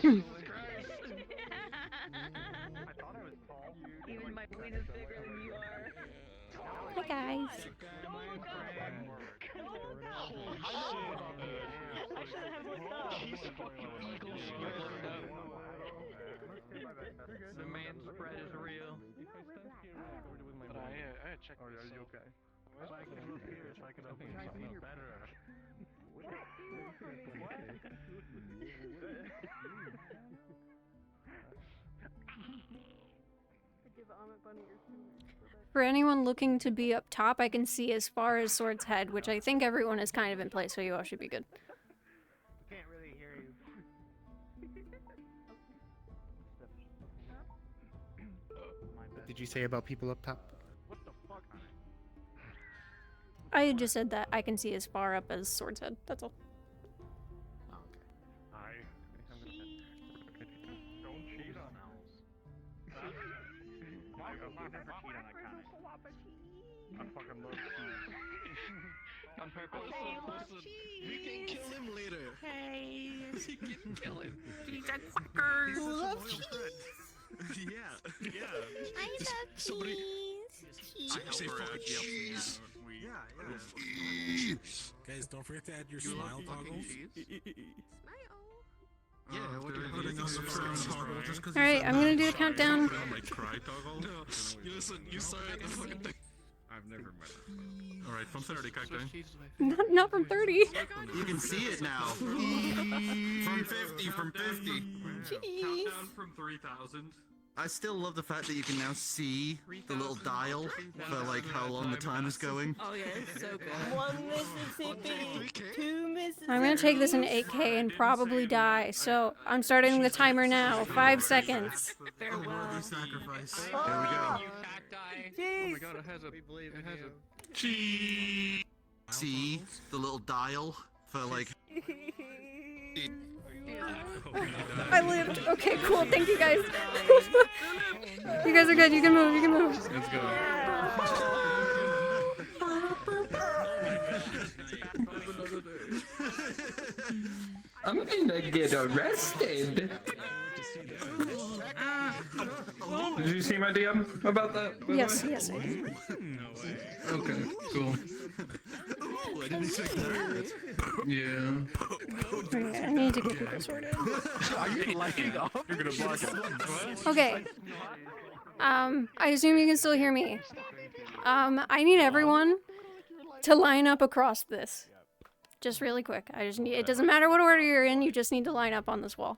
Jesus Christ! I thought I was tall. Even my queen is bigger than you are. Hi guys. Don't look up! I should have looked up. She's fucking eagle spread out. The man spread is real. But I checked Oh, are you okay? Check it up here, check it up here. Something better. For anyone looking to be up top, I can see as far as Sword's Head, which I think everyone is kind of in place, so you all should be good. Can't really hear you. What did you say about people up top? What the fuck? I had just said that I can see as far up as Sword's Head, that's all. Oh, okay. Hi. Don't cheat on owls. Why would you never cheat on a comment? I fucking love cheese. On purpose. We can kill him later. Hey. We can kill him. These are quackers. Who loves cheese? Yeah. I love Somebody- cheese. I say fucking cheese. Yeah. Guys, don't forget to add your smile toggles. Yeah, what are you putting on the front toggle just because Alright, I'm gonna do a countdown. my cry toggle? No, you listen, you saw it the fucking thing. I've never met her. Alright, from 30, countdown. Not from 30. You can see it now. From 50, from 50. Countdown from 3,000. I still love the fact that you can now see the little dial for like how long the time is going. Oh yeah, it's so good. 1 Mississippi, 2 Mississippi. I'm gonna take this in 8K and probably die, so I'm starting the timer now. 5 seconds. Farewell. Sacrifice. There we go. Oh my god, it has a... Cheese. See the little dial for like. I lived. Okay, cool. Thank you guys. You guys are good. You can move. You can move. Let's go. I'm gonna get arrested. Did you see my DM about that? by the Yes, way? yes, I do. Okay, cool. I didn't expect that. Yeah. Okay, I need to get people sorted. Are you lighting off? You're gonna block it. Okay. I assume you can still hear me. I need everyone to line up across this. Just really quick. I just need. It doesn't matter what order you're in. You just need to line up on this wall.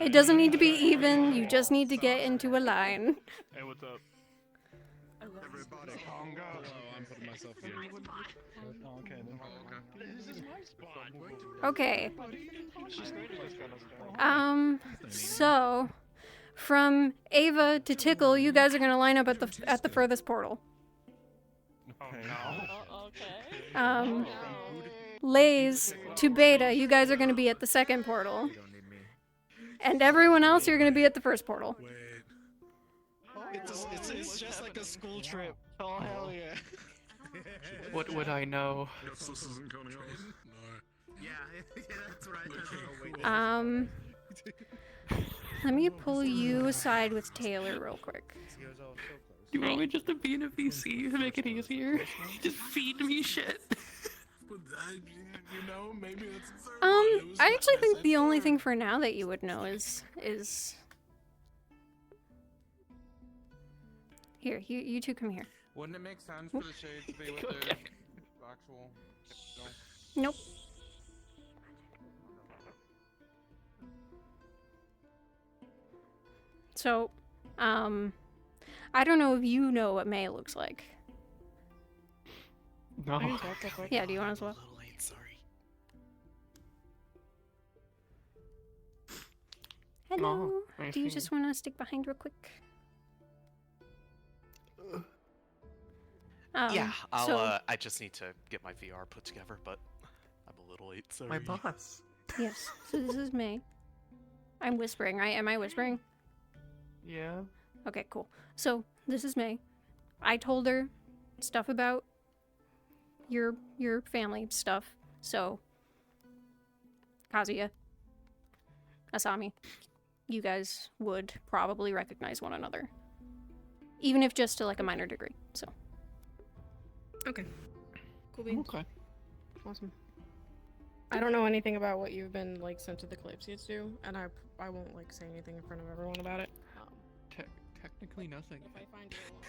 It doesn't need to be even. You just need to get into a line. Hey, what's up? Everybody, conga. I'm putting myself here. Oh, okay, then. This is my spot. Okay. So from Ava to Tickle, you guys are gonna line up at the furthest portal. Okay. Lays to Beta, you guys are gonna be at the second portal. And everyone else, you're gonna be at the first portal. It's just like a school trip. Oh, hell yeah. What would I know? This isn't going on. Yeah, that's what I thought. Let me pull you aside with Taylor real quick. You want me just to be in a VC to make it easier? Just feed me shit. You know, maybe it's. I actually think the only thing for now that you would know is here. You two come here. Wouldn't it make sense for the shades to be with their actual? Nope. So, I don't know if you know what May looks like. No. Yeah, do you want as well? A little late, sorry. Hello. I Do you see. just want to stick behind real quick? Yeah, so, I just need to get my VR put together, but I'm a little late, sorry. My boss. yes. So this is May. I'm whispering, right? Am I whispering? Yeah. Okay, cool. So this is May. I told her stuff about your family stuff. So Kazuya, Asami, you guys would probably recognize one another. Even if just to like a minor degree, so. Okay. Cool beans. Okay. Awesome. I don't know anything about what you've been like sent to the Kalypsia to do, and I won't like say anything in front of everyone about it. Technically nothing. If I find you alone.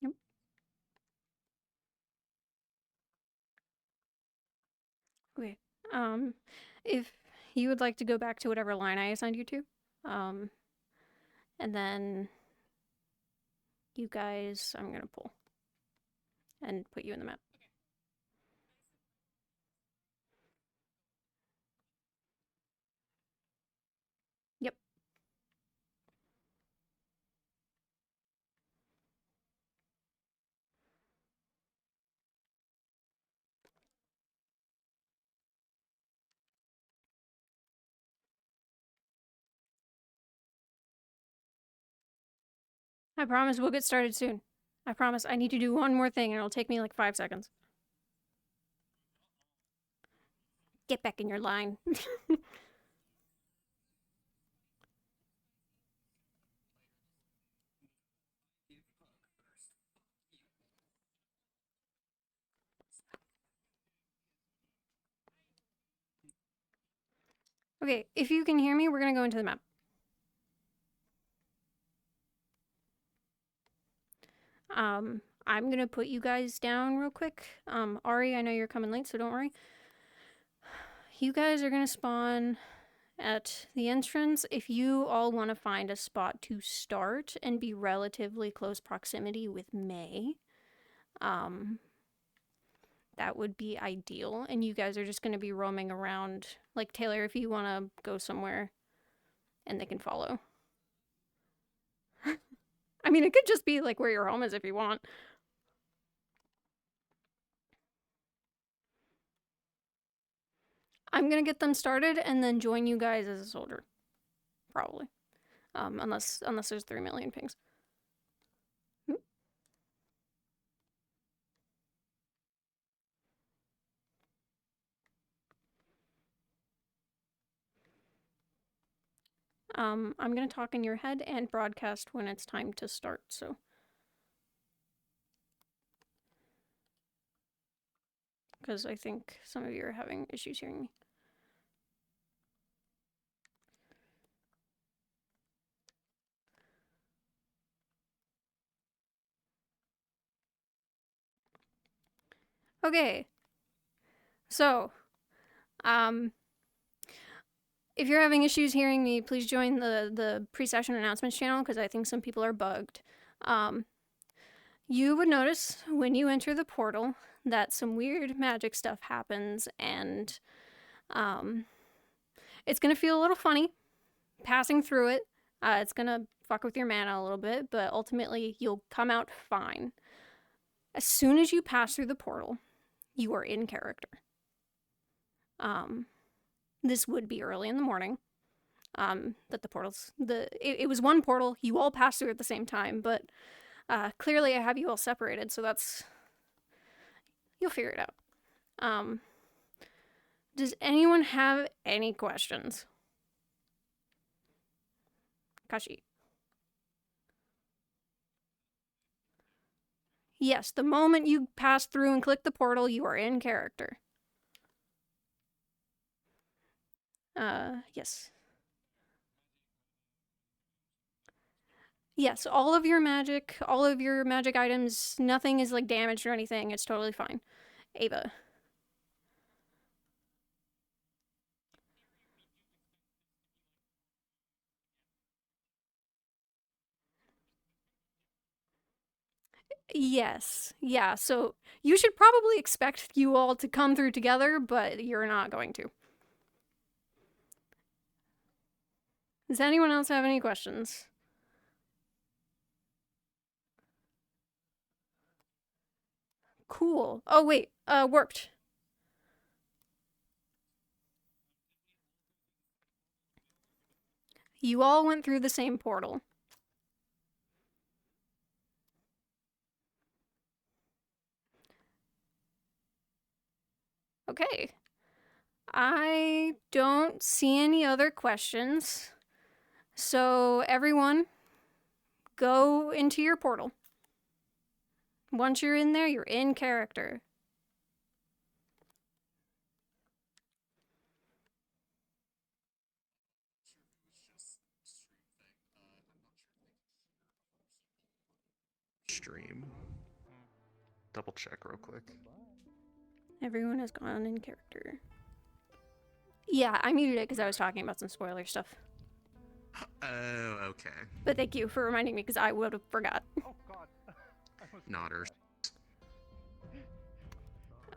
Yep. Okay. If you would like to go back to whatever line I assigned you to, and then you guys, I'm gonna pull and put you in the map. Yep. I promise we'll get started soon. I promise. I need to do one more thing and it'll take me like 5 seconds. Get back in your line. Okay, if you can hear me, we're gonna go into the map. I'm gonna put you guys down real quick. Ari, I know you're coming late, so don't worry. You guys are gonna spawn at the entrance. If you all want to find a spot to start and be relatively close proximity with May, that would be ideal. And you guys are just gonna be roaming around. Like Taylor, if you want to go somewhere, and they can follow. I mean, it could just be like where your home is if you want. I'm gonna get them started and then join you guys as a soldier. Probably. Unless there's 3 million pings. I'm gonna talk in your head and broadcast when it's time to start, so. Because I think some of you are having issues hearing me. Okay. So, if you're having issues hearing me, please join the pre-session announcements channel because I think some people are bugged. You would notice when you enter the portal that some weird magic stuff happens, and it's gonna feel a little funny passing through it. It's gonna fuck with your mana a little bit, but ultimately you'll come out fine. As soon as you pass through the portal, you are in character. This would be early in the morning. That the portals, it was one portal, you all passed through at the same time, but clearly I have you all separated, so that's, you'll figure it out. Does anyone have any questions? Kashi. Yes, the moment you pass through and click the portal, you are in character. Yes. Yes, all of your magic items, nothing is like damaged or anything. It's totally fine. Ava. Yes. Yeah, so you should probably expect you all to come through together, but you're not going to. Does anyone else have any questions? Cool. Oh, wait. Warped. You all went through the same portal. Okay. I don't see any other questions. So everyone, go into your portal. Once you're in there, you're in character. Stream. Double check real quick. Everyone has gone in character. Yeah, I muted it because I was talking about some spoiler stuff. Oh, okay. But thank you for reminding me because I would have forgot. Oh god. Nodders.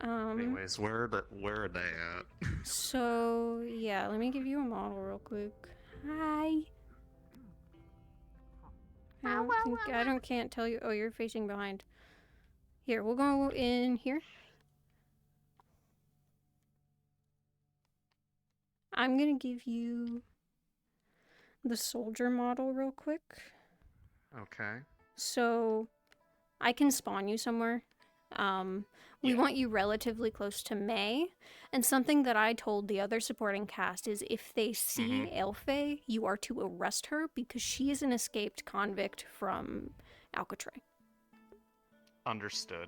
Anyways, where are they at? So, yeah, let me give you a model real quick. Hi. Can't tell you. Oh, you're facing behind. Here, we'll go in here. I'm gonna give you the soldier model real quick. Okay. So, I can spawn you somewhere. We Yeah. want you relatively close to May. And something that I told the other supporting cast is if they see Elfe, you are to arrest her because she is an escaped convict from Alcatraz. Understood.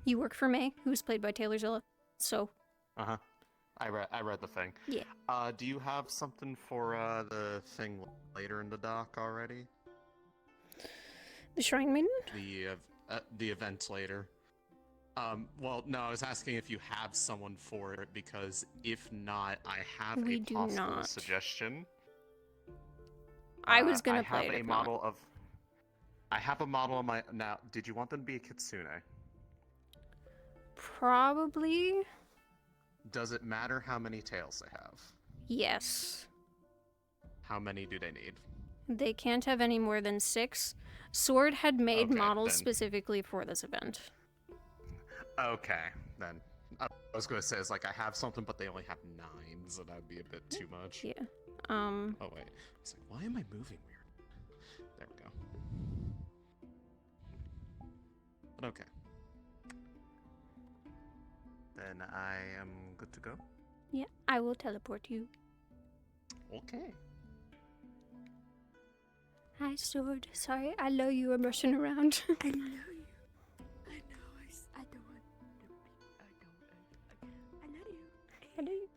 You work for May, who's played by Taylor Zilla. So, Uh-huh. I read the thing. yeah. Do you have something for the thing later in the doc already? The Shrine Maiden? The event later. Well, no, I was asking if you have someone for it, because if not, I have We a do possible not. suggestion. I was gonna play it I have if a not. model of... I have a model of my... Now, did you want them to be a kitsune? Probably. Does it matter how many tails they have? Yes. How many do they need? They can't have any more than 6. Sword had made Okay, models then. specifically for this event. Okay, then. I was going to say, it's like, I have something, but they only have 9s, and that'd be a bit too much. Yeah. Oh, wait. It's like, why am I moving weird? There we go. But okay. Then I am good to go? Yeah, I will teleport you. Okay. Hi, Sword. Sorry, I know you were rushing around. I know you. I know. I don't want to be. I know you. I know you.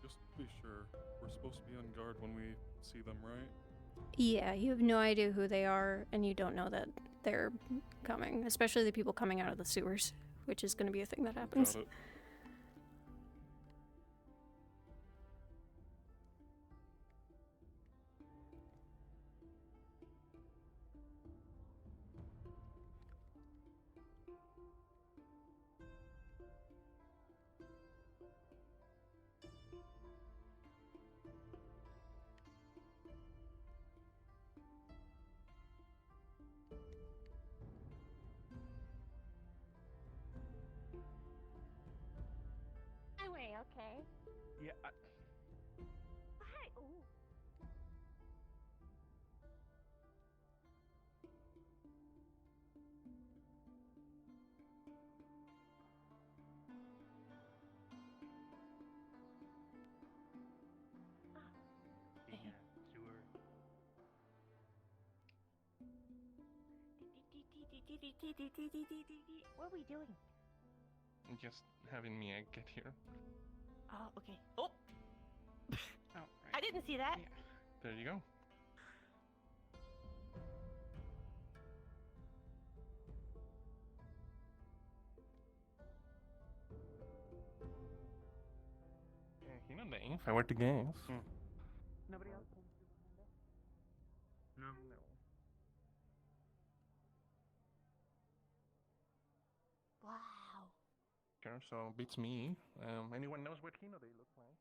Just to be sure, we're supposed to be on guard when we see them, right? Yeah, you have no idea who they are, and you don't know that they're coming, especially the people coming out of the sewers, which is going to be a thing that happens. Got it. What are we doing? Just having Mia get here. Oh, okay. Oh! Oh, I didn't see that. There you go. Hinodae, if I were to guess. Nobody else came to Monday? No. Wow. Sure, so beats me. Anyone knows what Hinodae looks like?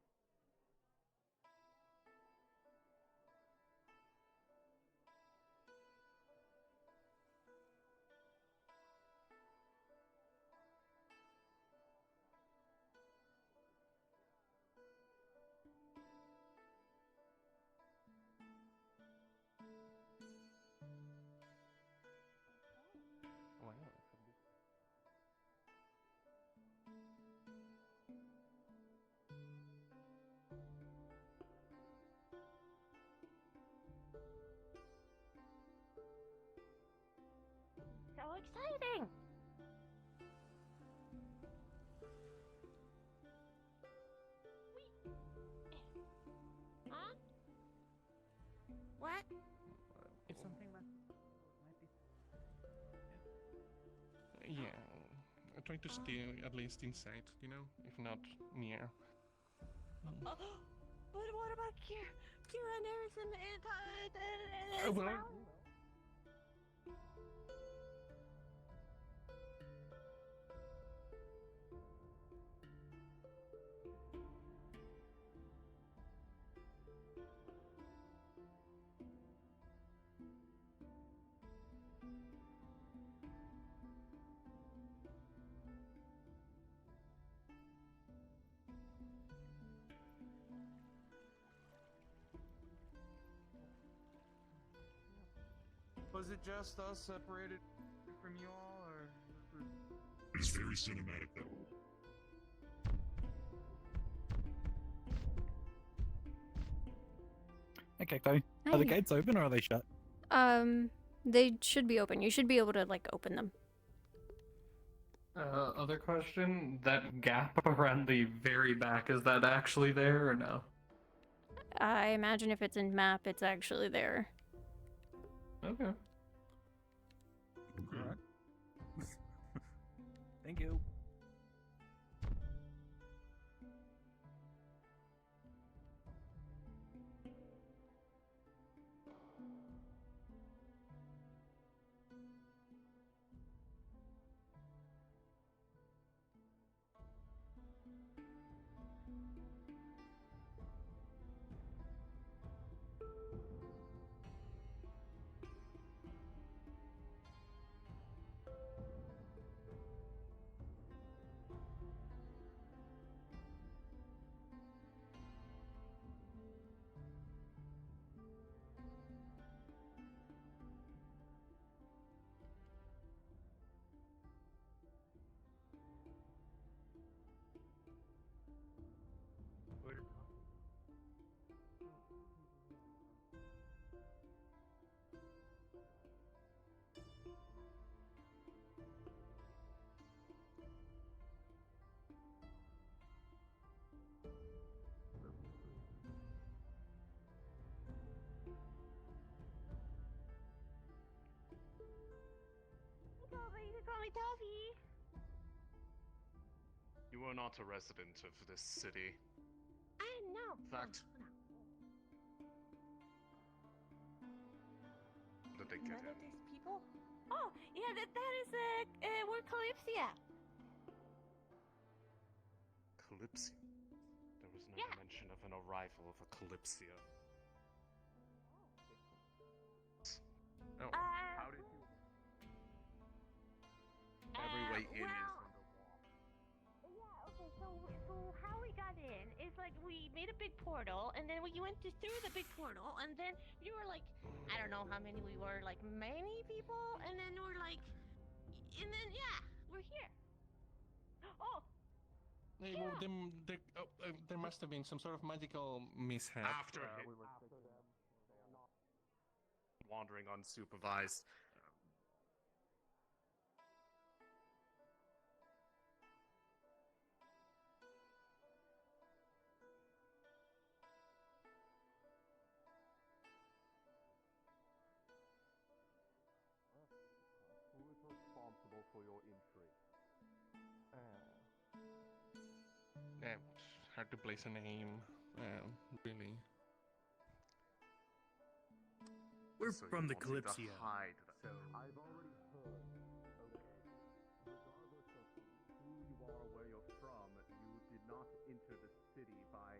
Wow. So exciting! Huh? What? If something might be. Yeah, I try to stay at least inside, you know, if not near. But what about Kira and Harrison and Well, Sprout? Was it just us separated from you all, or? It's very cinematic that way. Okay, so are the gates open or are they shut? They should be open. You should be able to like open them. Other question, that gap around the very back, is that actually there or no? I imagine if it's in map, it's actually there. Okay. Alright. Thank you. You can call me Toffee. You are not a resident of this city. I know. In fact, did they get None of in? these people? Oh, yeah, that is we're Kalypsia. Kalypsia. There was no Yeah. mention of an arrival of a Kalypsia. Oh, how did you? Every way in is well- from the wall. Yeah, okay, so how we got in is like we made a big portal, and then we went through the big portal, and then you were like, I don't know how many we were, like many people, and then we're like, and then yeah, we're here. Oh, Hey, well, there must have been some sort of magical mishap. After we were wandering unsupervised. intrigue? Hard to place a name. Really. We're So from the you wanted to Kalypsia. hide that. So I've already heard. Okay. Regardless of who you are, where you're from, you did not enter the city by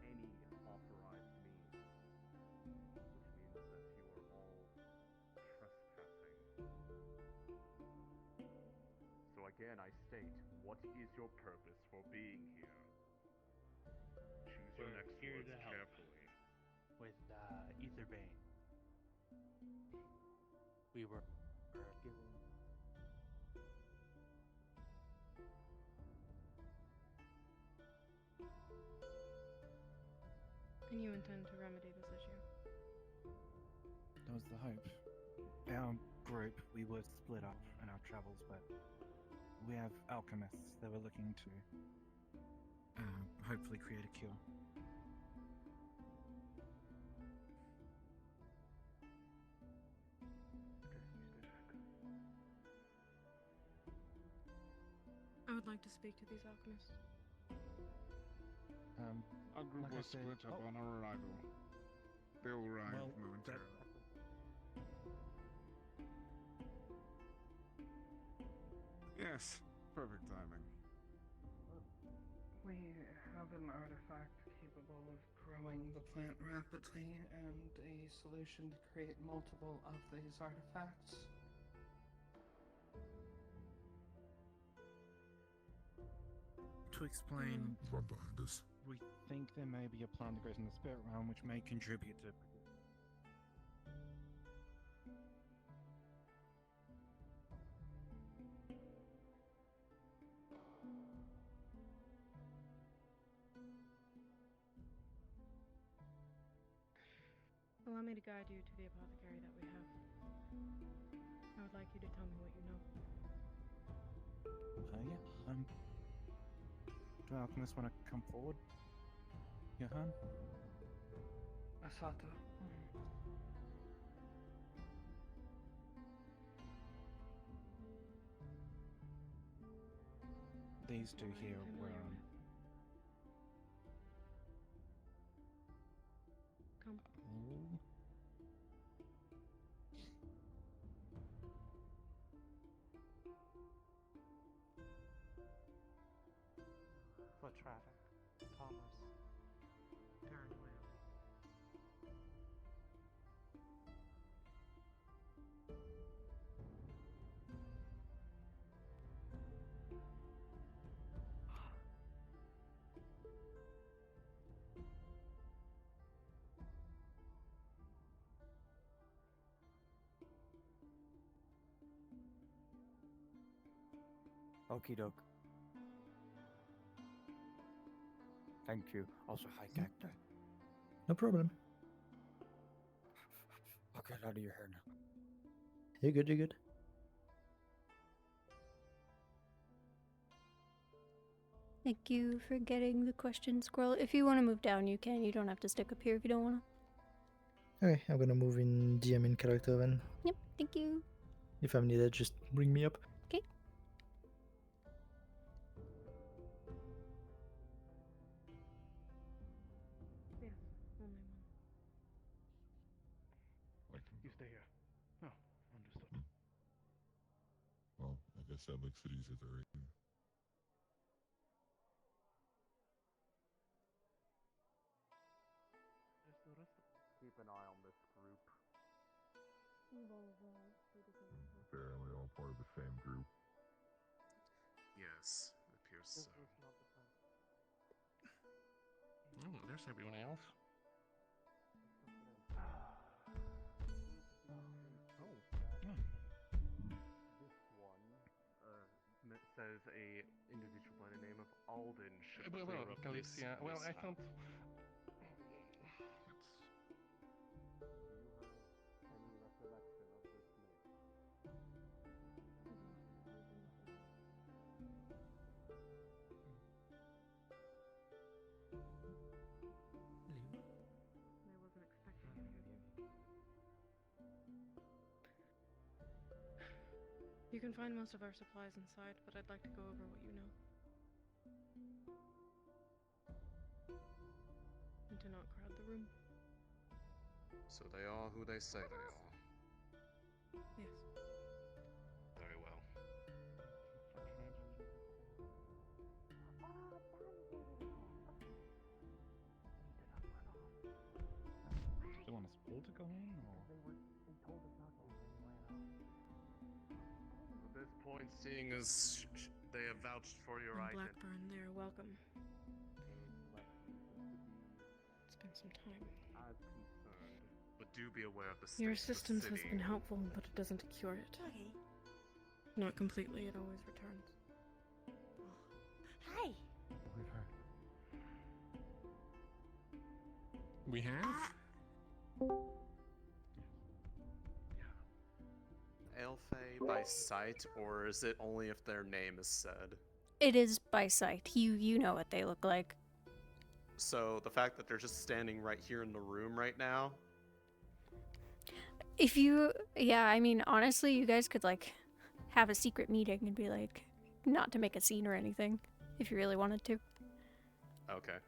any authorized means, which means that you are all trespassing. So again, I state, what is your purpose for being here? Choose your We're next here words to help. carefully. With Etherbane. We were given. And you intend to remedy this issue? That was the hope. Our group, we were split up in our travels, but we have alchemists that were looking to hopefully create a cure. I would like to speak to these alchemists. Our group like I was said- split up on our arrival. They will arrive Well, momentarily. Yes, perfect timing. We have an artifact capable of growing the plant rapidly and a solution to create multiple of these artifacts. To explain, Run behind us. we think there may be a plant that grows in the spirit realm which may contribute to. Allow me to guide you to the apothecary that we have. I would like you to tell me what you know. Yeah. Do alchemists want to come forward? Johan? Asata. These two here were Come. Foot traffic, commerce, turn wheel. Okie doke. Thank you. Also, hi, Cacti. No problem. I'll get out of your hair now. You're good, you're good. Thank you for getting the question, Squirrel. If you want to move down, you can. You don't have to stick up here if you don't want to. Okay, I'm gonna move in DM in character then. Yep, thank you. If I'm needed, just bring me up. Okay. Yes, only one. You stay here. No, understood. Well, I guess that makes it easier to read. Keep an eye on this group. Apparently all part of the same group. Yes, it appears so. There's everyone else. This one says a individual by the name of Alden should Well, clear up Kalypsia. Well, I can't. Do you have any recollection of this name? I wasn't expecting any of you. You can find most of our supplies inside, but I'd like to go over what you know. And to not crowd the room. So they are who they say they are. Yes. Very well. Do you want us all to go in, or? At this point, seeing as they have vouched for your And identity. Blackburn, they are welcome. It's been some time. As concerned, but do be aware of the state Your of the assistance has city. been helpful, but it doesn't cure it. Not completely, it always returns. Hi. We've heard. We have? Elfe by sight, or is it only if their name is said? It is by sight. You know what they look like. So the fact that they're just standing right here in the room right now. If you, yeah, I mean, honestly, you guys could like have a secret meeting and be like, not to make a scene or anything, if you really wanted to. Okay.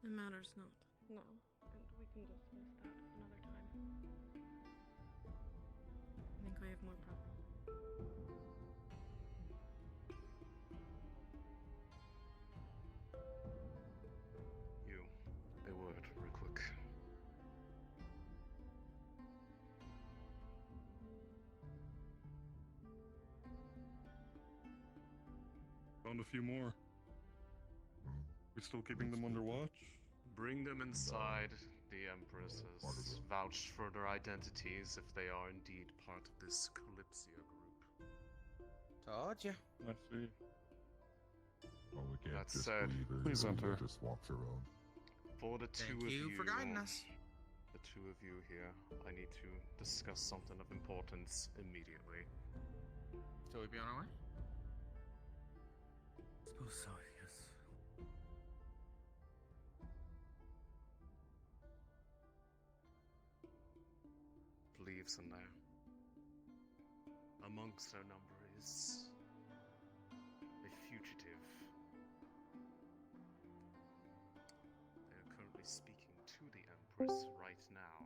It matters not. No. And we can discuss that another time. I think I have more problems. You, a word, real quick. Found a few more. We still keeping them under watch? Bring them inside. The Empress has vouched for their identities if they are indeed part of this Kalypsia group. Told you. I see. Well, we can't That just said, leave it. please enter. Just walk around. For the two Thank of you for guiding us. The two of you here, I need to discuss something of importance immediately. Shall we be on our way? Suppose so, yes. Leaves in there. Amongst their number is a fugitive. They are currently speaking to the Empress right now.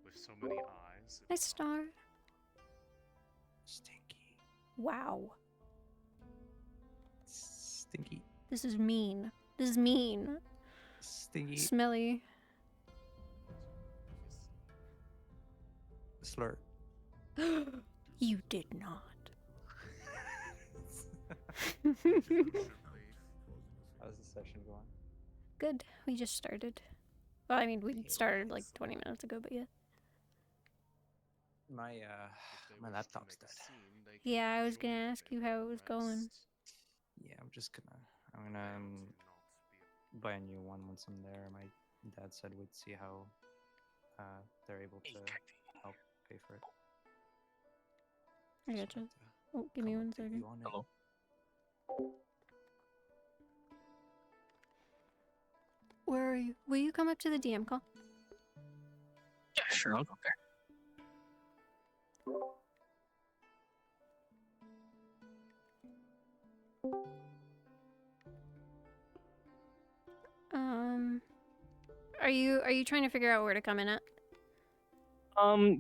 With so many eyes. Nice star. Stinky. Wow. Stinky. This is mean. This is mean. Stinky. Smelly. Slur. You did not. How's the session going? Good. We just started. Well, I mean, we started like 20 minutes ago, but yeah. My laptop's dead. Yeah, I was gonna ask you how it was going. Yeah, I'm gonna buy a new one once I'm there. My dad said we'd see how they're able to help pay for it. I gotcha. Oh, give me 1 second. Hello. Where are you? Will you come up to the DM call? Yeah, sure, I'll go there. Are you trying to figure out where to come in at?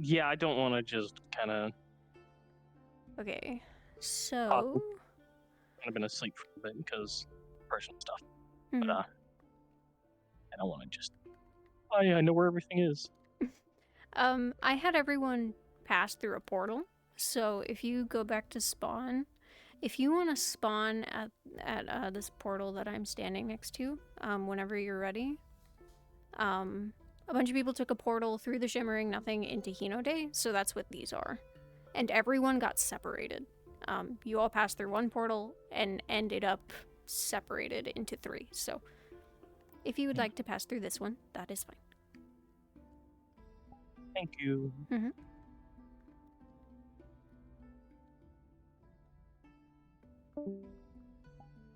Yeah, I don't want to just kind of. Okay, so. Kind of been asleep for a bit because personal stuff, Mhm. but I don't want to just. Oh yeah, I know where everything is. I had everyone pass through a portal, so if you go back to spawn, if you want to spawn at this portal that I'm standing next to, whenever you're ready. A bunch of people took a portal through the Shimmering Nothing into Hinodae, so that's what these are. And everyone got separated. You all passed through one portal and ended up separated into 3, so if you would like to pass through this one, that is fine. Thank you. Mm-hmm.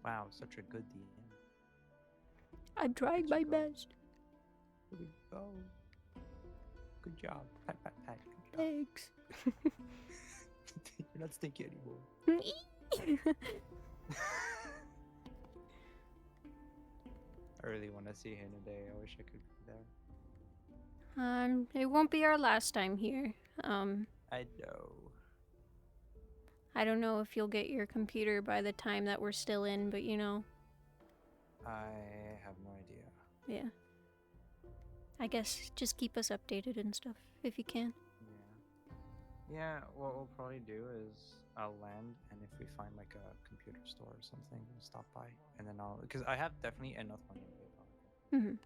Wow, such a good DM. I'm trying my best. There we go. Good job. Pat, pat, pat. Good job. Thanks. You're not stinky anymore. I really want to see Hinodae. I wish I could be there. It won't be our last time here. I know. I don't know if you'll get your computer by the time that we're still in, but you know. I have no idea. Yeah. I guess just keep us updated and stuff, if you can. Yeah, what we'll probably do is I'll land, and if we find like a computer store or something, we'll stop by, and then I'll, because I have definitely enough money to pay on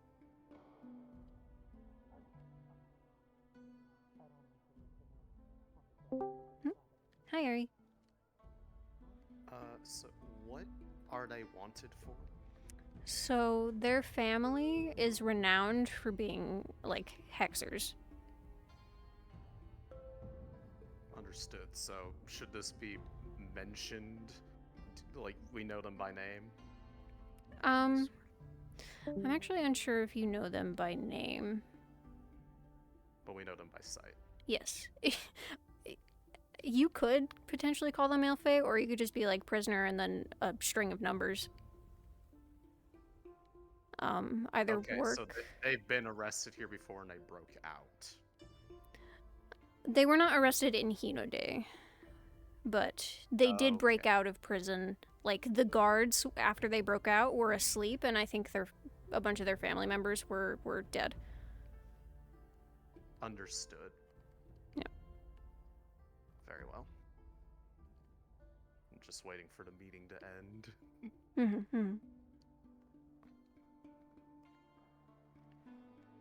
it. Hi, Ari. So what are they wanted for? So their family is renowned for being like hexers. Understood. So should this be mentioned? Like we know them by name? I'm actually unsure if you know them by name. But we know them by sight. Yes. You could potentially call them Alpha, or you could just be like prisoner and then a string of numbers. Either okay, work. so they've been arrested here before and they broke out. They were not arrested in Hinodae, but they did break out of prison. Like the guards, after they broke out, were asleep, and I think a bunch of their family members were dead. Understood. Yeah. Very well. I'm just waiting for the meeting to end. Mm-hmm.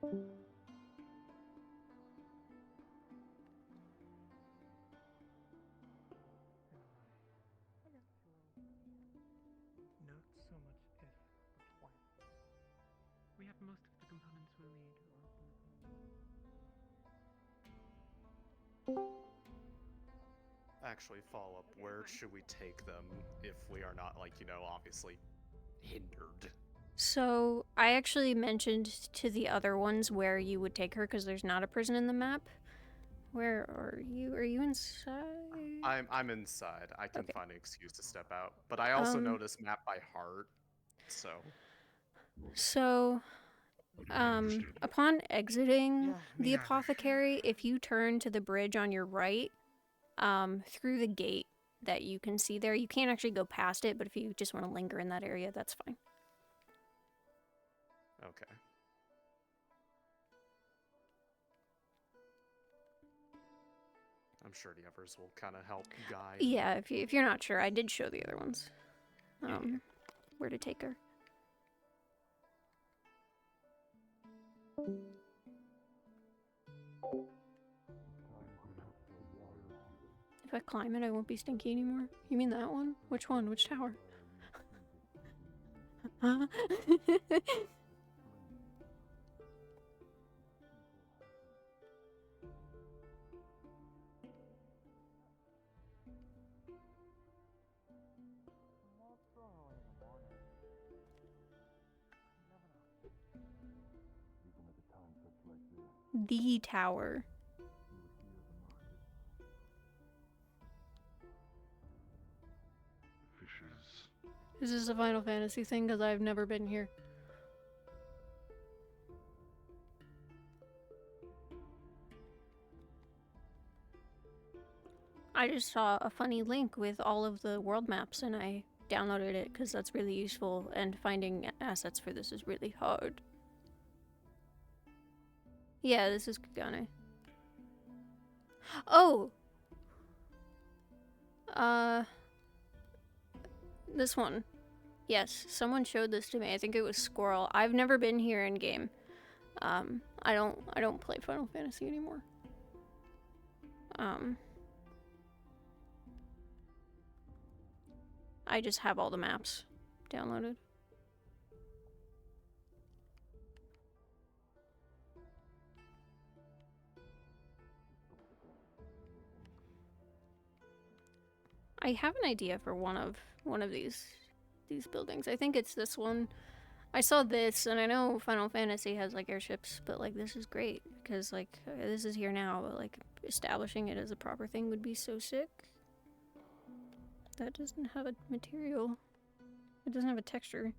Not so much if, but when. We have most of the components we'll need. Actually, follow up. Where should we take them if we are not, like, you know, obviously hindered? So I actually mentioned to the other ones where you would take her because there's not a prison in the map. Where are you? Are you inside? I'm inside. I can find an excuse to step out. But I also know this map by heart, so... So, upon exiting the apothecary, if you turn to the bridge on your right, through the gate that you can see there, you can't actually go past it, but if you just want to linger in that area, that's fine. Okay. I'm sure the others will kind of help guide. Yeah, if you're not sure, I did show the other ones. Where to take her. If I climb it, I won't be stinky anymore. You mean that one? Which one? Which tower? Huh? The tower. Is this a Final Fantasy thing? Because I've never been here. I just saw a funny link with all of the world maps and I downloaded it because that's really useful and finding assets for this is really hard. Yeah, this is Kagane. Oh! This one. Yes, someone showed this to me. I think it was Squirrel. I've never been here in game. I don't play Final Fantasy anymore. I just have all the maps downloaded. I have an idea for one of these buildings. I think it's this one. I saw this, and I know Final Fantasy has like airships, but like this is great because like this is here now, but like establishing it as a proper thing would be so sick. That doesn't have a material. It doesn't have a texture.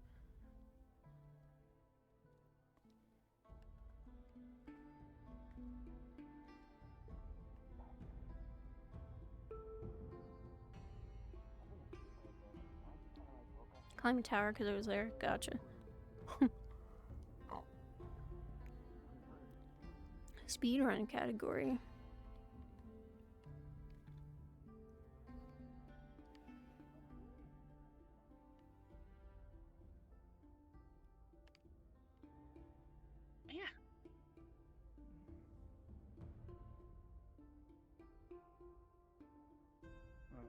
Climb a tower because it was there. Gotcha. Speedrun category. Yeah. Well,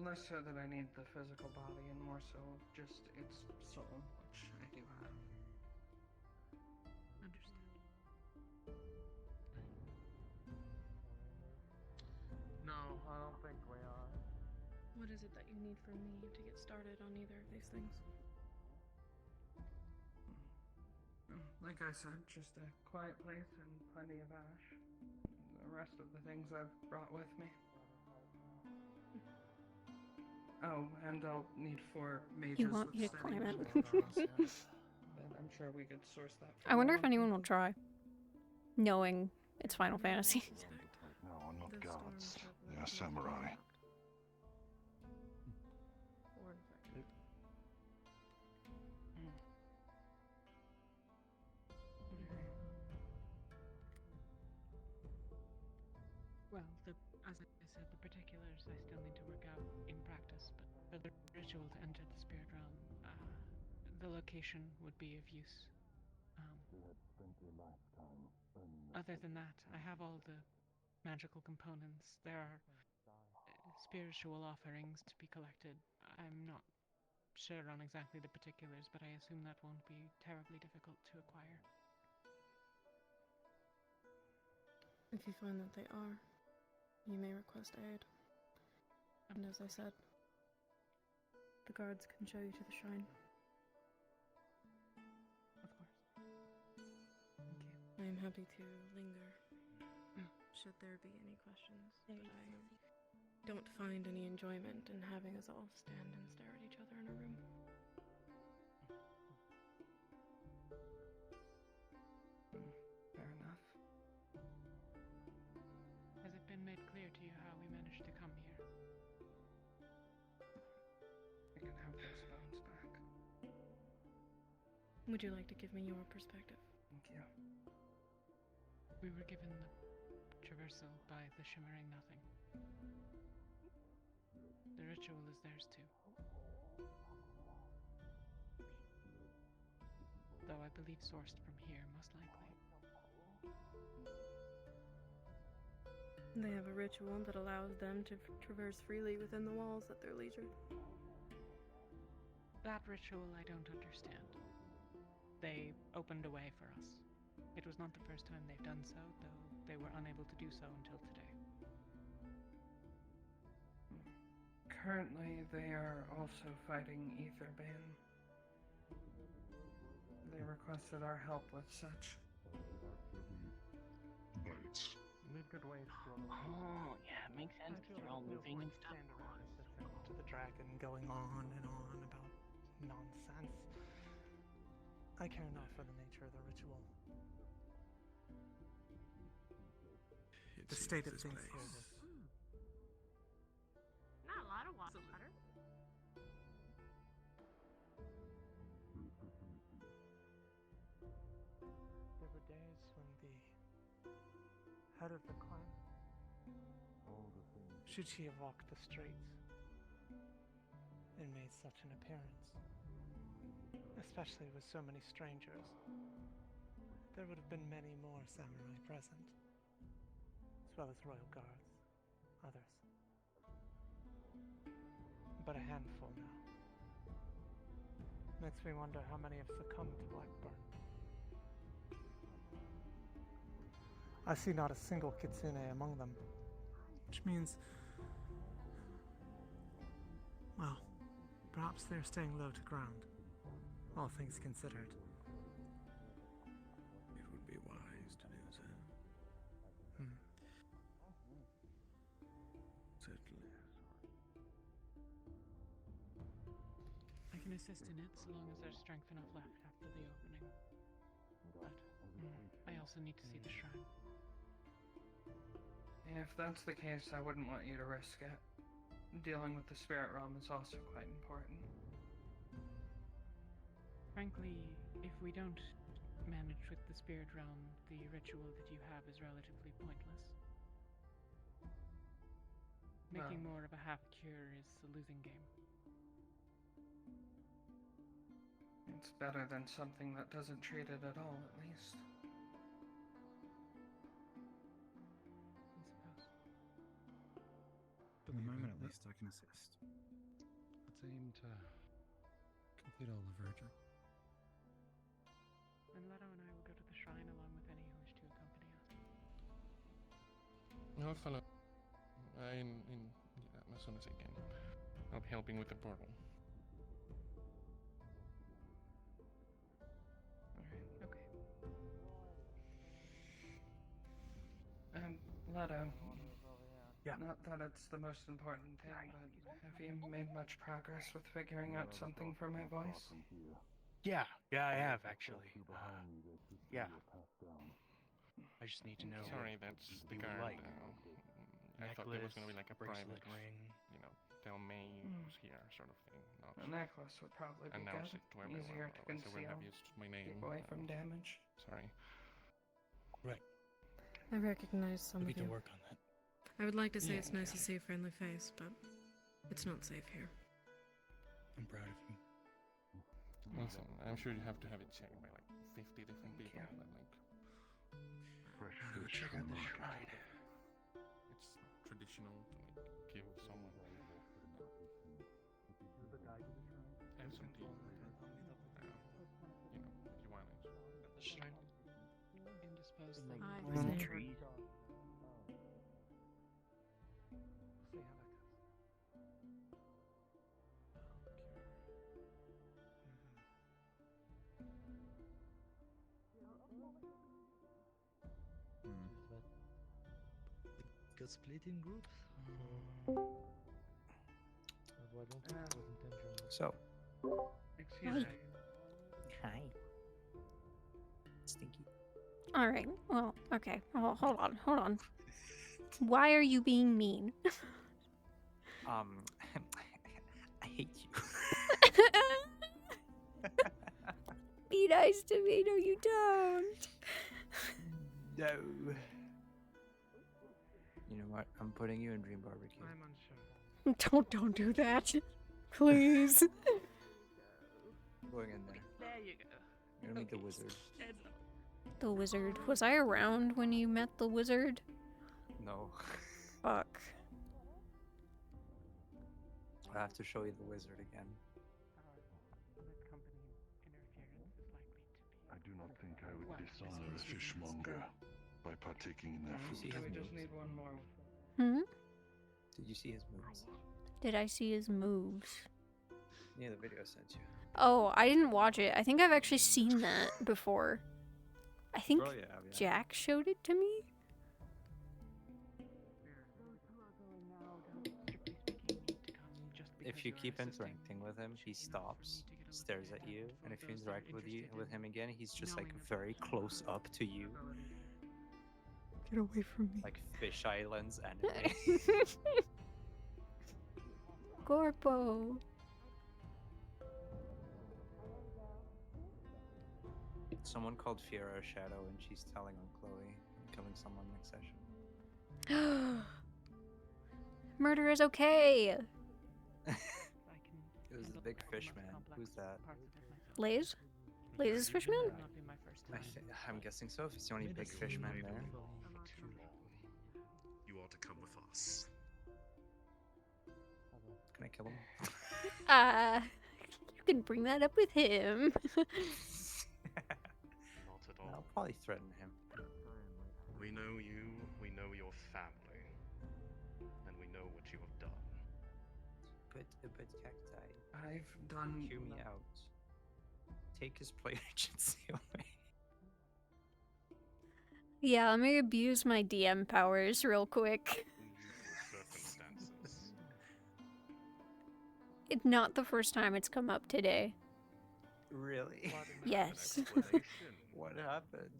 less so that I need the physical body and more so just its soul, which I do have. Understood. No, I don't think we are. What is it that you need from me to get started on either of these things? Like I said, just a quiet place and plenty of ash. The rest of the things I've brought with me. Oh, and I'll need 4 mages You want with me to steady climb it? magic. But I'm sure we could source that. I wonder if anyone will try, knowing it's Final Fantasy. No, I'm not gods. They are samurai. Well, as I said, the particulars I still need to work out in practice, but for the ritual to enter the spirit realm, the location would be of use. Other than that, I have all the magical components. There are spiritual offerings to be collected. I'm not sure on exactly the particulars, but I assume that won't be terribly difficult to acquire. If you find that they are, you may request aid. And as I said, the guards can show you to the shrine. Of course. Thank you. I am happy to linger, should there be any questions, but I don't find any enjoyment in having us all stand and stare at each other in a room. Fair enough. Has it been made clear to you how we managed to come here? I can have those bones back. Would you like to give me your perspective? Thank you. We were given the traversal by the Shimmering Nothing. The ritual is theirs too. Though I believe sourced from here, most likely. They have a ritual that allows them to traverse freely within the walls at their leisure. That ritual I don't understand. They opened a way for us. It was not the first time they've done so, though they were unable to do so until today. Currently, they are also fighting Etherbane. They requested our help with such. Bites. Need good ways to Oh, yeah, it makes sense. They're all moving and stuff. To the dragon going on and on about nonsense. I care not for the nature of the ritual. The state of things here is Not a lot of water. There were days when the head of the clan, should she have walked the streets and made such an appearance, especially with so many strangers, there would have been many more samurai present, as well as royal guards, others. But a handful now. Makes me wonder how many have succumbed to Blackburn. I see not a single kitsune among them, which means, well, perhaps they're staying low to ground. all things considered. It would be wise to do so. Certainly. I can assist in it so long as there's strength enough left after the opening. But I also need to see the shrine. If that's the case, I wouldn't want you to risk it. Dealing with the spirit realm is also quite important. Frankly, if we don't manage with the spirit realm, the ritual that you have is relatively pointless. Making more of a half cure is a losing game. It's better than something that doesn't treat it at all, at least. For the moment, at least, I can assist. Let's aim to complete all the virtue. And Leto and I will go to the shrine along with any who wish to accompany us. I'll follow. As soon as I can. I'll be helping with the portal. Alright, okay. Leto. Yeah. Not that it's the most important thing, but have you made much progress with figuring out something for my voice? Yeah, I have actually. Yeah. I just need to know. Sorry, that's the you guard. like. I thought there was Necklace, going to be like a bracelet, private ring. Tell May who's here sort of thing. A necklace would probably be Announce good. it to everyone. Easier to Otherwise they wouldn't have conceal. used my name. Keep away from damage. Sorry. Right. I recognize some We of need you. to work on that. I would like to say Yeah, it's nice to see a friendly face, but it's not safe here. I'm proud of you. Listen, I'm sure you have to have it checked by like 50 different people. But like, Check out the shrine. it's traditional to like give someone absentee. You want it. The shrine. Indisposed thing. trees. Got split in groups? So. Excuse me. Hi. Stinky. All right. Well, okay. Oh, hold on. Why are you being mean? I hate you. Be nice to me. No, you don't. No. You know what? I'm putting you in Dream Barbecue. I'm unsure. Don't do that. Please. Going in there. There you go. You're gonna meet the wizard. The wizard. Was I around when you met the wizard? No. Fuck. I have to show you the wizard again. I do not think I would dishonor a fishmonger by partaking in their food. We just need one more. Did you see his moves? Did I see his moves? Yeah, the video I sent you. Oh, I didn't watch it. I think I've actually seen that before. I think Oh, yeah, yeah. Jack showed it to me. If you keep interacting with him, he stops, stares at you, and if you interact with him again, he's just like very close up to you. Get away from me. Like Fish Islands anime. Corpo. Someone called Fiera a shadow, and she's telling on Chloe, killing someone next session. Murder is okay. It was the big fish man. Who's that? Lays? Lays is Fishman? I'm guessing so, if it's the only big fish man there. You ought to come with us. Can I kill him? You can bring that up with him. Not at all. I'll probably threaten him. We know you, we know your family, and we know what you have done. But cacti. I've done. Hear me out. take his player agency away. Yeah, let me abuse my DM powers real quick. Circumstances. It's not the first time it's come up today. Really? Yes. What happened?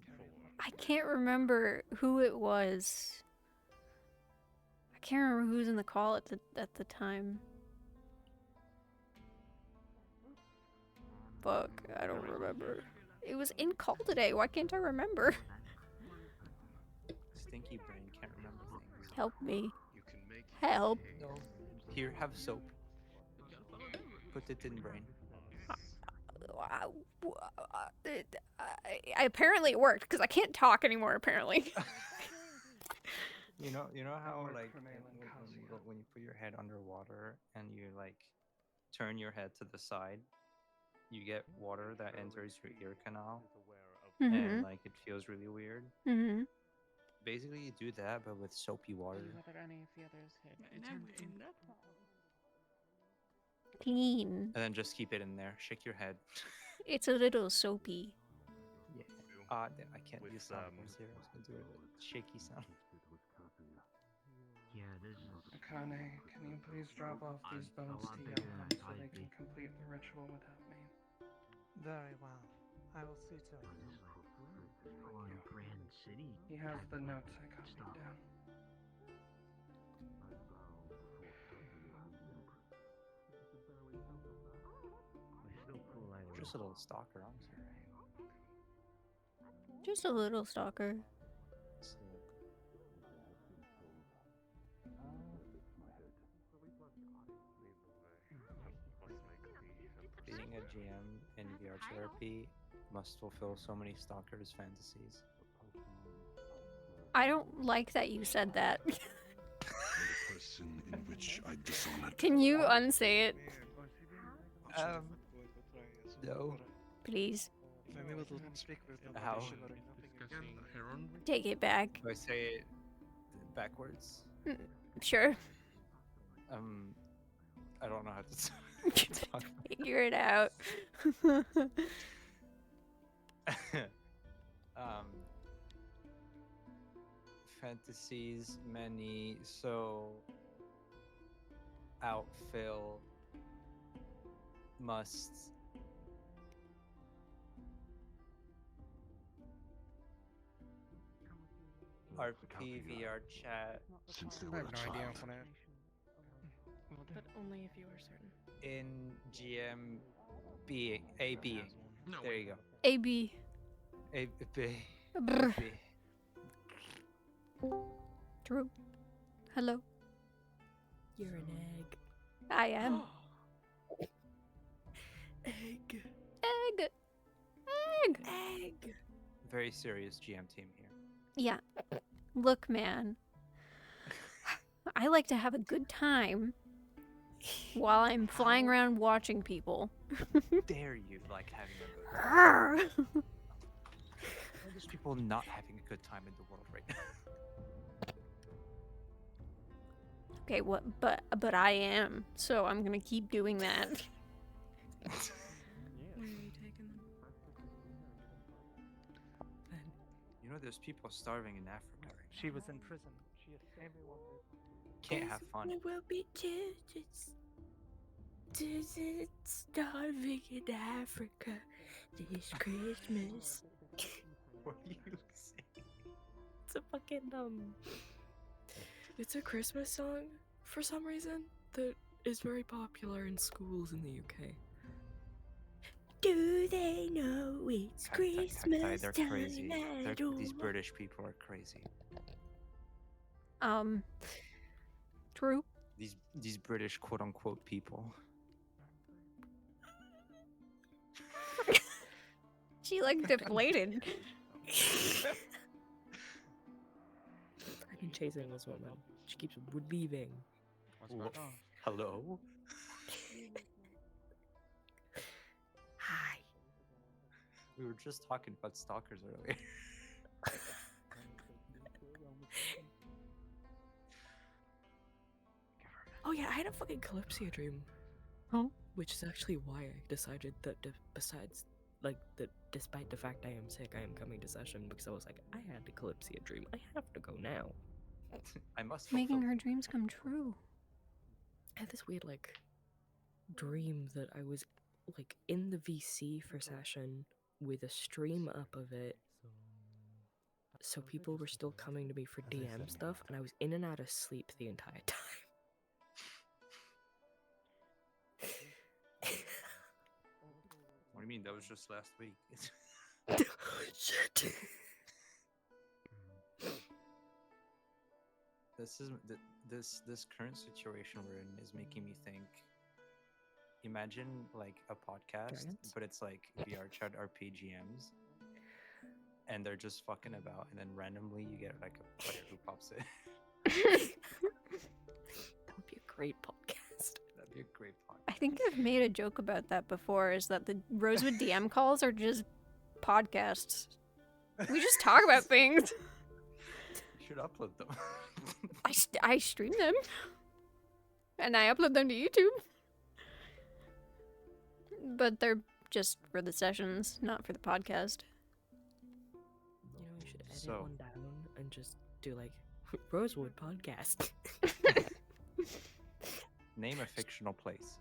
I can't remember who it was. I can't remember who was in the call at the time. Fuck, I don't remember. It was in call today. Why can't I remember? Stinky brain can't remember things. Help me. You can make Help. No. Here, have soap. Put it in brain. Apparently it worked because I can't talk anymore. Apparently. You know how like Kalypsia. when you put your head underwater and you like turn your head to the side, you get water that enters your ear canal, and like it feels really weird. Basically, you do that, but with soapy water. Whether any of the others hit. Clean. And then just keep it in there. Shake your head. It's a little soapy. Yeah. I can't do sound effects here. I was gonna do a shaky sound. Yeah, this is... Akane, can you please drop off these bones to Yohan so they can complete the ritual without me? Very well. I will see to it. Brand City. He has the notes I copied down. Just a little stalker, honestly. Just a little stalker. Being a GM in VR therapy must fulfill so many stalkers' fantasies. I don't like that you said that. Person in which I dishonored. Can you unsay it? No. Please. How? Take it back. Do I say it backwards? Sure. I don't know how to talk. Figure it out. Fantasies many, so outfill must RP VR chat. I have no idea on it. But only if you are certain. In GM being a being. There you go. AB. A B. Brr. True. Hello. You're an egg. I am. Egg. Egg. Egg. Egg. Very serious GM team here. Yeah. Look, man. I like to have a good time while I'm flying around watching people. Dare you like having a good time? There's people not having a good time in the world right now. Okay, what? But I am, so I'm gonna keep doing that. Where are you taking them? You know, there's people starving in Africa right now. She was in prison. She escaped. Can't have fun. There will be children starving in Africa this Christmas. What are you saying? It's a fucking it's a Christmas song for some reason that is very popular in schools in the UK. Do they know it's Christmas They're time crazy. at all? These British people are crazy. True. These British quote unquote people. She like deflated. I've been chasing this woman. She keeps leaving. Hello? Hi. We were just talking about stalkers earlier. Oh yeah, I had a fucking Kalypsia dream. Oh? Which is actually why I decided that besides like, despite the fact I am sick, I am coming to session because I was like, I had the Kalypsia dream. I have to go now. I must Making her dreams come true. I had this weird, like, dream that I was, like, in the VC for session with a stream up of it. So people were still coming to me for DM stuff, and I was in and out of sleep the entire time. What do you mean? That was just last week. Shit. This current situation we're in is making me think. Imagine like a podcast, but it's like VR chat RPGMs, and they're just fucking about, and then randomly you get like a player who pops in. That would be a great podcast. That'd be a great podcast. I think I've made a joke about that before, is that the Rosewood DM calls are just podcasts. We just talk about things. You should upload them. I stream them. And I upload them to YouTube. But they're just for the sessions, not for the podcast. You know, we should edit one down and just do like Rosewood podcast. Name a fictional place.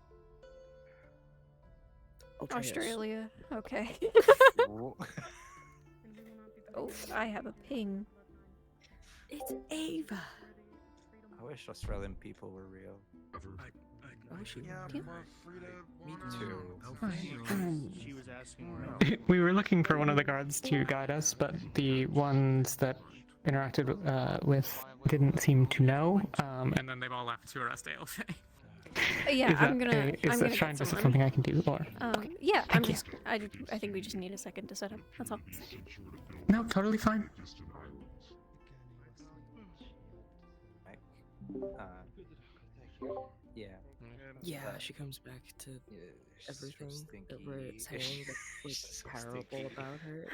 Australia. Okay. Oh, I have a ping. It's Ava. I wish Australian people were real. I wish you Me too. She was asking. We were looking for one of the guards to guide us, but the ones that interacted with didn't seem to know, and then they've all left to arrest ALJ. Yeah, I'm gonna Is that shrine just something I can do, or? Yeah, I think we just need a second to set up. That's all. No, totally fine. Yeah. Yeah, she comes back to everything that we're saying that was terrible about her.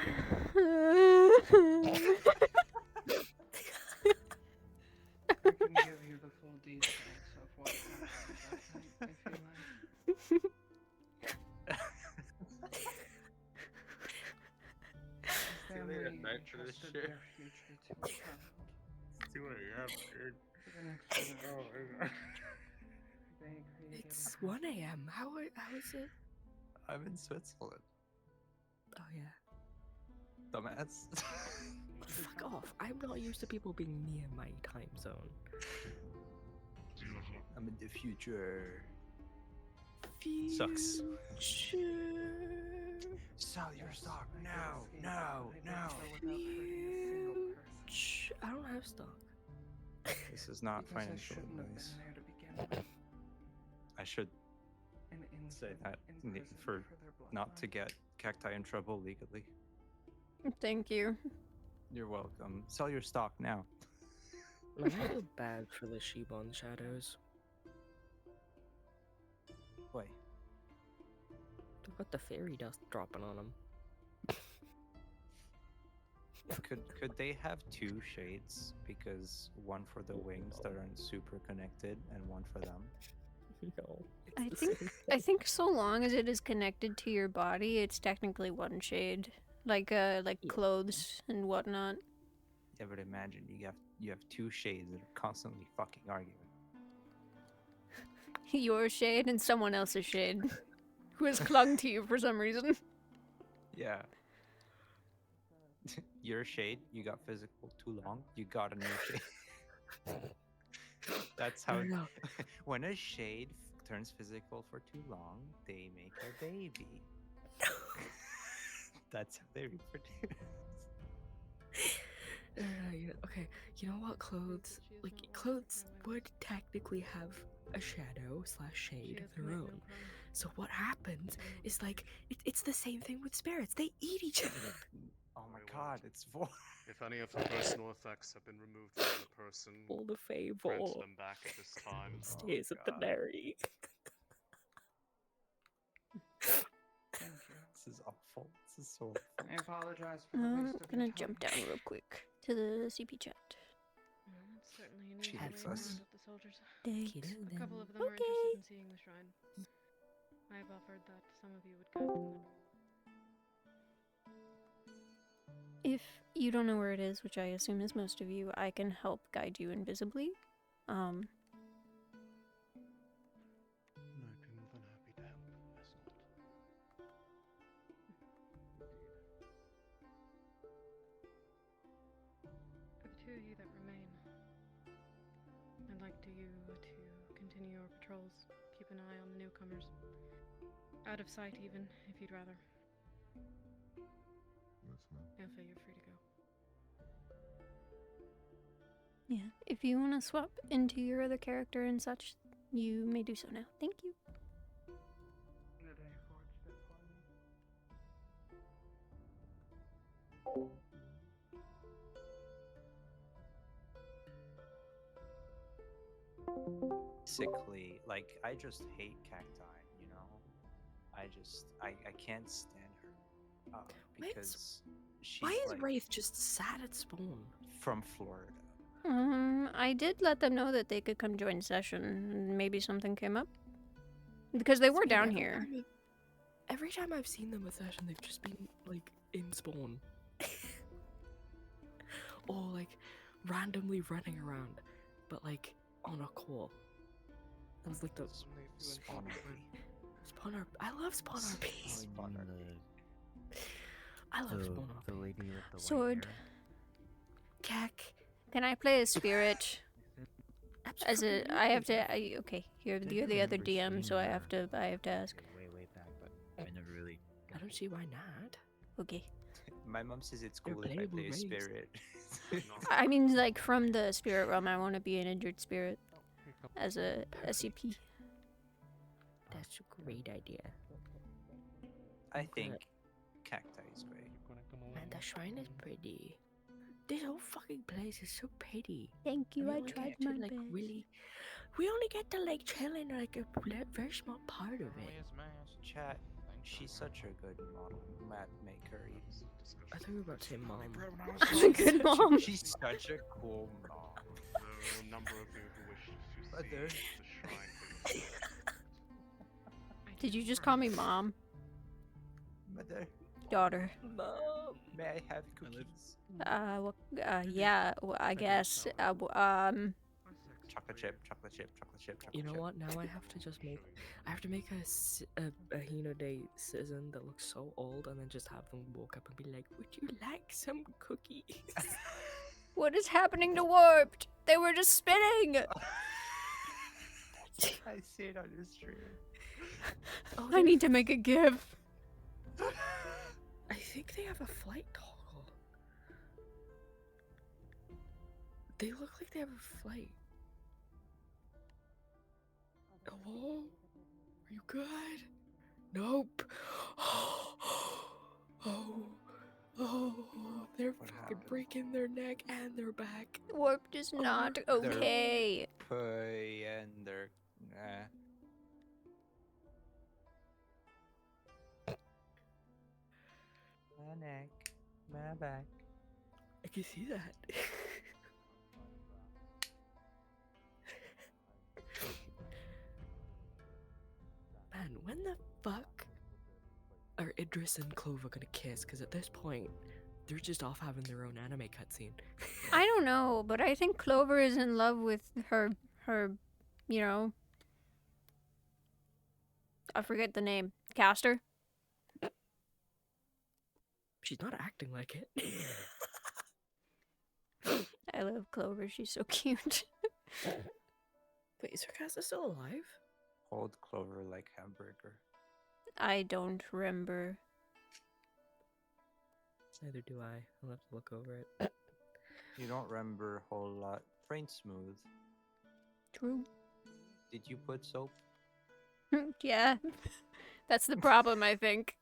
I can give you the full details of what happened that night, I feel like. See you later, night for this entrusted shit. their future to a child. See what you have, dude. For the next generation. They created It's a 1 a.m. How is it? I'm in Switzerland. Oh yeah. Dumbass. Fuck off. I'm not used to people being near my time zone. I'm in the future. Sucks. Sell your stock now, now. I don't have stock. This is not Because I financial shouldn't have advice. been there to begin with. I should An say infant that in prison for their not to bloodline. get cacti in trouble legally. Thank you. You're welcome. Sell your stock now. I feel bad for the Shibon shadows. Wait. They've got the fairy dust dropping on them. Could they have two shades? Because one for the wings that aren't super connected and one for them? No. I think so long as it is connected to your body, it's technically one shade. Like clothes and whatnot. Yeah, but imagine you have two shades that are constantly fucking arguing. Your shade and someone else's shade. Who has clung to you for some reason. Yeah. Your shade, you got physical too long, you got a new shade. That's how. No. When a shade turns physical for too long, they make a baby. That's how they reproduce. Okay, you know what? Clothes would technically have a shadow / shade of their own. So what happens is like it's the same thing with spirits. They eat each other. Oh my god, it's void. If any of the personal effects have been removed from the person, All the grant fable them back at this time. stays at the berry. Thank you. This is awful. This is so. I apologize for the I'm waste of gonna your jump time. down real quick to the CP chat. Well, that's certainly a She neat hates way us. around with the soldiers. Thanks. A couple of them are interested in seeing the shrine. I've offered that some of you would guide them. you don't know where it is, which I assume is most of you, I can help guide you invisibly. I'm more than happy to help, Escort. For the two of you that remain, I'd like you to continue your patrols. Keep an eye on the newcomers. Out of sight, even, if you'd rather. Alpha, you're free to go. Yeah, if you want to swap into your other character and such, you may do so now. Thank you. Basically, like, I just hate cacti, you know? I can't stand her. Because she's Why is like, Wraith just sat at spawn? from Florida. I did let them know that they could come join session, and maybe something came up. Because they were down here. Every time I've seen them at session, they've just been, like, in spawn. Or, like, randomly running around. But, like, on a call. That was, like, the... Spawn RP. Spawner... I love Spawn RP. Spawn RP. I love Spawn The RP. lady with the white Sword. hair. Cack. Can I play a spirit? As a, I have to. Okay, you're the other DM, so I have to ask. Way back, but I never really. I don't see why not. Okay. My mom says it's cool if I playable play a race. spirit. I mean, like from the spirit realm, I want to be an injured spirit as a SCP. That's a great idea. I think cacti is great. Man, the shrine is pretty. This whole fucking place is so pretty. Thank you, We I only tried get to, my like, best. really. We only get to like chill in like a very small part of it. Chat, she's such a good model, map maker. I thought we were about to say mom. I'm a good mom. She's such a cool mom. There are a number of you who wish to see the shrine. Did you just call me mom? Mother. Daughter. Mom. May I have cookies? Yeah, well, I guess. Chocolate chip, chocolate chip, chocolate chip, chocolate You know chip. what? Now I have to just make. I have to make a Hinodae citizen that looks so old, and then just have them walk up and be like, "Would you like some cookies?" What is happening to Warped? They were just spinning. I see it on the stream. I need to make a GIF. I think they have a flight toggle. They look like they have a flight. Hello? Are you good? Nope. They're fucking breaking their neck and their back. Warped is not okay. And they're my neck, my back. I can see that. Man, when the fuck are Idris and Clover gonna kiss? Because at this point, they're just off having their own anime cutscene. I don't know, but I think Clover is in love with her, you know, I forget the name. Caster? She's not acting like it. I love Clover, she's so cute. Wait, is her caster still alive? Hold Clover like hamburger. I don't remember. Neither do I. I'll have to look over it. You don't remember a whole lot. Brain smooth. True. Did you put soap? Yeah. That's the problem, I think.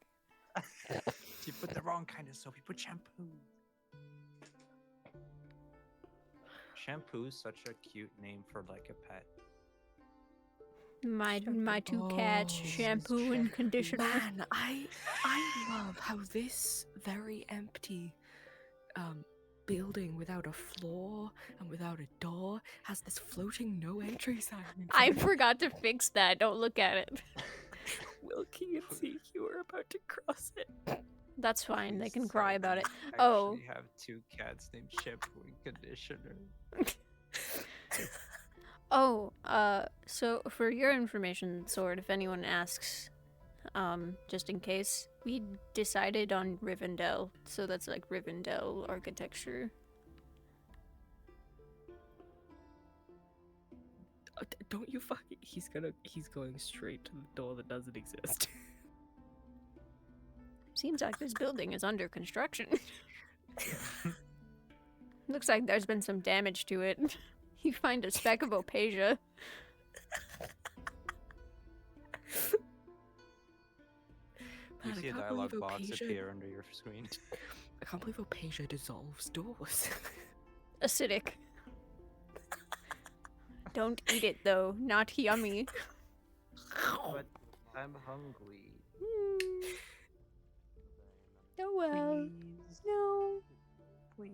You put the wrong kind of soap. You put shampoo. Shampoo is such a cute name for like a pet. My two cats, shampoo and conditioner. Man, I love how this very empty building without a floor and without a door has this floating no entry sign. I forgot to fix that. Don't look at it. Wilkie and CQ are about to cross it. That's fine. They can So cry about it. I Oh. actually have 2 cats named Shampoo and Conditioner. Oh, so for your information, Sword, if anyone asks, just in case, we decided on Rivendell, so that's like Rivendell architecture. Don't you fucking... He's going straight to the door that doesn't exist. Seems like this building is under construction. Looks like there's been some damage to it. You find a speck of Opasia. You Man, I see a can't dialogue believe box Opasia- appear under your screen. I can't believe Opasia dissolves doors. Acidic. Don't eat it though, not yummy. But I'm hungry. Oh well. Please. No. Please.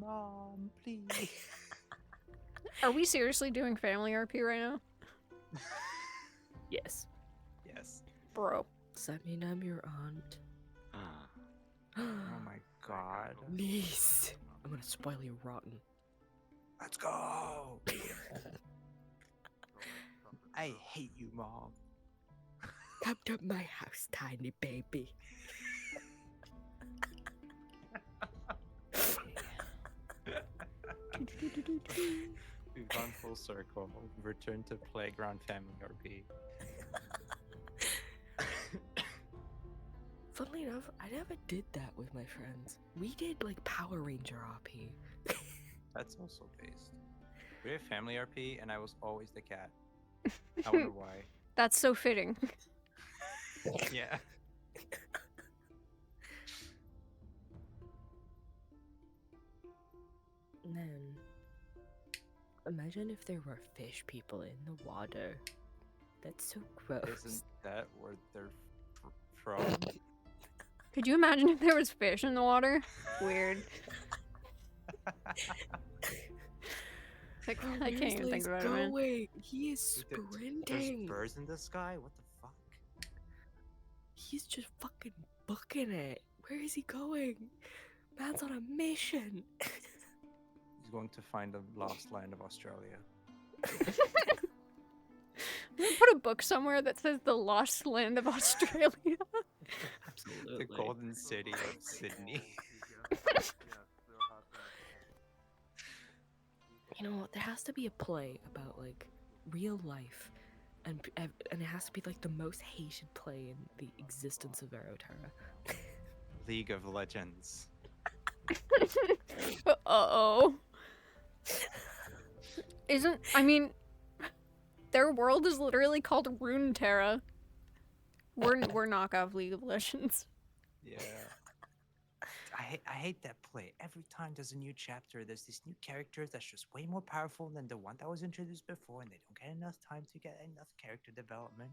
Mom, please. Are we seriously doing family RP right now? Yes. Yes. Bro. Does that mean I'm your aunt? Oh my god. Niece. I'm gonna spoil you rotten. Let's go! I hate you, Mom. Come to my house, tiny baby. We've gone full circle. Return to Playground Family RP. Funnily enough, I never did that with my friends. We did like Power Ranger RP. That's also based. We had Family RP, and I was always the cat. I wonder why. That's so fitting. Yeah. And then, imagine if there were fish people in the water. That's so gross. Isn't that where they're from? Could you imagine if there was fish in the water? Weird. I can't even think about it, man. Going. He is Dude, sprinting. There's birds in the sky? What the fuck? He's just fucking booking it. Where is he going? Man's on a mission. He's going to find the lost land of Australia. I'm gonna put a book somewhere that says The Lost Land of Australia. The Golden City of Sydney. You know what? There has to be a play about like real life, and it has to be like the most hated play in the existence of Aeroterra. League of Legends. Uh-oh. I mean, their world is literally called Runeterra. We're knockoff League of Legends. Yeah. I hate that play. Every time there's a new chapter, there's these new characters that's just way more powerful than the one that was introduced before, and they don't get enough time to get enough character development.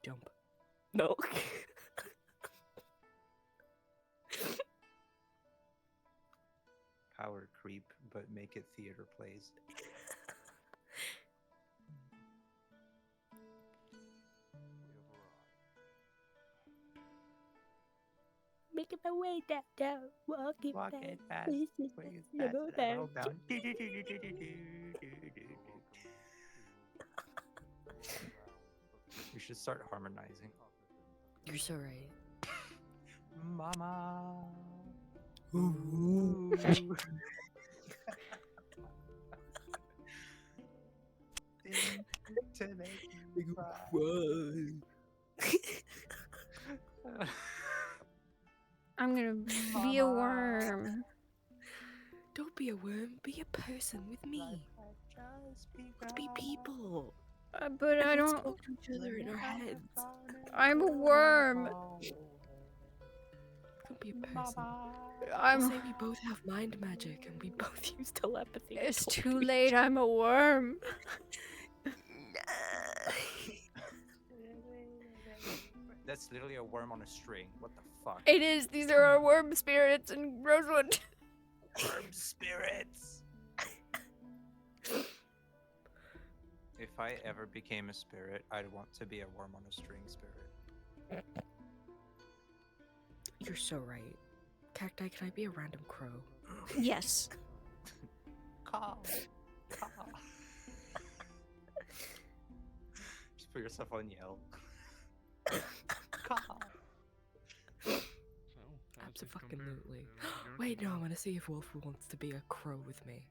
Jump. No. Power creep, but make it theater plays. Making my way down, walking fast. This is level down. We should start harmonizing. You're so right. Mama. Ooh. To make you cry. I'm gonna be a worm. Don't be a worm. Be a person with me. Let's be people. But I Let's don't. talk to each other in our heads. I'm a worm. Don't be a person. I'm. Say we both have mind magic and we both use telepathy. to It's talk too to late. each other. I'm a worm. That's literally a worm on a string. What the fuck? It is. These are our worm spirits in Rosewood. Worm spirits. If I ever became a spirit, I'd want to be a worm on a string spirit. You're so right. Cacti, can I be a random crow? Yes. Caw. Caw. Just put yourself on Yell. Caw. Absolutely. Wait, no, I want to see if Wolf wants to be a crow with me.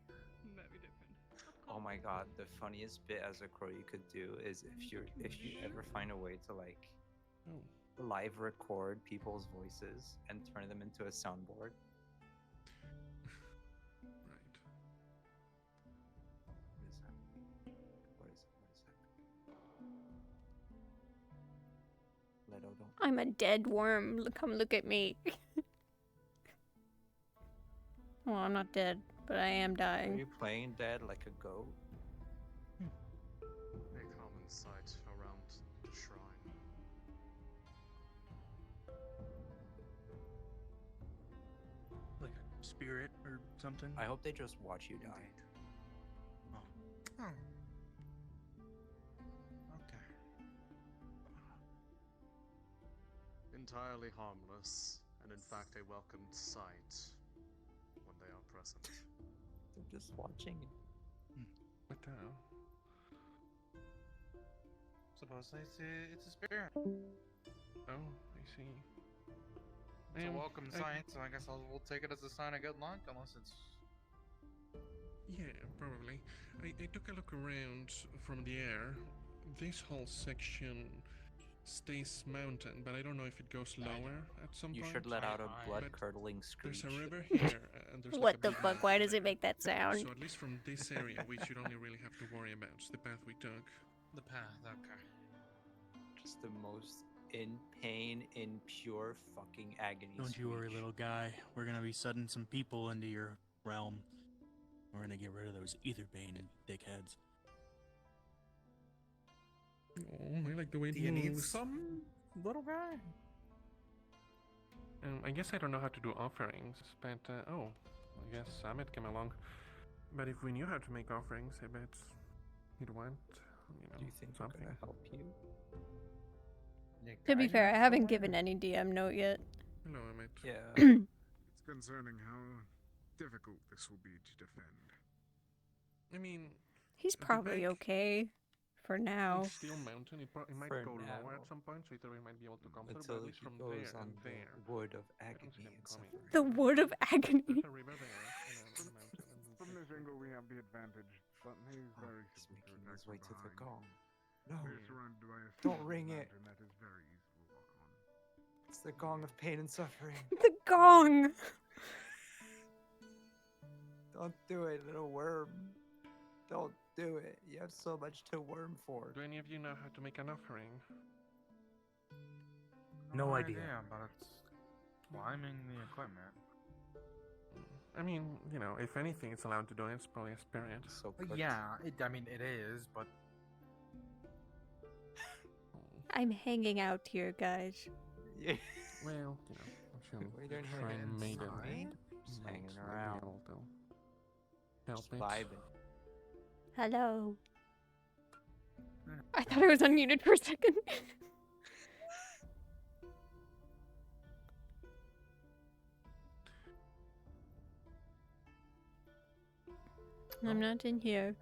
Oh my god, the funniest bit as a crow you could do is if you ever find a way to like live record people's voices and turn them into a soundboard. What is that? Leto, don't. I'm a dead worm. Come look at me. Well, I'm not dead, but I am Are dying. you playing dead like a goat? A common sight around the shrine. Like a spirit or something? I hope they just watch you die. Oh. Okay. Entirely harmless, and in fact a welcomed sight when they are present. They're just watching. What the hell? Supposedly it's a spirit. Oh, I see. It's a welcome sign, so I guess we'll take it as a sign of good luck, unless it's... Yeah, probably. I took a look around from the air. This whole section stays mountain, but I don't know if it goes lower at some You point. should let out a But blood-curdling screech. There's a river here, and there's What like a the big fuck? Why does it make that sound? So at least from this area, we should only really have to worry about the path we took. The path, okay. Just the most in pain, in pure fucking agony. Don't you worry, little guy. We're gonna be sudden some people into your realm. We're gonna get rid of those Etherbane dickheads. Oh, I like the way it Do you need moves. some, little guy? I guess I don't know how to do offerings, but oh, I guess Summit came along. But if we knew how to make offerings, I bet he'd want, you know, Do you think something. I'm gonna help you? To be fair, I haven't given any DM note yet. Hello, Emmett. Yeah. It's concerning how difficult this will be to defend. I mean, He's probably okay for now. Steel Mountain, it might For go now. lower at some point, so Italy might be able to come through, but Until at least he from goes there on and there. the wood of I don't see agony them and coming. suffering. The wood of agony. There's a river there, and a mountain. And From this angle, we have the advantage, but he's very He's simple to making his attack way from to the behind. gong. No. We're surrounded by a Don't small ring it. mountain that is very easy to walk on. It's the gong of pain and suffering. The gong. Don't do it, little worm. Don't do it. You have so much to worm for. Do any of you know how to make an offering? No idea. But it's climbing the equipment. I mean, you know, if anything it's allowed to do, it's probably a spirit. So Yeah, I mean, it is, but... I'm hanging out here, guys. Yeah. Well, you know, I'm sure We don't try have and make it. inside. Just hanging around. Help Just it. vibing. Hello. I thought I was unmuted for a second. I'm not in here.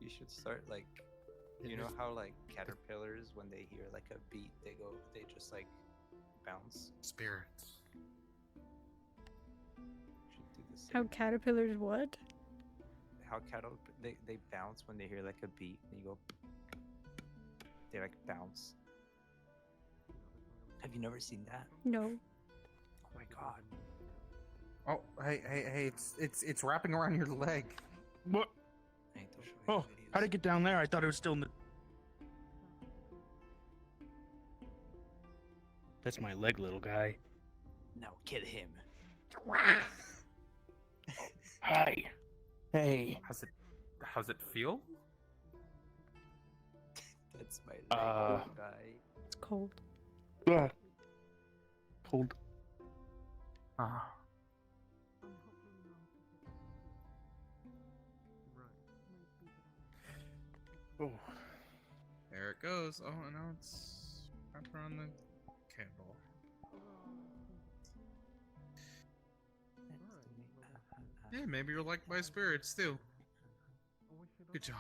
You should start like, you know how like caterpillars, when they hear like a beat, they just like bounce. Spirits. Should do the same. How caterpillars what? How cattle they bounce when they hear like a beat, and you go. They like bounce. Have you never seen that? No. Oh my god. Oh, hey! It's wrapping around your leg. What? I need to show you Oh, how'd it get down there? I thought it was still in the... That's my leg, little guy. Now get him. Hi. Hey. How's it feel? That's my leg, guy. It's cold. Cold. There it goes. Oh, and now it's wrapped around the candle. Hey, maybe you're liked by spirits too. Good job.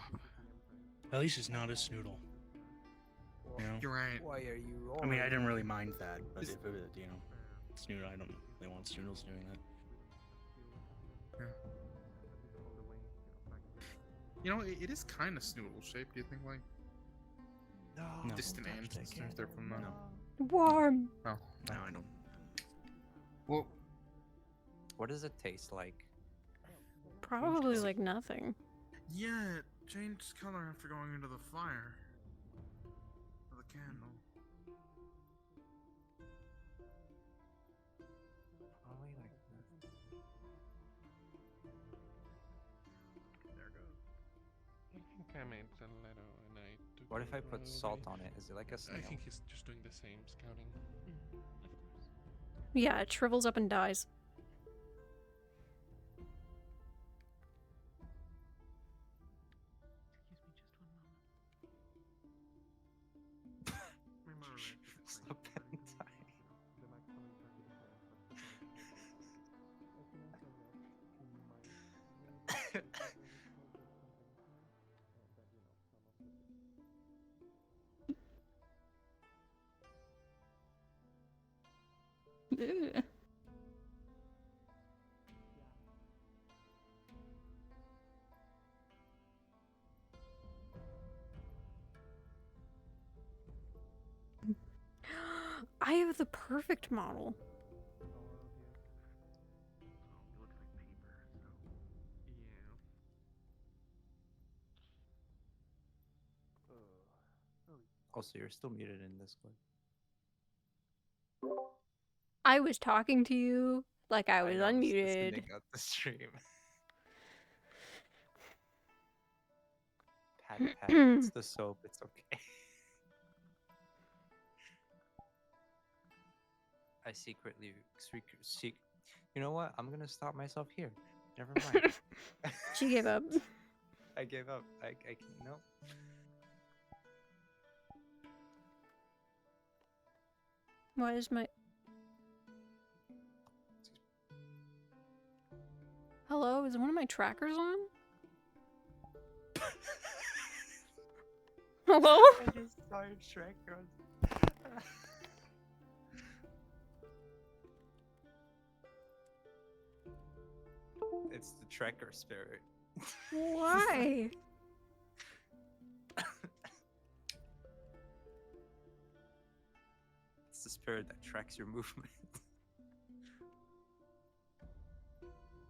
At least it's not a snoodle. You know? You're right. Why are you? I mean, I didn't really mind that, but if it was, you know, snoodle, I don't really want snoodles doing that. Yeah. You know, it is kind of snoodle shaped. Do you think, like, No. distant ancestors there from the... No. Warm. Oh. No, I don't. Well, What does it taste like? Probably like nothing. yeah, it changed color after going into the fire. Of the candle. Probably like this. There it goes. I think I made a letter and I took What if I it put away. salt on it? Is it like a snail? I think he's just doing the same scouting. Yeah, it shrivels up and dies. Stop and die. Ugh. I have the perfect model. Also, you're still muted in Discord. I was talking to you like I was know, it's unmuted. sending out the stream. Pat, pat, it's the soap. It's okay. I secretly, you know what? I'm gonna stop myself here. Never mind. She gave up. I gave up. I no. Why is my... Hello? Is one of my trackers on? Hello? I just saw your tracker on. It's the tracker spirit. Why? It's the spirit that tracks your movement.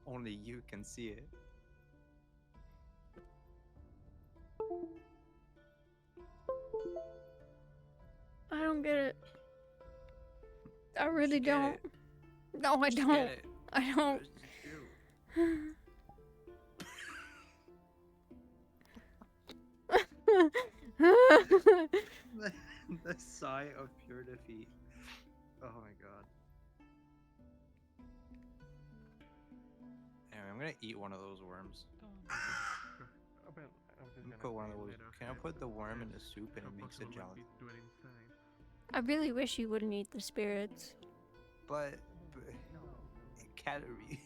Only you can see it. I don't get it. I really Get don't. it. No, I Just don't. get it. I don't. The sigh of pure defeat. Oh my god. Anyway, I'm gonna eat one of those worms. I'm gonna put one of those. Can I put the worm in the soup and it makes it jelly? I really wish you wouldn't eat the spirits. But calorie.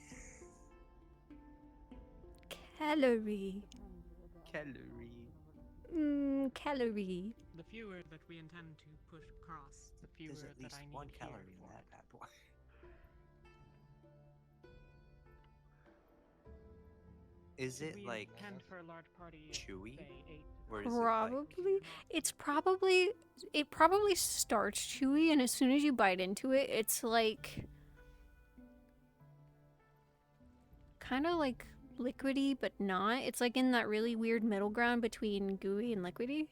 Calorie. Calorie. Calorie. The fewer that we intend to push across, the fewer There's at that least I need 1 here calorie in for that bad boy. Is it we like intend for a large party of, chewy? say, 8 Or is Probably. It probably starts chewy, and as soon as you bite into it, it's like kind of like liquidy, but not. It's like in that really weird middle ground between gooey and liquidy.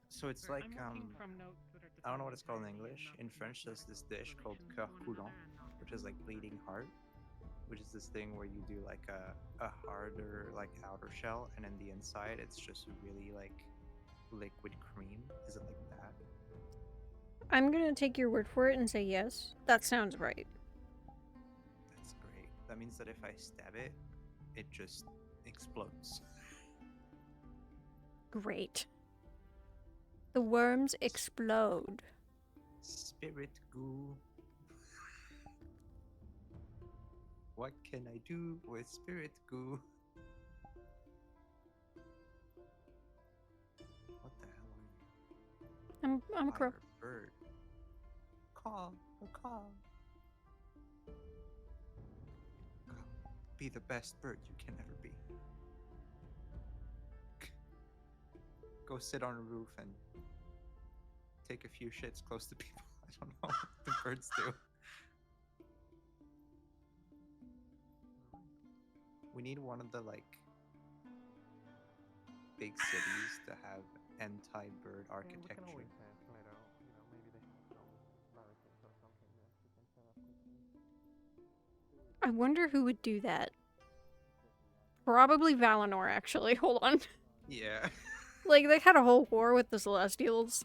So it's like from notes that are I don't know what it's called in English. In French, there's this dish called cœur coulant, which is like bleeding heart, which is this thing where you do like a harder like outer shell, and in the inside it's just really like liquid cream. Is it like that? I'm gonna take your word for it and say yes. That sounds right. That's great. That means that if I stab it, it just explodes. Great. The worms explode. Spirit goo. What can I do with spirit goo? What the hell are you? I'm a crow. Fire bird. Caw, a caw. Be the best bird you can ever be. Go sit on a roof and take a few shits close to people. I don't know what the birds do. We need one of the big cities to have anti-bird architecture. I wonder who would do that. Probably Valinor, actually. Hold on. Yeah. Like, they had a whole war with the Celestials.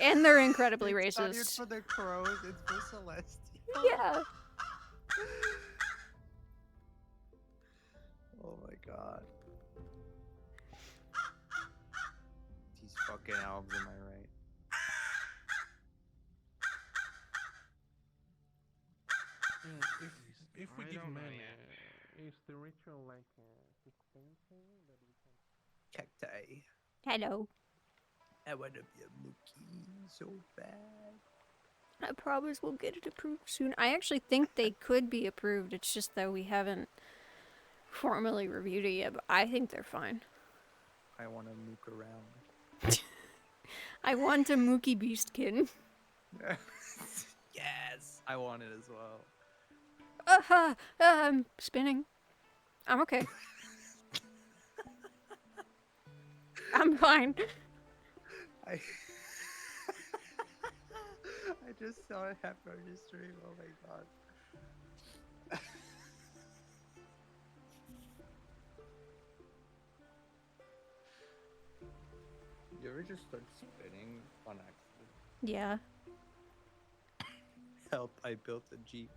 And they're incredibly It's not even racist. for the crows, it's for Celestial. Yeah. Oh my god. These fucking elves, am I right? If we give mana, is the ritual like a sustained thing that we can... Cacti. Hello. I want to be a Mookie so bad. I promise we'll get it approved soon. I actually think they could be approved. It's just that we haven't formally reviewed it yet, but I think they're fine. I want to mook around. I want a Mookie Beastkin. Yes! I want it as well. I'm spinning. I'm okay. I'm fine. I just saw it happen on your stream. Oh my god. You ever just start spinning on accident? Yeah. Help, I built a Jeep.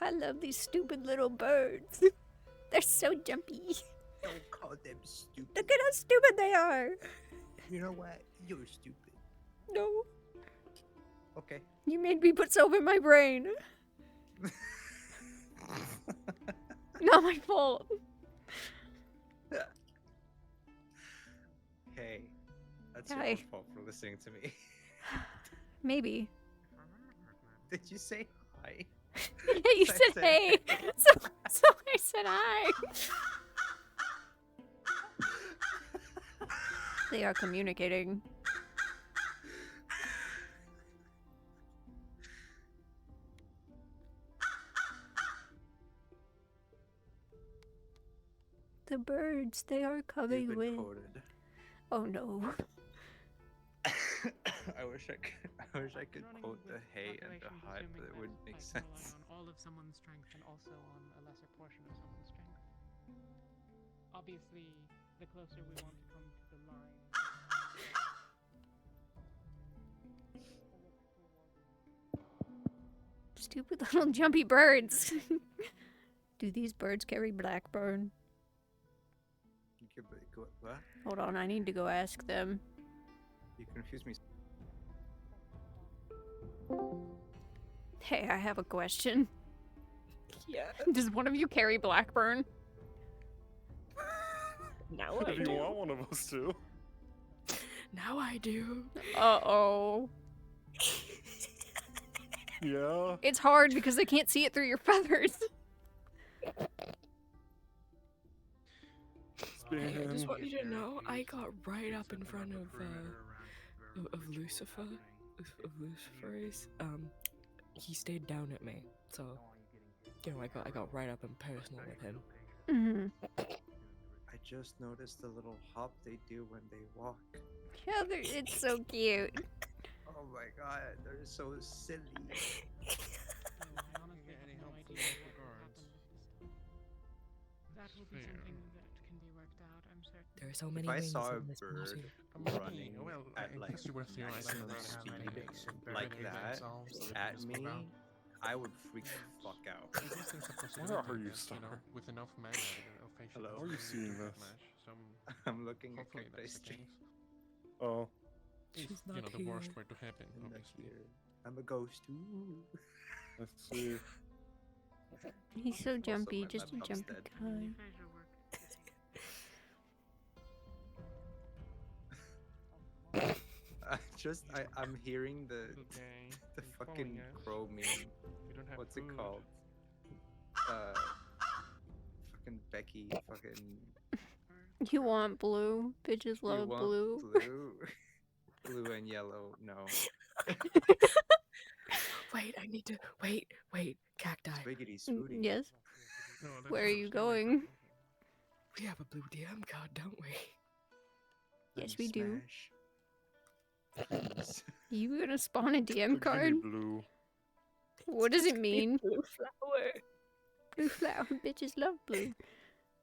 I love these stupid little birds. They're so jumpy. Don't call them stupid. Look at how stupid they are. You know what? You're stupid. No. Okay. You made me put soap in my brain. Not my fault. Hey, that's Hi. your own fault for listening to me. Maybe. Did you say hi? Yeah, you I said hey. So I said hi. They are communicating. The birds, they are coming You've been with. quoted. Oh no. I wish I could quote the hey and the hi, but it wouldn't make sense. Rely on all of someone's strength and also on a lesser portion of someone's strength. Obviously, the closer we want to come to the line. Stupid little jumpy birds. Do these birds carry Blackburn? What? Hold on, I need to go ask them. You confuse me. Hey, I have a question. Yeah. Does one of you carry Blackburn? Now I If you do. want one of us to. Now I do. Uh-oh. Yeah. It's hard because they can't see it through your feathers. I just want you to know, I got right up in front of Lucifer. Of Lucifer's. He stayed down at me, so you know, I got right up and personal with him. Mm-hmm. I just noticed the little hop they do when they walk. Yeah, it's so cute. Oh my god, they're so silly. That will be something that can be worked out, I'm certain. There are so many If I wings saw a in this bird movie. running well, at I like guess you were theorizing maximum about speed how like they that themselves at just me, about- I would freak the fuck out. I guess there's a possibility Where are you, that, Star? with enough mana, facial Hello? Are you seeing this? I'm looking at hopefully that's the Kalypsia. case. Oh. If, She's you not know, the worst here. were to happen, I'm not obviously. here. I'm a ghost. Ooh. Let's see. He's so jumpy, my just a laptop's jumpy dead. guy. I'm hearing the Okay, the he's fucking following us. crow meme. We don't have What's food. it called? Fucking Becky. Fucking. You want blue? Bitches love you want blue. blue? Blue and yellow. No. Wait, I need to wait. Cacti. Swiggity swooty. Yes. No, that's Where are not you scary. going? We have a blue DM card, don't we? Yes, we do. Smash. Please. You gonna spawn a DM card? Blue. What does it mean? Blue flower. Blue flower. Bitches love blue.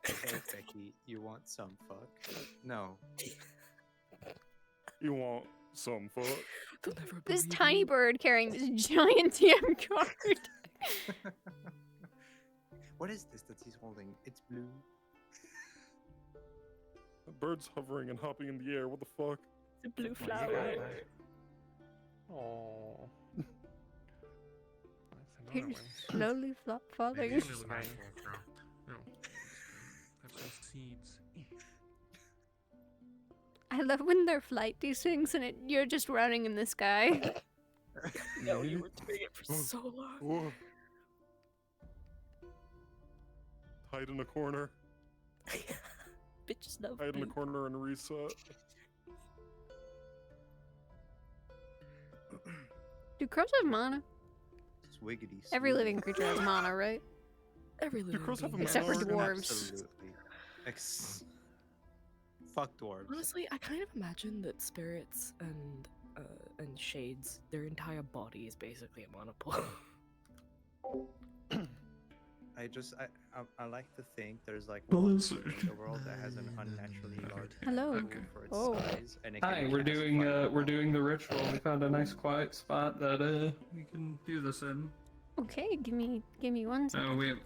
Hey Becky, you want some fuck? No. You want some fuck? They'll never This believe tiny you. bird carrying this giant DM card. What is this that he's holding? It's blue. The bird's hovering and hopping in the air. What the fuck? It's a blue Flower. flower. Oh. That's He's another one. slowly falling. Maybe it's just a nice little crow. No. That's just seeds. I love when they're flight these things and you're just running in the sky. No, you were doing it for so long. Whoa. Hide in a corner. Bitches love Hide in a blue. corner and reset. Do crows have mana? Swiggity. Every swooty. living creature has mana, right? Every living crows have a being Except for has mana? mana. dwarves. Absolutely. Fuck dwarves. Honestly, I kind of imagine that spirits and shades, their entire body is basically a mana pool. I like to think there's like Well, one it's- thing in the world that has an unnaturally large Hello. mana pool for its Oh. size, and it Hi, can we're cast doing fireball. we're doing the ritual. We found a nice quiet spot that we can do this in. Okay, give me 1 second. Oh, yep.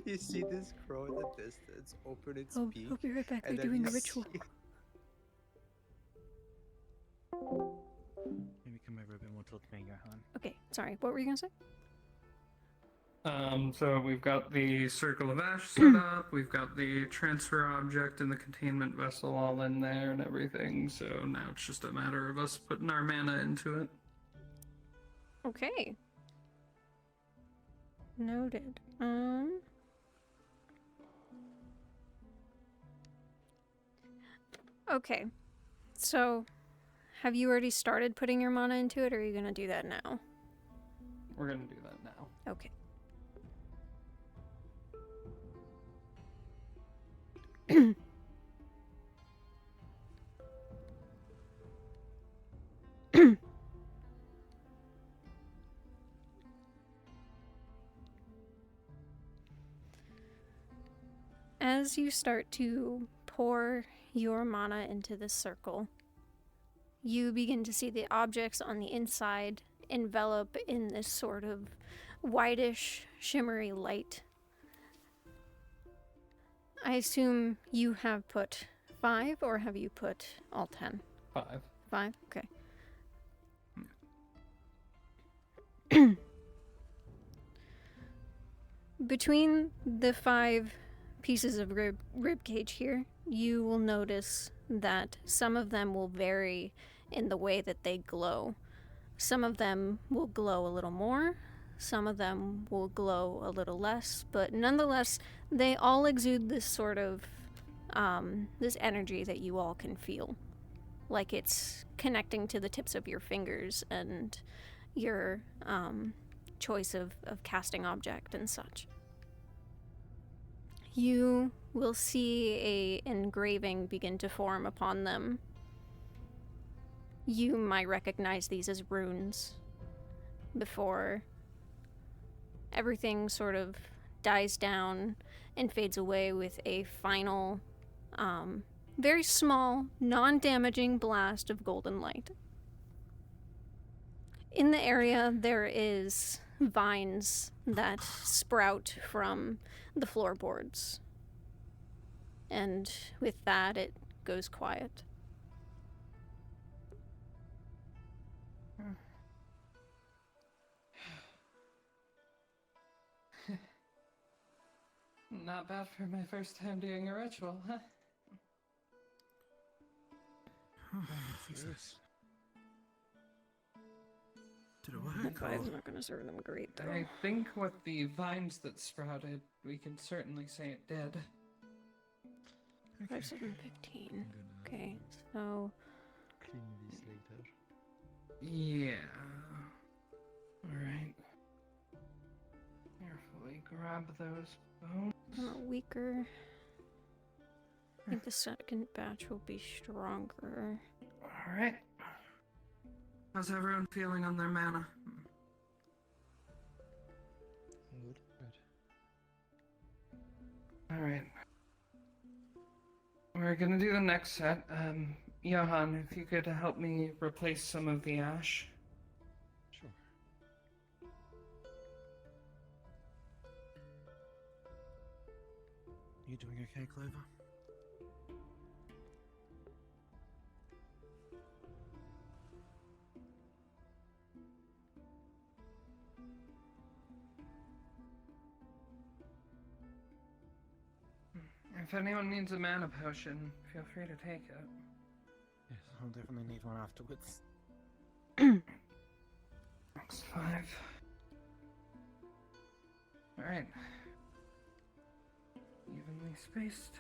You see this crow in the distance open its I'll beak, be right back. and We're then doing you the ritual. see- Maybe come over a bit more towards me, Johan. Okay, sorry. What were you gonna say? So we've got the circle of ash set up. We've got the transfer object and the containment vessel all in there and everything. So now it's just a matter of us putting our mana into it. Okay. Noted. Okay. So, have you already started putting your mana into it, or are you gonna do that now? We're gonna do that now. Okay. As you start to pour your mana into this circle, you begin to see the objects on the inside envelop in this sort of whitish, shimmery light. I assume you have put 5, or have you put all 10? 5. 5? Okay. Between the 5 pieces of rib cage here, you will notice that some of them will vary in the way that they glow. Some of them will glow a little more, some of them will glow a little less, but nonetheless, they all exude this sort of, this energy that you all can feel. Like it's connecting to the tips of your fingers and your, choice of casting object and such. You will see a engraving begin to form upon them. You might recognize these as runes before everything sort of dies down and fades away with a final, very small, non-damaging blast of golden light. In the area, there is vines that sprout from the floorboards. And with that, it goes quiet. Not bad for my first time doing a ritual, huh? Jesus. Did it work? That vibe's not gonna serve them great, though. I think with the vines that sprouted, we can certainly say it did. 5, 7, 15. Okay, so... Clean this later. Yeah. Alright. Carefully grab those bones. Weaker. I think the second batch will be stronger. Alright. How's everyone feeling on their mana? Good, good. Alright. We're gonna do the next set. Johan, if you could help me replace some of the ash. Sure. You doing okay, Clover? If anyone needs a mana potion, feel free to take it. Yes, I'll definitely need one afterwards. Next 5. Alright. Evenly spaced.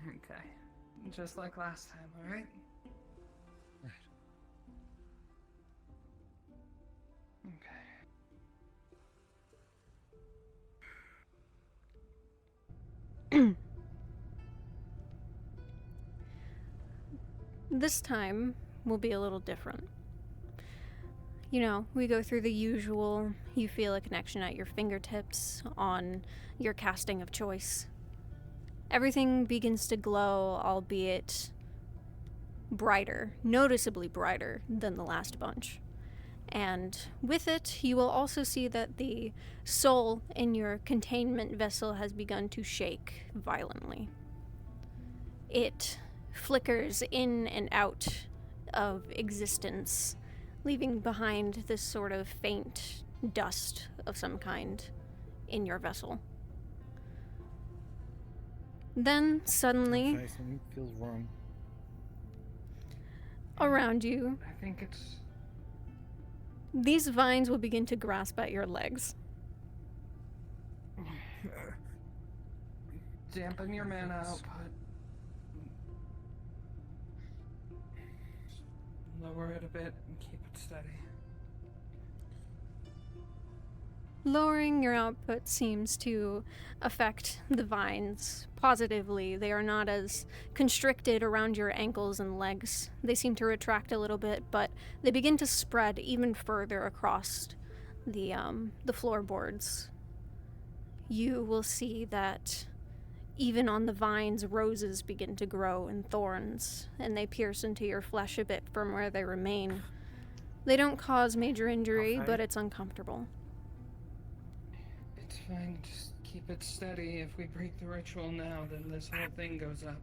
Okay. Just like last time, alright? Right. Okay. This time will be a little different. You know, we go through the usual, you feel a connection at your fingertips on your casting of choice. Everything begins to glow, albeit brighter, noticeably brighter than the last bunch. And with it, you will also see that the soul in your containment vessel has begun to shake violently. It flickers in and out of existence, leaving behind this sort of faint dust of some kind in your vessel. Then, suddenly, Okay, something feels wrong. around you, I think it's... these vines will begin to grasp at your legs. Dampen your mana output. Lower it a bit and keep it steady. Lowering your output seems to affect the vines positively. They are not as constricted around your ankles and legs. They seem to retract a little bit, but they begin to spread even further across the floorboards. You will see that even on the vines, roses begin to grow and thorns, and they pierce into your flesh a bit from where they remain. They don't cause major injury, but it's uncomfortable. It's fine, just keep it steady. If we break the ritual now, then this whole thing goes up.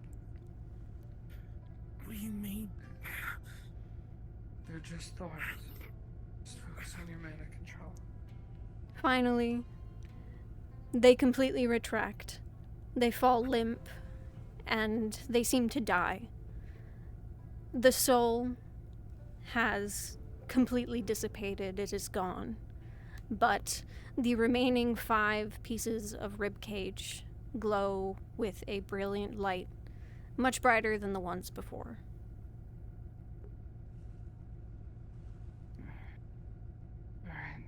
What do you mean? They're just thorns. Just focus on your mana control. Finally, they completely retract. They fall limp, and they seem to die. The soul has completely dissipated. It is gone. But the remaining 5 pieces of ribcage glow with a brilliant light, much brighter than the ones before. Alright.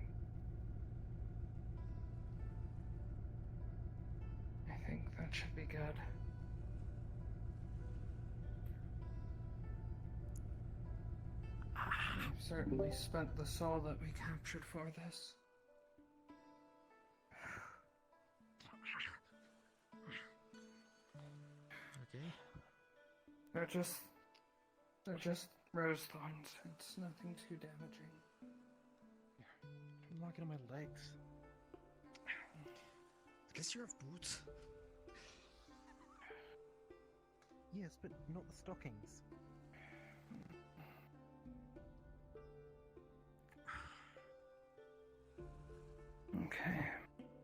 I think that should be good. We've certainly spent the soul that we captured for this. okay? They're just rose thorns. It's nothing too damaging. I'm knocking on my legs. I guess you have boots. Yes, but not the stockings. Okay.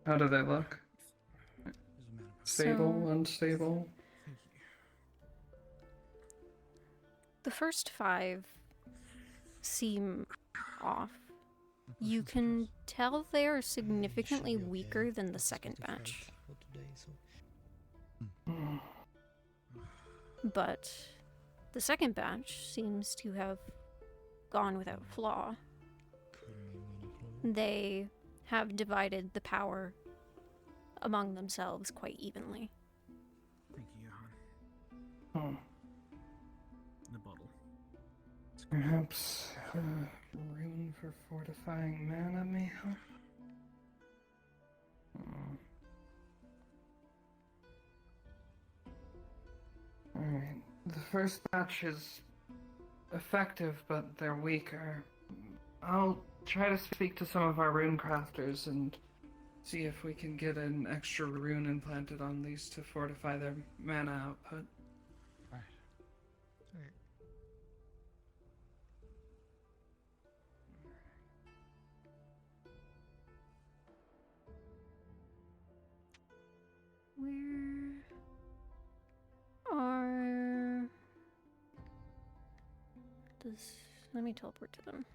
How do they look? Stable, unstable? The first 5 seem off. You can tell they are significantly weaker than the second batch. But the second batch seems to have gone without flaw. They have divided the power among themselves quite evenly. Thank you, Johan. The bottle. Perhaps rune for fortifying mana may help. Alright, the first batch is effective, but they're weaker. I'll try to speak to some of our rune crafters and see if we can get an extra rune implanted on these to fortify their mana output. Right. Where are... Let me teleport to them.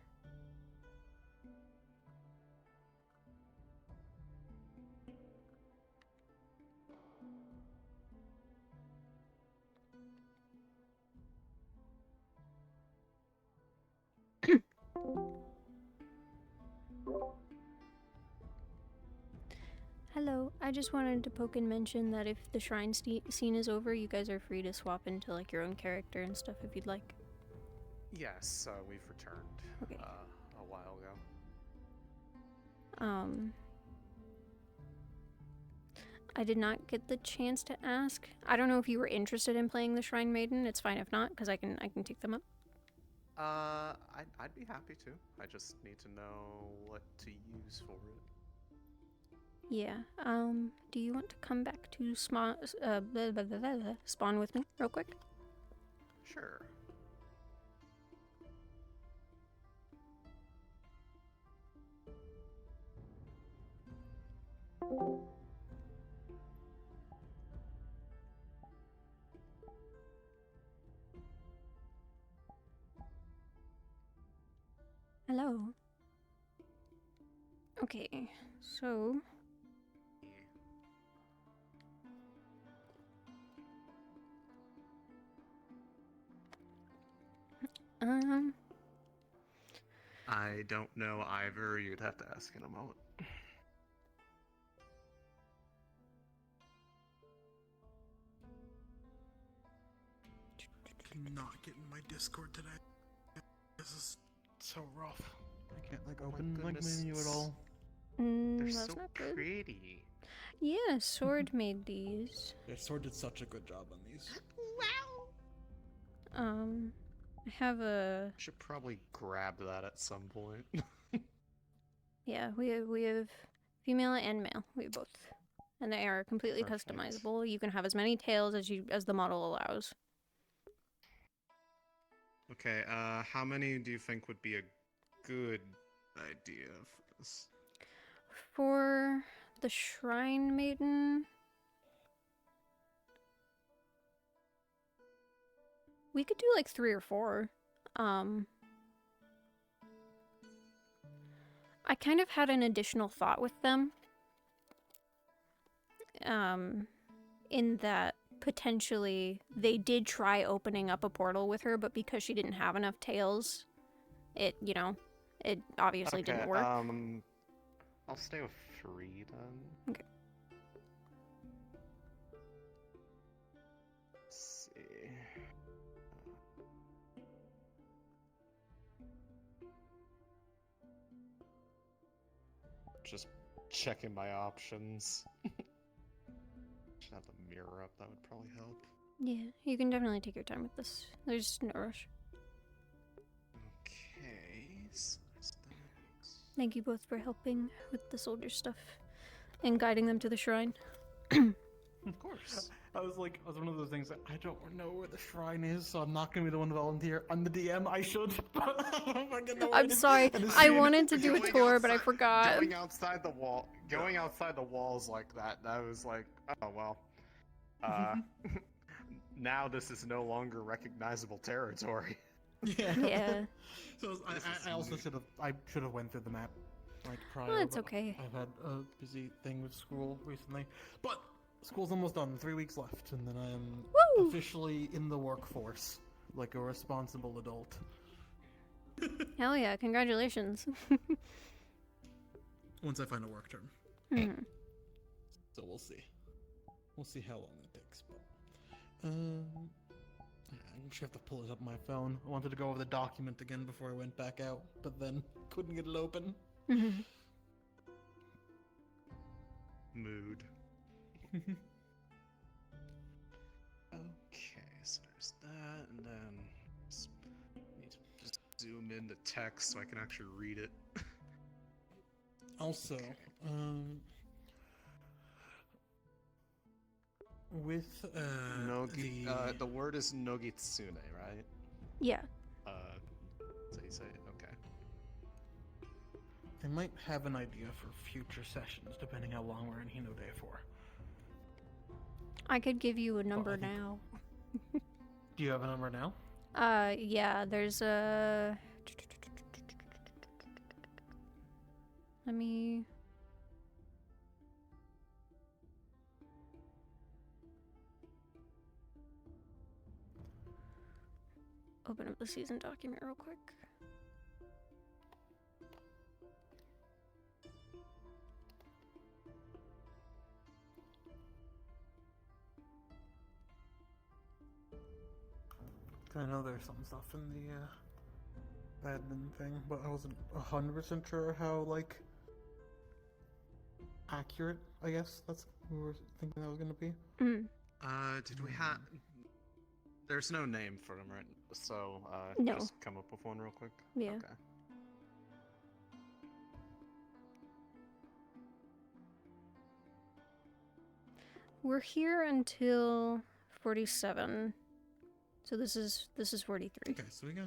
Hello, I just wanted to poke and mention that if the shrine scene is over, you guys are free to swap into like your own character and stuff if you'd like. Yes, we've returned Okay. a while ago. I did not get the chance to ask. I don't know if you were interested in playing the Shrine Maiden. It's fine if not, because I can take them up. I'd be happy to. I just need to know what to use for it. Yeah. Do you want to come back to spawn with me real quick? Sure. Hello. Okay, so I don't know either. You'd have to ask in a moment. Cannot get in my Discord today. This is so rough. I can't open my menu at all. They're that's so not good. pretty. Yeah, Sword made these. Yeah, Sword did such a good job on these. I have a... Should probably grab that at some point. Yeah, we have female and male. We have both. And they are completely Perfect. customizable. You can have as many tails as the model allows. Okay, how many do you think would be a good idea for this? For the Shrine Maiden, we could do like 3 or 4. I kind of had an additional thought with them. In that potentially they did try opening up a portal with her, but because she didn't have enough tails, it obviously didn't work. I'll stay with 3 then. Okay. Let's see. Just checking my options. Should have the mirror up, that would probably help. Yeah, you can definitely take your time with this. There's no rush. Okay, so there's that. Thank you both for helping with the soldier stuff and guiding them to the shrine. Of course. I was one of those things that I don't know where the shrine is, so I'm not gonna be the one to volunteer. I'm the DM. I should. But I don't fucking know where I'm it is. sorry. And as I soon- wanted to do a Going tour, but I outside- forgot. Going outside the walls like that. I was like, oh well. Now this is no longer recognizable territory. Yeah. Yeah. So I also should have went through the map like prior. Well, it's but okay. I've had a busy thing with school recently, but school's almost done. 3 weeks left, and then I am officially in the workforce, like a responsible adult. Hell yeah! Congratulations. Once I find a work term. Mhm. So we'll see. We'll see how long it takes. But I just have to pull it up on my phone. I wanted to go over the document again before I went back out, but then couldn't get it open. Mhm. Mood. Okay, so there's that, and then need to just zoom in the text so I can actually read it. Also, with the word is Nogitsune, right? Yeah. So you say it, okay. I might have an idea for future sessions, depending how long we're in Hinodae for. I could give you a number now. Do you have a number now? Yeah, there's a... Let me... open up the season document real quick. I know there's some stuff in the admin thing, but I wasn't 100% sure how, like, accurate, I guess, that's what we were thinking that was gonna be. Did we have... There's no name for him, right? So, No. just come up with one real quick? Yeah. Okay. We're here until 47. So this is 43. Okay, so we got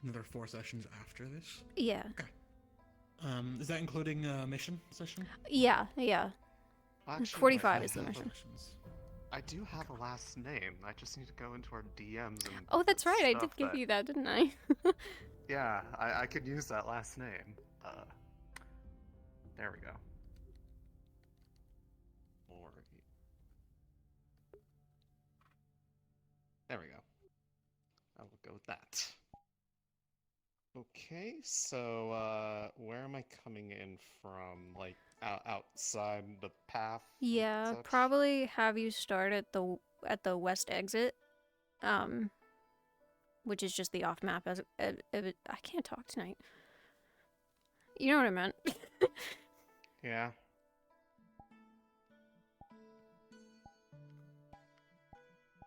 another 4 sessions after this? Yeah. Okay. Is that including a mission session? Yeah. Actually, 45 I is the have a- mission. I do have a last name. I just need to go into our DMs and... Oh, that's right. I stuff did give that- you that, didn't I? Yeah, I could use that last name. There we go. There we go. I will go with that. Okay, so where am I coming in from? Like outside the path? Yeah, probably have you start at the west exit, which is just the off map. I can't talk tonight. You know what I meant? Yeah.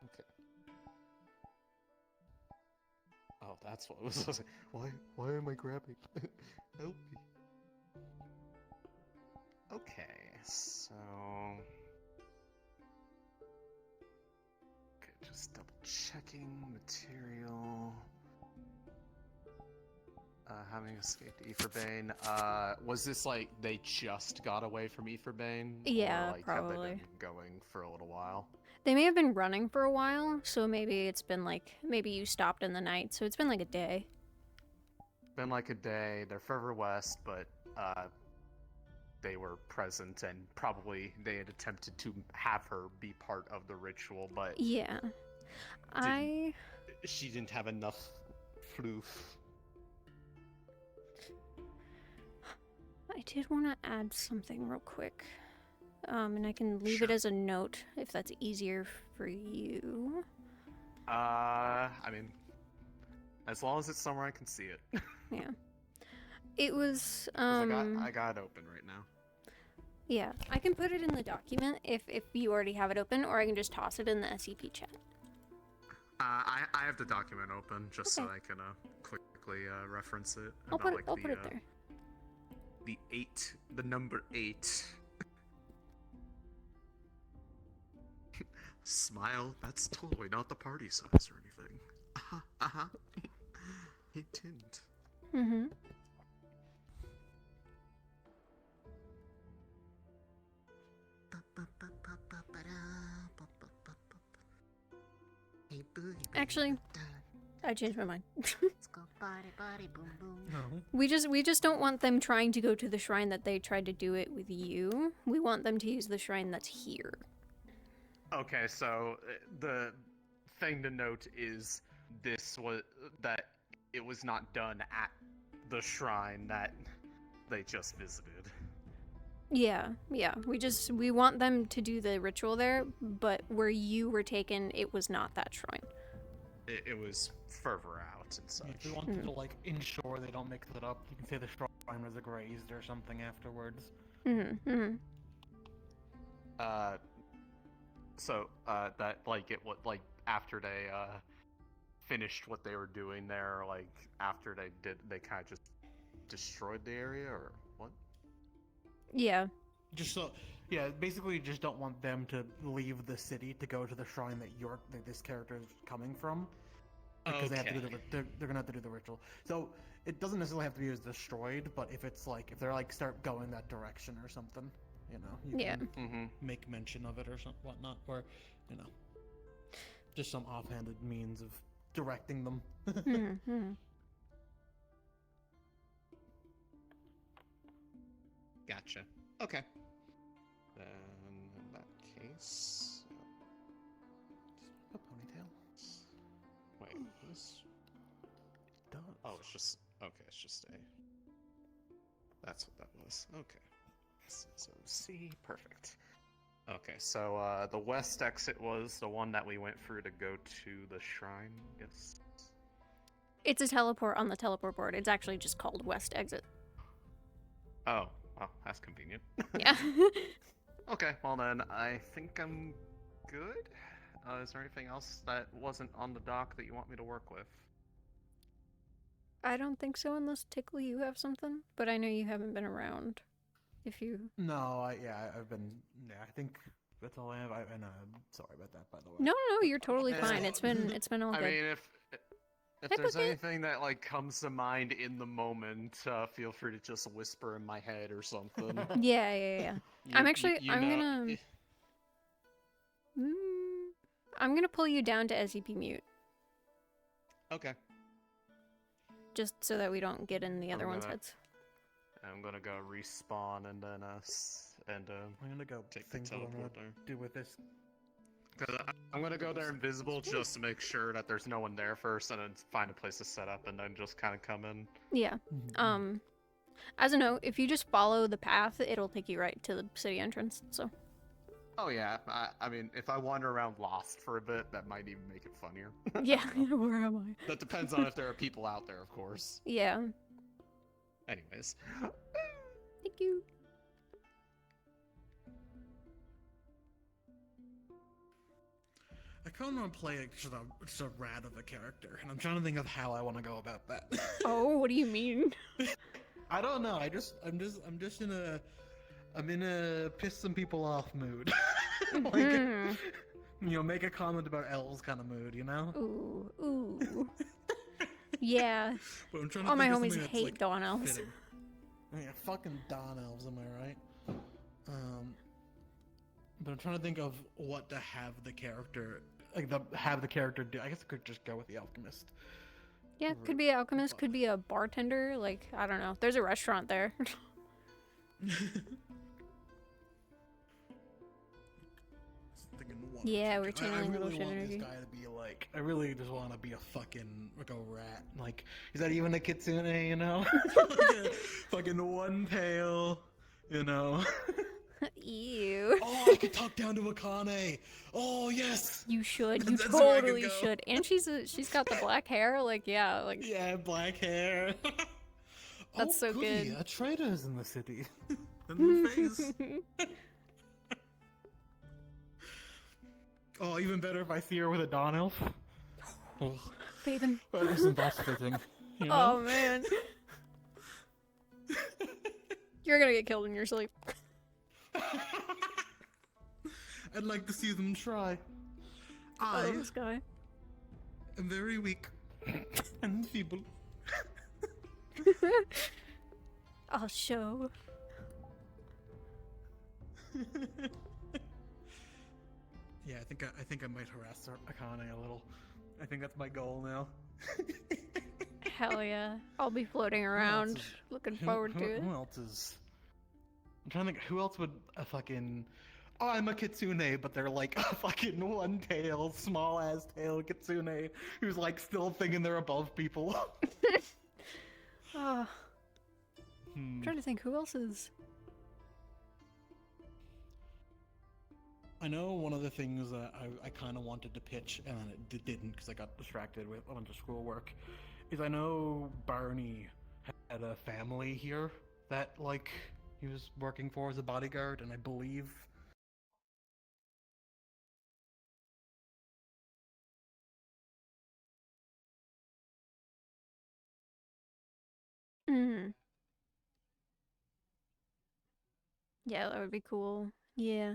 Okay. Oh, that's what it was. I was like, why am I grabbing? Help me. Okay, so... Okay, just double checking material. Having escaped Aetherbane. Was this like they just got away from Aetherbane? Yeah, or, like, probably. Have they been going for a little while? They may have been running for a while, so maybe it's been like, maybe you stopped in the night, so it's been like a day. Been like a day. They're further west, but they were present and probably they had attempted to have her be part of the ritual, but Yeah. she didn't have enough floof. I did want to add something real quick. And I can leave it as a note if that's easier for you. I mean, as long as it's somewhere I can see it. Yeah. It was, 'Cause I got it open right now. Yeah, I can put it in the document if you already have it open, or I can just toss it in the SCP chat. I have the document open just so Okay. I can quickly reference it. I'll about, put it. I'll put it there. The 8, the number 8. Smile. That's totally not the party size or anything. Hint, hint. Mm-hmm. Actually, I changed my mind. Let's go body, body, boom, boom. No. We just don't want them trying to go to the shrine that they tried to do it with you. We want them to use the shrine that's here. Okay, so the thing to note is this was that it was not done at the shrine that they just visited. Yeah. We want them to do the ritual there, but where you were taken, it was not that shrine. It was further out and such. If you want to like ensure they don't mix it up, you can say the shrine was grazed or something afterwards. So that like it what like after they finished what they were doing there, like after they kind of just destroyed the area or what? Yeah. Just so, yeah, basically, you just don't want them to leave the city to go to the shrine that this character is coming from, because they have to do they're gonna have to do the ritual. So it doesn't necessarily have to be as destroyed, but if it's like if they're like start going that direction or something, you know, you can make mention of it or something whatnot, or you know, just some offhanded means of directing them. Gotcha. Okay. Then in that case, a ponytail. Wait, this. Does. Oh, it's just okay. It's just a. That's what that was. Okay. So C, perfect. Okay, so the west exit was the one that we went through to go to the shrine. Yes. It's a teleport on the teleport board. It's actually just called West Exit. Oh, well, that's convenient. Yeah. Okay, well then, I think I'm good. Is there anything else that wasn't on the dock that you want me to work with? I don't think so, unless Tickly, you have something. But I know you haven't been around. If you... No, I've been. Yeah, I think that's all I have. And I'm sorry about that, by the way. No, you're totally fine. It's been all good. I mean, if there's anything that like comes to mind in the moment, feel free to just whisper in my head or something. Yeah. I'm gonna pull you down to SCP mute. Okay. Just so that we don't get in the other one's heads. I'm gonna go respawn and then I'm gonna go take think what I'm gonna do with this. Because I'm gonna go there invisible just to make sure that there's no one there first, and then find a place to set up, and then just kind of come in. Yeah. As a note, if you just follow the path, it'll take you right to the city entrance. So. Oh yeah. I mean, if I wander around lost for a bit, that might even make it funnier. Yeah. Where am I? That depends on if there are people out there, of course. Yeah. Anyways. Thank you. I kind of want to play just a rat of a character, and I'm trying to think of how I want to go about that. Oh, what do you mean? I don't know. I'm just in a piss some people off mood. Like, make a comment about L's kind of mood, you know? Ooh. Yeah. But I'm trying to all my think of homies something that's, hate like, Dawn Elves. fitting. Yeah, fucking Dawn Elves, am I right? But I'm trying to think of what to have the character do. I guess I could just go with the alchemist. Yeah, could be an alchemist, could be a bartender. Like, I don't know. There's a restaurant there. Yeah, we're channeling I really bullshit want energy. this guy to be like, I really just want to be a fucking, like a rat. Like, is that even a kitsune, you know? Like a fucking one tail, you know? Ew. Oh, I could talk down to Akane. Oh, yes. You should. You That's where I could totally go. should. And she's got the black hair. Like, yeah. Like, yeah, black hair. That's so goody, good. A trader's in the city. in the face. Oh, even better if I see her with a dawn elf. Oh, Bathing. that isn't that fitting. You know? Oh man. You're gonna get killed in your sleep. I'd like to see them try. Oh, this guy. I'm very weak and feeble. I'll show. Yeah, I think I might harass Akane a little. I think that's my goal now. Hell yeah. I'll be floating around, looking forward to it. Who else is? I'm trying to think. Who else would a fucking? Oh, I'm a kitsune, but they're like a fucking one tail, small ass tail kitsune who's like still thinking they're above people. Oh. I'm trying to think who else is. I know one of the things that I kind of wanted to pitch and then it didn't because I got distracted with a bunch of schoolwork. Is I know Barney had a family here that like he was working for as a bodyguard, and I believe. Hmm. Yeah, that would be cool. Yeah.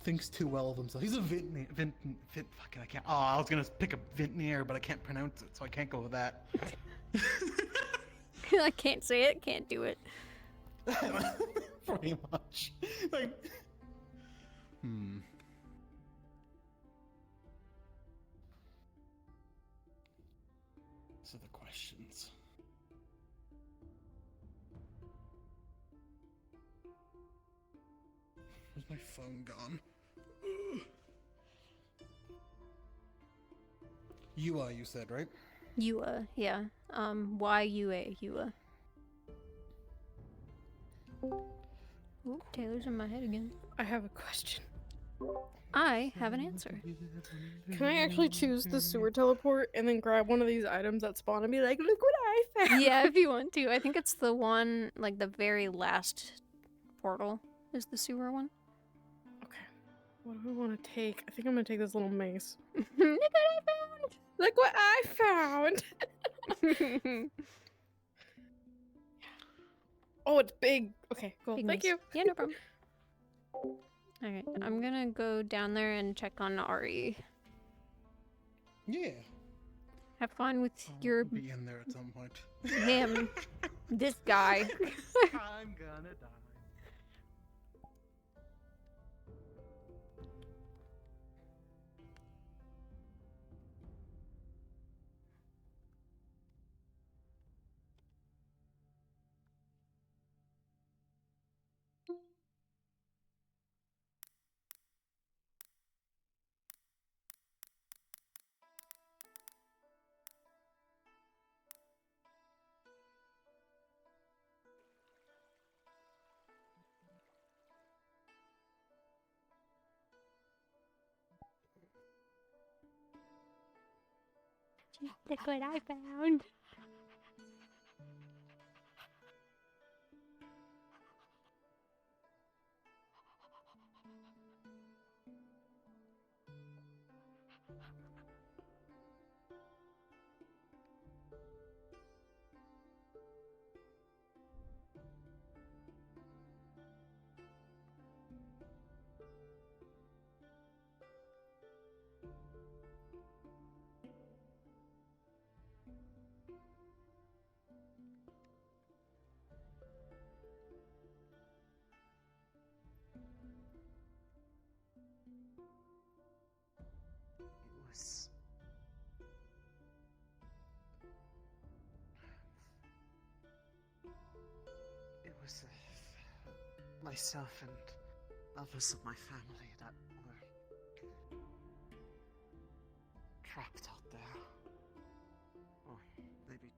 Thinks too well of himself. He's a fucking I can't. Oh, I was gonna pick a Vintnier, but I can't pronounce it, so I can't go with that. I can't say it, can't do it. Pretty much. Like, These are the questions. Where's my phone gone? Yua, you said, right? Yua, yeah. Y-U-A, Yua. Ooh, Taylor's in my head again. I have a question. I have an answer. Can I actually choose the sewer teleport and then grab one of these items that spawn and be like, look what I found? Yeah, if you want to. I think it's the one, like the very last portal is the sewer one. Okay. What do I want to take? I think I'm going to take this little mace. Look what I found! Look what I found! Oh, it's big. Okay, cool. Big Thank mace. you. Yeah, no problem. Alright, I'm gonna go down there and check on Ari. Yeah. Have fun with your... Be in there at some point. him. This guy. I'm gonna die. Look what I found. It was myself and others of my family that were trapped out there. Or maybe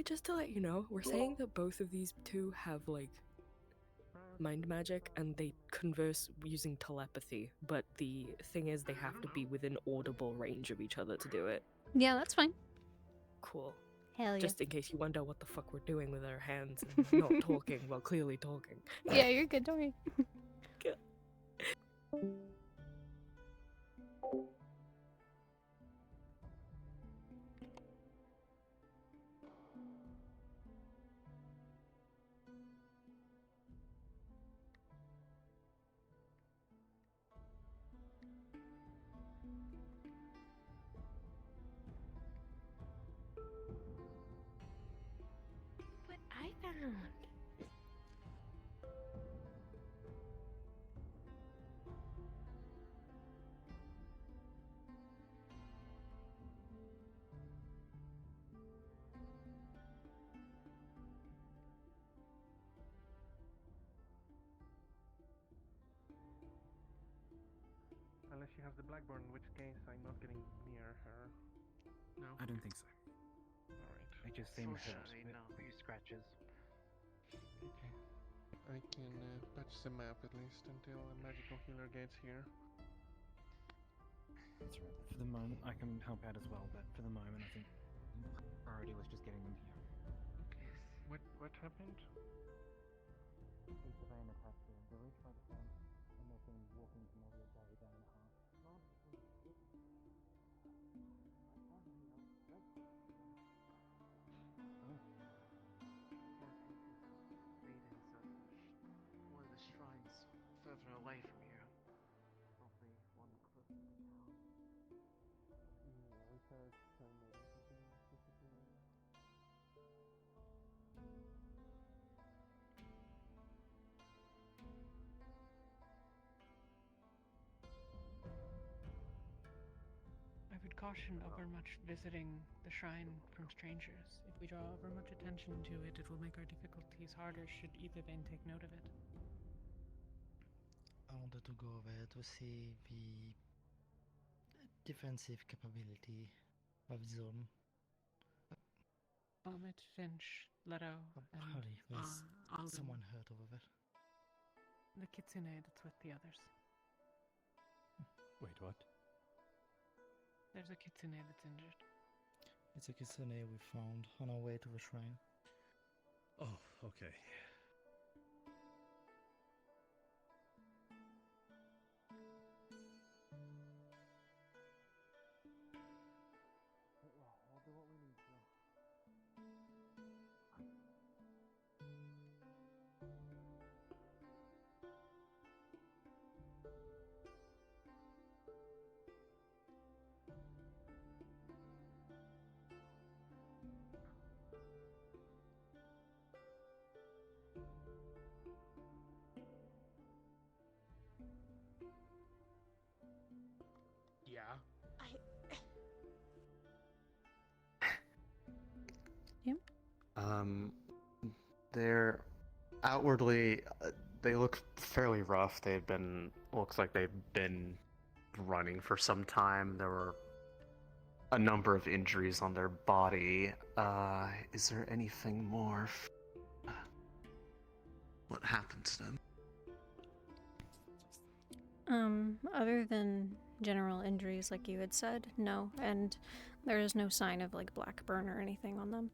Just to let you know, we're saying that both of these two have like mind magic and they converse using telepathy, but the thing is they have to be within audible range of each other to do it. Yeah, that's fine. Cool. Hell yeah. Just in case you wonder what the fuck we're doing with our hands and not talking while clearly talking. Yeah, you're good, don't worry. What I found. Unless she has the Blackburn, in which case I'm not getting near her. No? I don't think so. Alright. It just seemed hurt Fortunately, with no. a few scratches. Okay. I can patch the map at least until a magical healer gets here. That's right. For the moment, I can help out as well, but for the moment, I think priority was just getting them here. Okay. What happened? walking from maybe a day and a half. One of the shrines further away from here. Probably one closer to town. Yeah, we heard some meetings have been disappearing. I would caution overmuch visiting the shrine from strangers. If we draw overmuch attention to it, it will make our difficulties harder should either Bane take note of it. I wanted to go over to see the defensive capability of zone. Vomit, Finch, Leto, and Hurry, there's Alden. someone hurt over there. The kitsune that's with the others. Wait, what? There's a kitsune that's injured. It's a kitsune we found on our way to the shrine. Oh, okay. We'll do what we need to. Yeah. They're outwardly, they look fairly rough. Looks like they've been running for some time. There were a number of injuries on their body. Is there anything more? What happened to them? Other than general injuries like you had said, no, and there is no sign of like black burn or anything on them.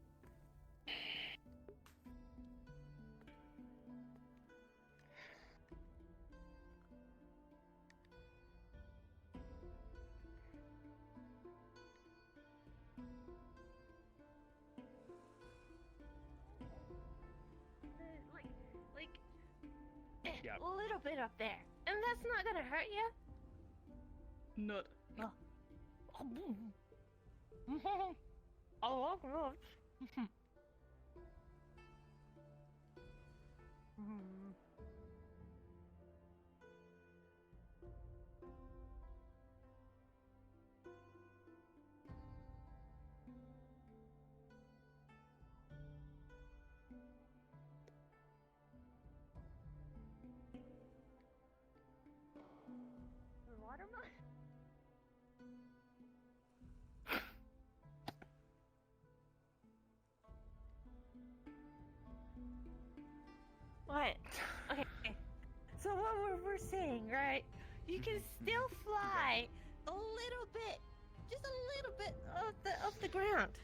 A little bit up there, and that's not gonna hurt you. Not. Oh. I love nuts. Watermelon? What? Okay. So what we're saying, right? You can still fly a little bit, just a little bit of the ground.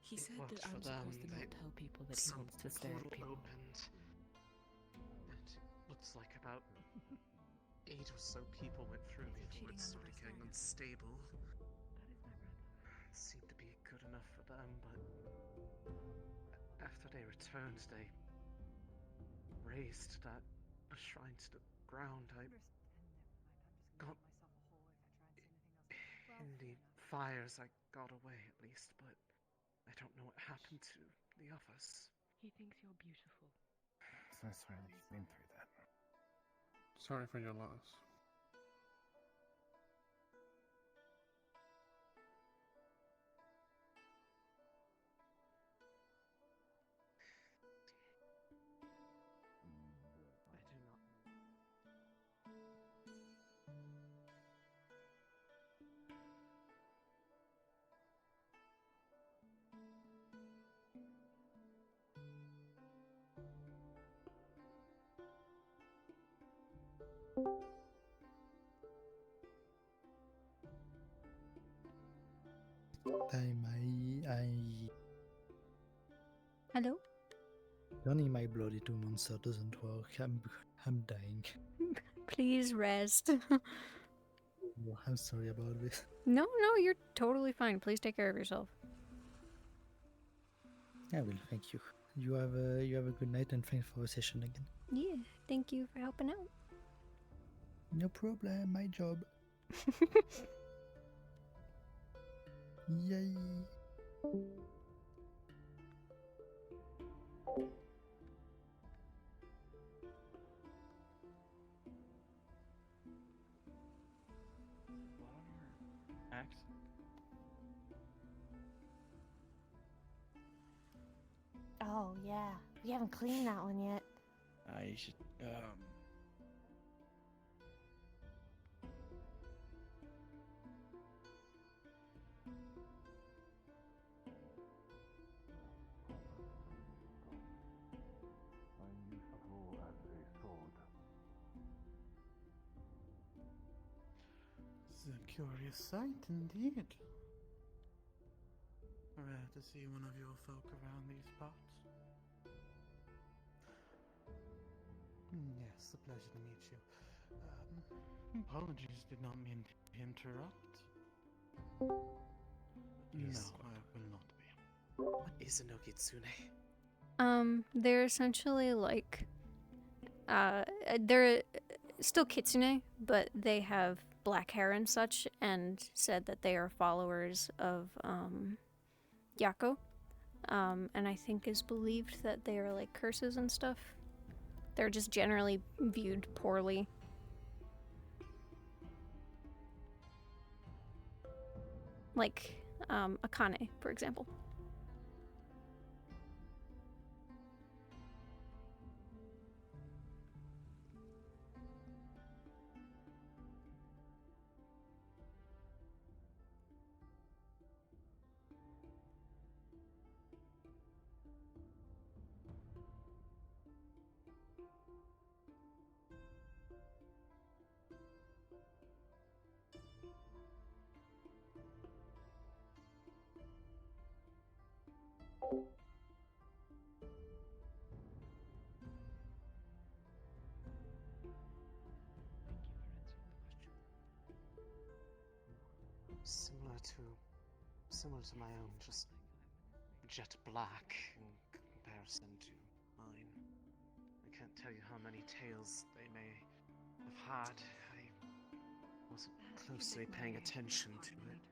He said that I'm supposed to not tell people that he wants to stare at people. Opened. It looks like about 8 or so people went through before it started getting unstable. Seemed to be a good good enough for them, but after they returned, they razed that shrine to the ground. I got in the fires. I got away at least, but I don't know what happened to the others. He thinks you're beautiful. So sorry that you've been through that. Sorry for your loss. I do not. Time Hello? Running my bloody two monster doesn't work. I'm dying. Please rest. Oh, I'm sorry about this. No, you're totally fine. Please take care of yourself. I will, thank you. You have a good night and thanks for the session again. Yeah, thank you for helping out. No problem, my job. Yay. Axe? Oh, yeah. We haven't cleaned that one yet. I should, It's a curious sight indeed. Rare to see one of your folk around these parts. Yes, a pleasure to meet you. Apologies, did not mean to interrupt. Yes. No, I will not be. What is a Nogitsune? They're essentially like, they're still kitsune, but they have black hair and such, and said that they are followers of, Yako. And I think is believed that they are like curses and stuff. They're just generally viewed poorly. Like, Akane, for example. Similar to my own, just jet black in comparison to mine. I can't tell you how many tales they may have had. I wasn't closely paying attention to it.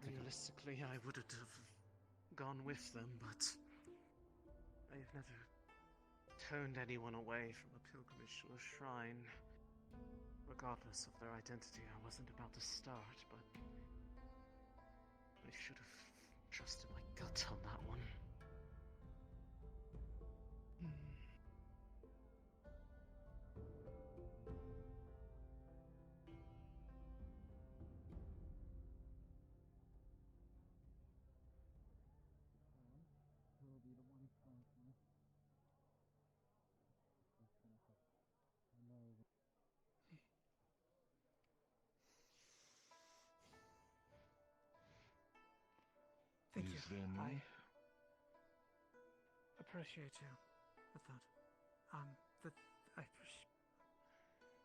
Realistically, I would have gone with them, but I've never turned anyone away from a pilgrimage to a shrine. Regardless of their identity, I wasn't about to start, but I should have trusted my gut on that one. Thank you. Is there more? I appreciate you with that.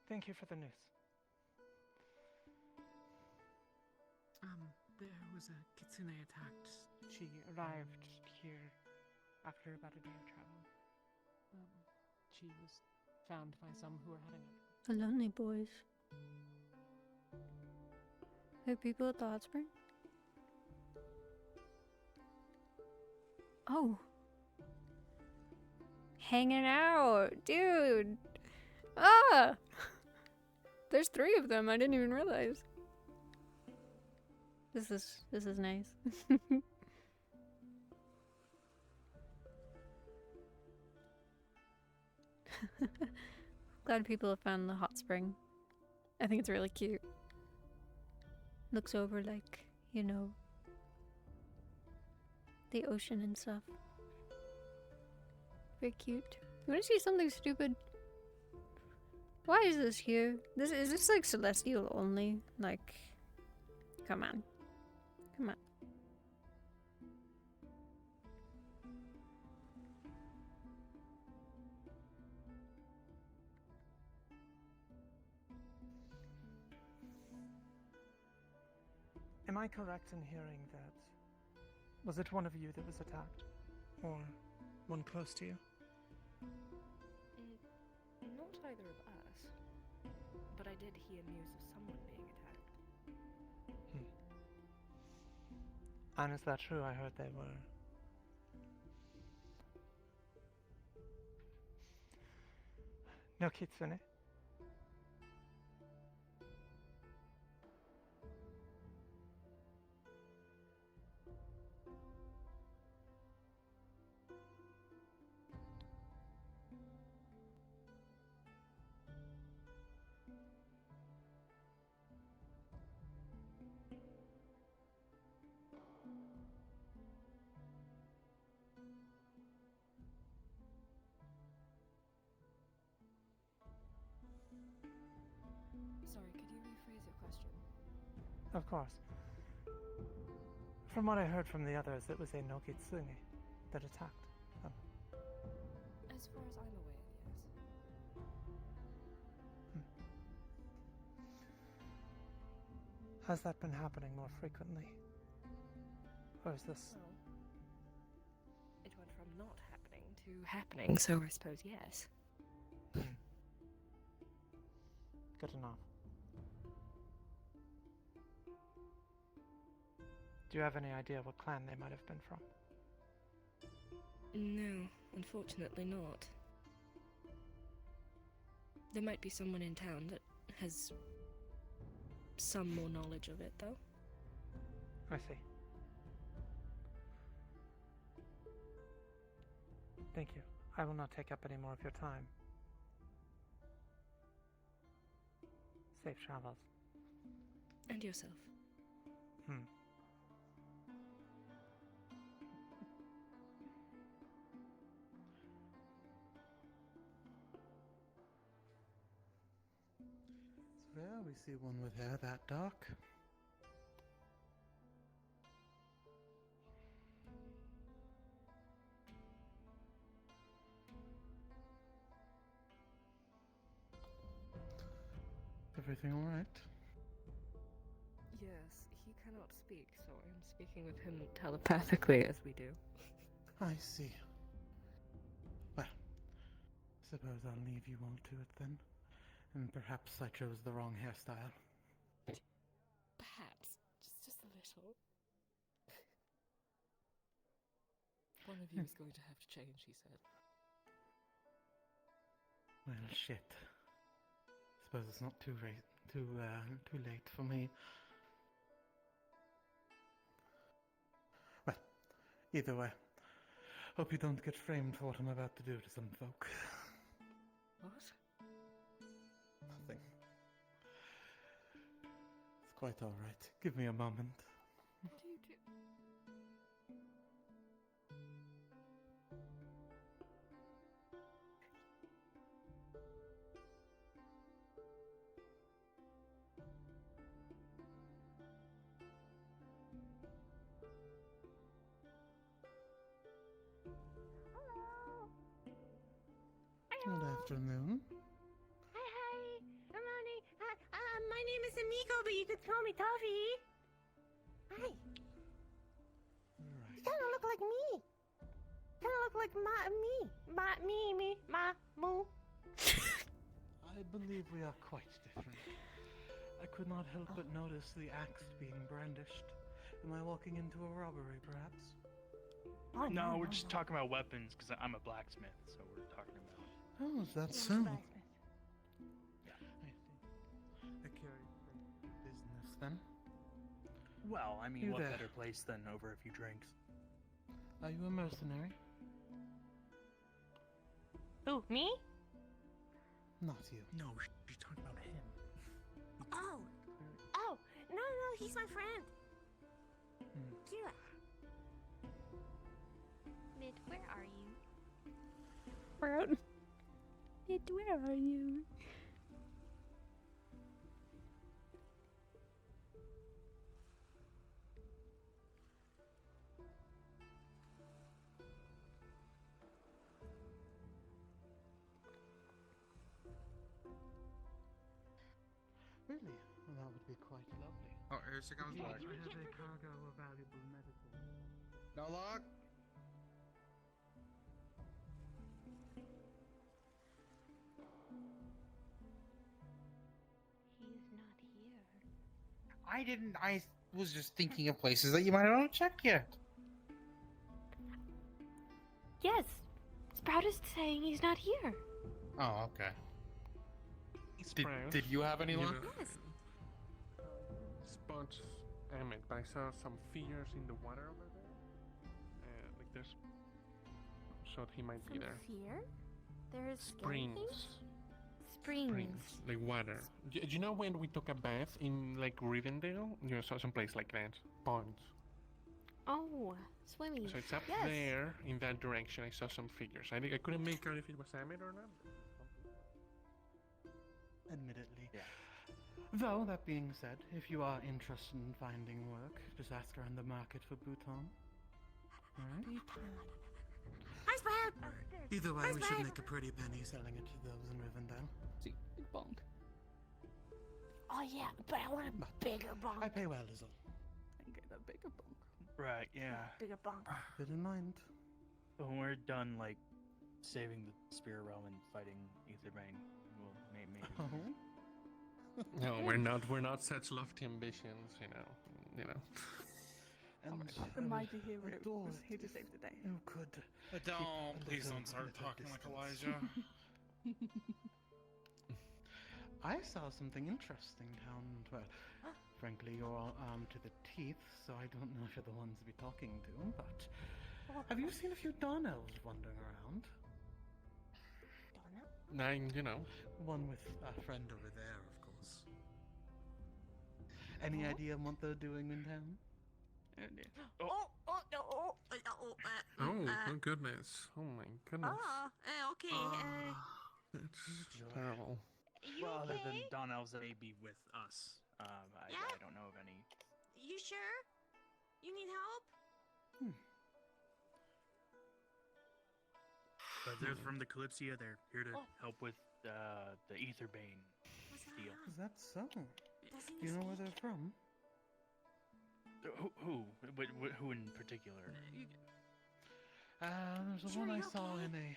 Thank you for the news. There was a kitsune attacked. She arrived here after about a day of travel. She was found by some who were heading out. The lonely boys. The people at the hot spring? Oh. Hanging out, dude. Ah! There's 3 of them. I didn't even realize. This is nice. Glad people have found the hot spring. I think it's really cute. Looks over like, you know, the ocean and stuff. Very cute. You wanna see something stupid? Why is this here? Is this like celestial only? Like, come on. Come on. Am I correct in hearing that? Was it one of you that was attacked? Or one close to you? Not either of us. But I did hear news of someone being attacked. And is that true? I heard they were... No kitsune? Sorry, could you rephrase your question? Of course. From what I heard from the others, it was a no kitsune that attacked them. As far as I'm aware, yes. Has that been happening more frequently? Or is this... Well, it went from not happening to happening, so I suppose yes. Good enough. Do you have any idea what clan they might have been from? No, unfortunately not. There might be someone in town that has some more knowledge of it, though. I see. Thank you. I will not take up any more of your time. Safe travels. And yourself. So yeah, we see one with hair that dark. Everything all right? Yes, he cannot speak, so I'm speaking with him telepathically as we do. I see. Well, suppose I'll leave you all to it then. And perhaps I chose the wrong hairstyle. Perhaps. Just a little. One of you is going to have to change, he said. Well, shit. Suppose it's not too late for me. Well, either way, hope you don't get framed for what I'm about to do to some folk. What? Nothing. It's quite all right. Give me a moment. What do you do? Good afternoon. Hi, Amani. My name is Amiko, but you could call me Toffee. Hi. You kind of look like me. Kind of look like me. Moo. I believe we are quite different. I could not help but notice the axe being brandished. Am I walking into a robbery, perhaps? Oh, No, we're just talking about weapons because I'm a blacksmith, so we're talking about. Oh, is that so? Yeah. A curious business, then. Well, I mean, You what there. better place than over a few drinks? Are you a mercenary? Who, me? Not you. No, she's talking about him. Oh, no, he's my friend. Kira. Mid, where are you? We're out. Mid, where are you? Really? Well, that would be quite lovely. Oh, here she comes back. I have a cargo of valuable medicine. No luck. He's not here. I didn't. I was just thinking of places that you might not have checked yet. Yes. Sprout is saying he's not here. Oh, okay. Sprout, Did you have any luck? Yes. Spot Emmett, but I saw some figures in the water over there. Like there's. So he might be there. Here? There is Springs. Springs. Like water. Do you know when we took a bath in like Rivendell? You saw some place like that. Ponds. Oh, swimming. So it's up yes. there in that direction. I saw some figures. I think I couldn't make out if it was Emmett or not. Admittedly. Yeah. Though, that being said, if you are interested in finding work, just ask around the market for Bhutan. Alright? Hi, Sprout! Either way, Hi, we Sprout! should make a pretty penny selling it to those in Rivendell. See, big bonk. Oh, yeah, but I want a bigger bunk. I pay well, is all. And get a bigger bonk. Right, yeah. Bigger bunk. Good in mind. When we're done, like, saving the Spirit Realm and fighting Aetherbane, we'll maybe. Oh? No, we're not such lofty ambitions, you know. And The mighty hero was here to save the day. You could. Please don't start talking like Elijah. I saw something interesting down. Well, frankly, you're all armed to the teeth, so I don't know if you're the ones to be talking to. But have you seen a few Dawn Elves wandering around? Nine, One with a friend over there, of course. Any idea what they're doing in town? Oh goodness! Oh my goodness! Okay. That's terrible. You Well, other okay? than Dawn Elves that may be with us, I don't know of any. You sure? You need help? But they're from the Kalypsia. They're here to help with the Aetherbane deal. Is that so? Do you know where they're from? Who? Who in particular? There's one I saw in a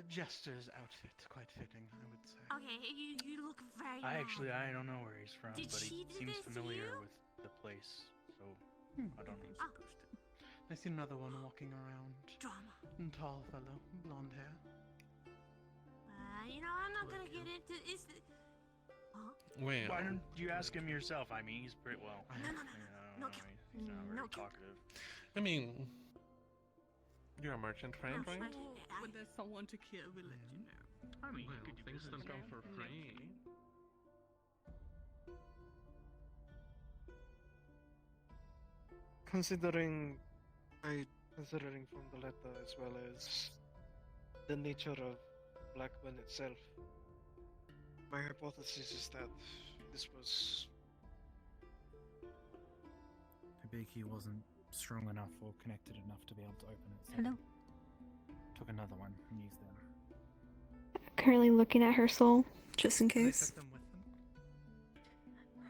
jester's outfit. Quite fitting, I would say. Okay, you look very I don't know where he's from, Did but she he do seems this to familiar you? with the place, so I don't know. I see another one walking around. Drama. Tall fellow, blonde hair. I'm not gonna get into is. Well, Why don't you ask him yourself? I mean, he's pretty well. No, he's not very no, talkative. I mean, you're a merchant friend, right? When there's someone to kill, we'll let you know. I mean, Well, you could do things business. don't come for free. Considering from the letter as well as the nature of Blackburn itself, my hypothesis is that this was Maybe he wasn't strong enough or connected enough to be able to open it. So Hello. Took another one and used them. Currently looking at her soul, just in Did they case. take them with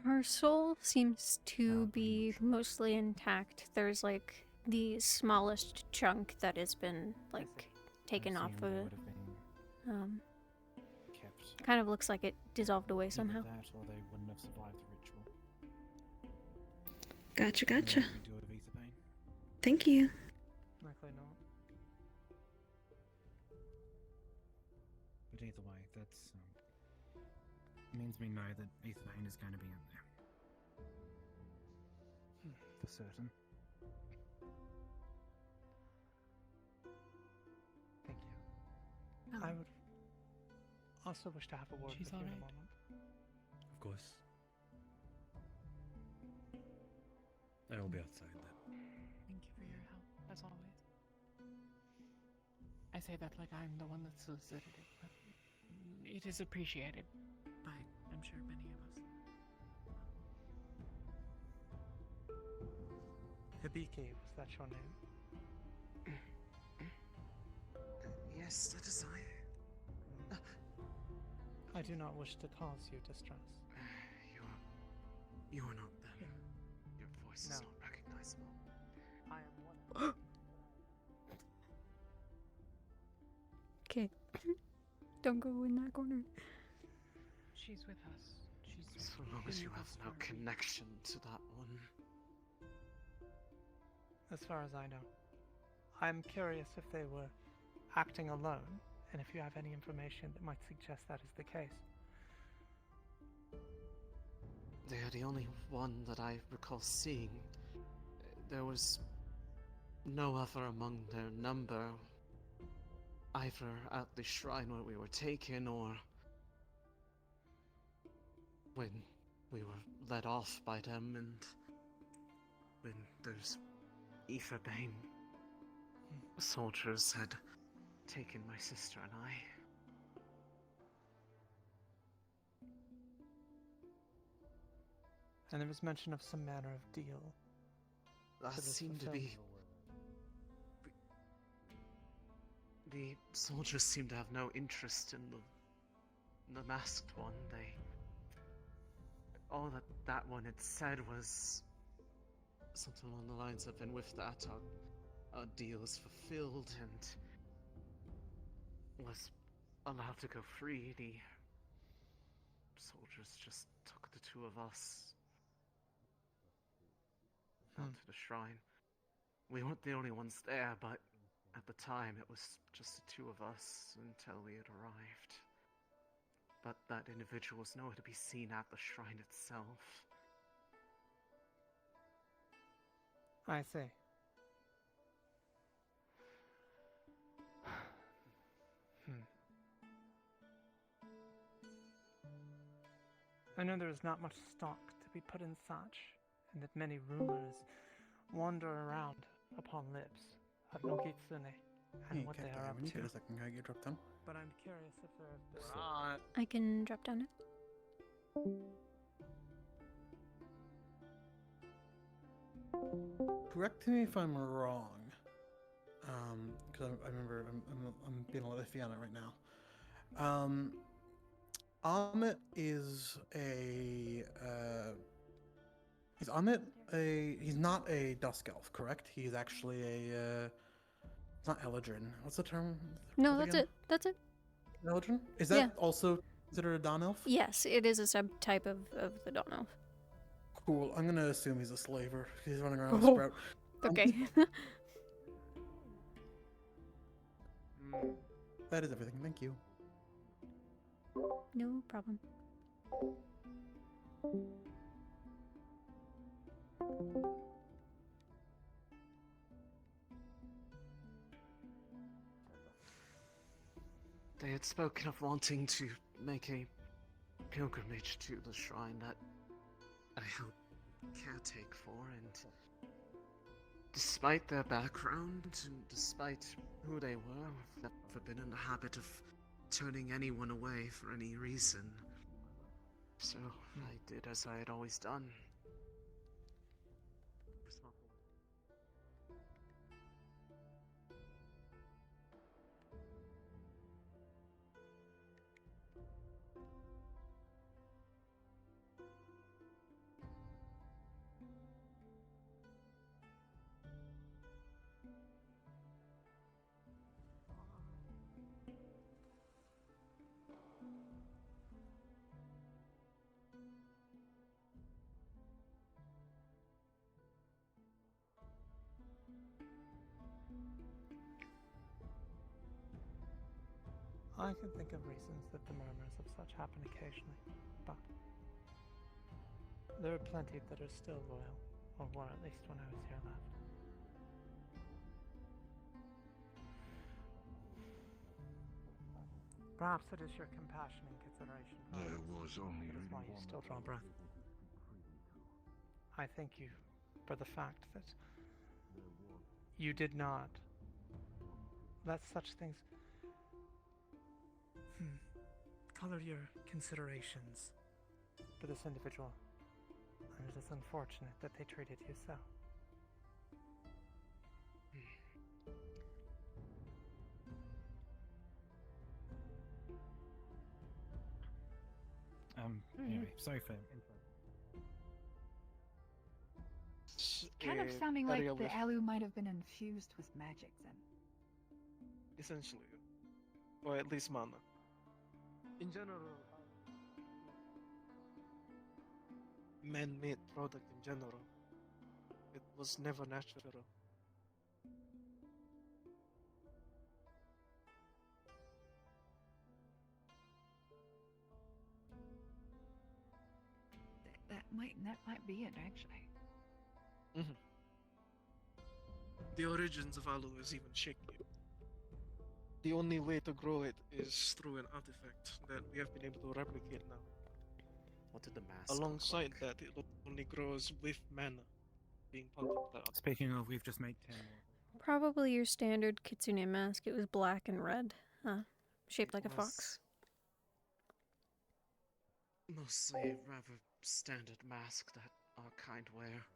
them? Her soul seems to be mostly intact. There's like the smallest chunk that has been like taken off of it. Kind of looks like it dissolved away somehow. That, or they wouldn't have survived the ritual. Gotcha, gotcha. We do a visa pain. Thank you. Likely not. But either way, that's means we know that Ether Pain is going to be in there. For certain. Thank you. I would also wish to have a word with you in a moment. Of course. I will be outside then. Thank you for your help, as always. I say that like I'm the one that solicited it, but it is appreciated by, I'm sure, many of us. Hibiki, was that your name? Yes, that is I. I do not wish to cause you distress. You are not them. Your voice is not recognizable. I am one. Okay. Don't go in that corner. She's with us. She's So long as you have no connection to that one. As far as I know. I'm curious if they were acting alone, and if you have any information that might suggest that is the case. They are the only one that I recall seeing. There was no other among their number, either at the shrine where we were taken or when we were led off by them, and when those Aether-Bane soldiers had taken my sister and I. And there was mention of some manner of deal. That seemed to be... The soldiers seemed to have no interest in the masked one. All that one had said was something along the lines of, and with that, our deal is fulfilled and was allowed to go free. The soldiers just took the two of us down to the shrine. We weren't the only ones there, but at the time it was just the two of us until we had arrived. But that individual was nowhere to be seen at the shrine itself. I see. I know there is not much stock to be put in such, and that many rumors wander around upon lips of Nogitsune and what they are up When you to. get a second, can I get dropped down? But I'm curious if there have been... I can drop down it. Correct me if I'm wrong, because I remember I'm being a little iffy on it right now. Amit is a he's not a Dusk Elf, correct? He's actually a it's not Eladrin. What's the term? No, that's it. That's it. Eladrin? Is that also considered a Dawn Elf? Yes, it is a subtype of the Dawn Elf. Cool. I'm gonna assume he's a slaver. He's running around with Sprout. Okay. That is everything. Thank you. No problem. They had spoken of wanting to make a pilgrimage to the shrine that I helped caretake for, and despite their background and despite who they were, I've never been in the habit of turning anyone away for any reason. So I did as I had always done. I can think of reasons that the murmurs of such happen occasionally, but there are plenty that are still loyal, or were at least when I was here last. Perhaps it is your compassion and consideration for There others was only that is why you still draw breath. I thank you for the fact that you did not let such things color your considerations for this individual, and it is unfortunate that they treated you so. Anyway, sorry for info. Kind of sounding like the Alu might have been infused with magic then. Essentially. Or at least mana. In general, man-made product in general. It was never natural. That might be it, actually. Mm-hmm. The origins of Alu is even shaky. The only way to grow it is through an artifact that we have been able to replicate now. What did the mask Alongside that, it only grows with mana being pumped out. Speaking of, we've just made 10 more. Probably your standard kitsune mask. It was black and red, shaped like a fox. Mostly rather standard mask that our kind wear.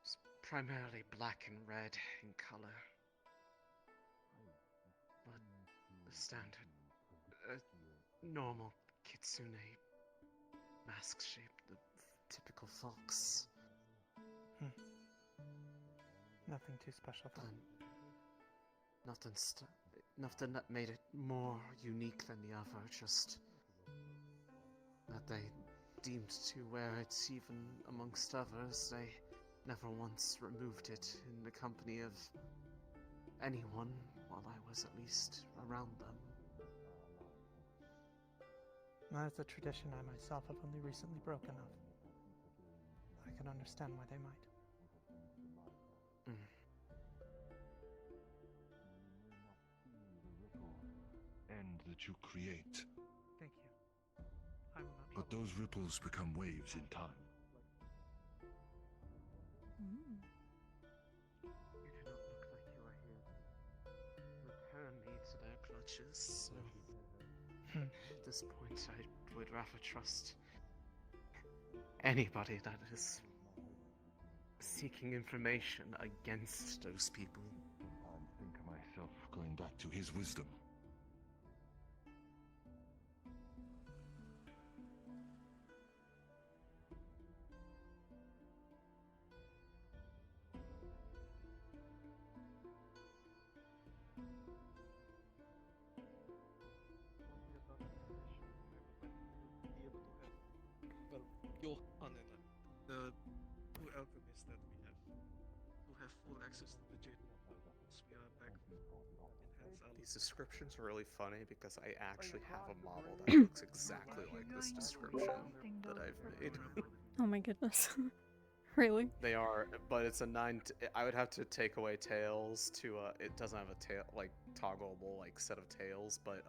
It's primarily black and red in color. But the standard, normal kitsune mask shape, the typical fox. Nothing too special for Nothing that made it more unique than the other, just that they deemed to wear it even amongst others. They never once removed it in the company of anyone while I was at least around them. That's a tradition I myself have only recently broken of. I can understand why they might. End that you create. Thank you. I'm not But those ripples become waves in time. You do not look like you are here. Return me to their clutches, so at this point I would rather trust anybody that is seeking information against those people. I think myself going back to his wisdom. Johan and the two alchemists that we have, who have full access to the jade once we are back in Han's These descriptions are really funny because I actually have a model that looks exactly like this description that I've made. Oh my goodness. Really? They are, but it's a 9. I would have to take away tails to. It doesn't have a tail toggleable set of tails, but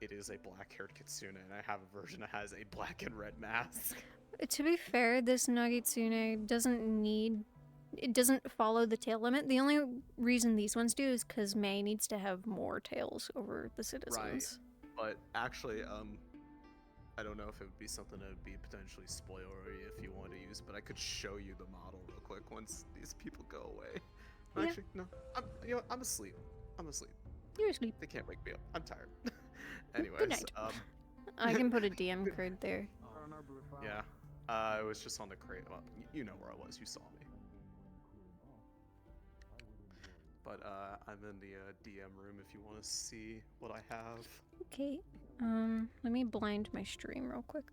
it is a black-haired kitsune, and I have a version that has a black and red mask. To be fair, this Nagitsune doesn't follow the tail limit. The only reason these ones do is because May needs to have more tails over the citizens. Right, but actually, I don't know if it would be something that would be potentially spoilery if you wanted to use, but I could show you the model real quick once these people go away. Yeah. Actually, no, I'm asleep. You're asleep. They can't wake me up. I'm tired. Anyways, Good night. I can put a DM card there. Yeah, it was just on the crate. Well, you know where I was. You saw me. But I'm in the DM room if you want to see what I have. Okay. Let me blind my stream real quick.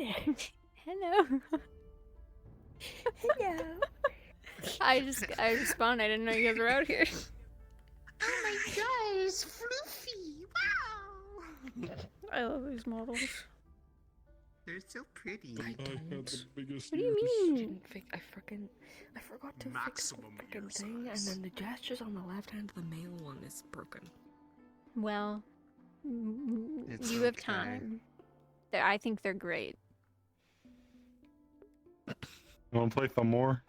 Hello. Hello. I respond. I didn't know you guys were out here. Oh my gosh, Floofy! Wow! I love these models. They're so pretty. I had the biggest What do you mean? I forgot to Maximum fix the freaking thing, and then the gestures on the left hand of the male one is broken. Well, It's you have okay. time. I think they're great. You want to play some more?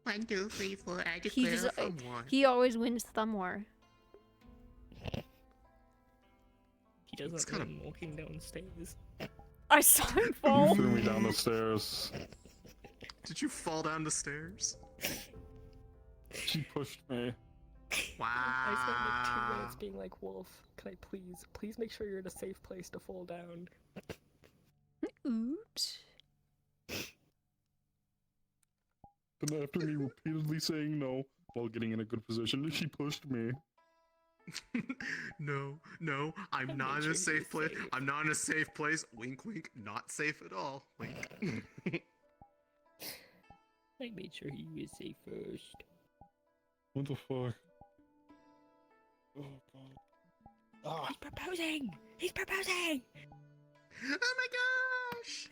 1, 2, 3, 4. I He declare just, from one. he always wins thumb war. He does that when I'm walking downstairs. I saw him You fall. threw me down the stairs. Did you fall down the stairs? She pushed me. I spent like 2 minutes being like, Wolf, can I please make sure you're in a safe place to fall down. Oops. And after me repeatedly saying no while getting in a good position, she pushed me. No, I'm not in a safe place. I'm not in a safe place. Wink, wink. Not safe at all. Wink. I made sure he was safe first. What the fuck? Oh god. Oh. He's proposing! He's proposing! Oh my gosh!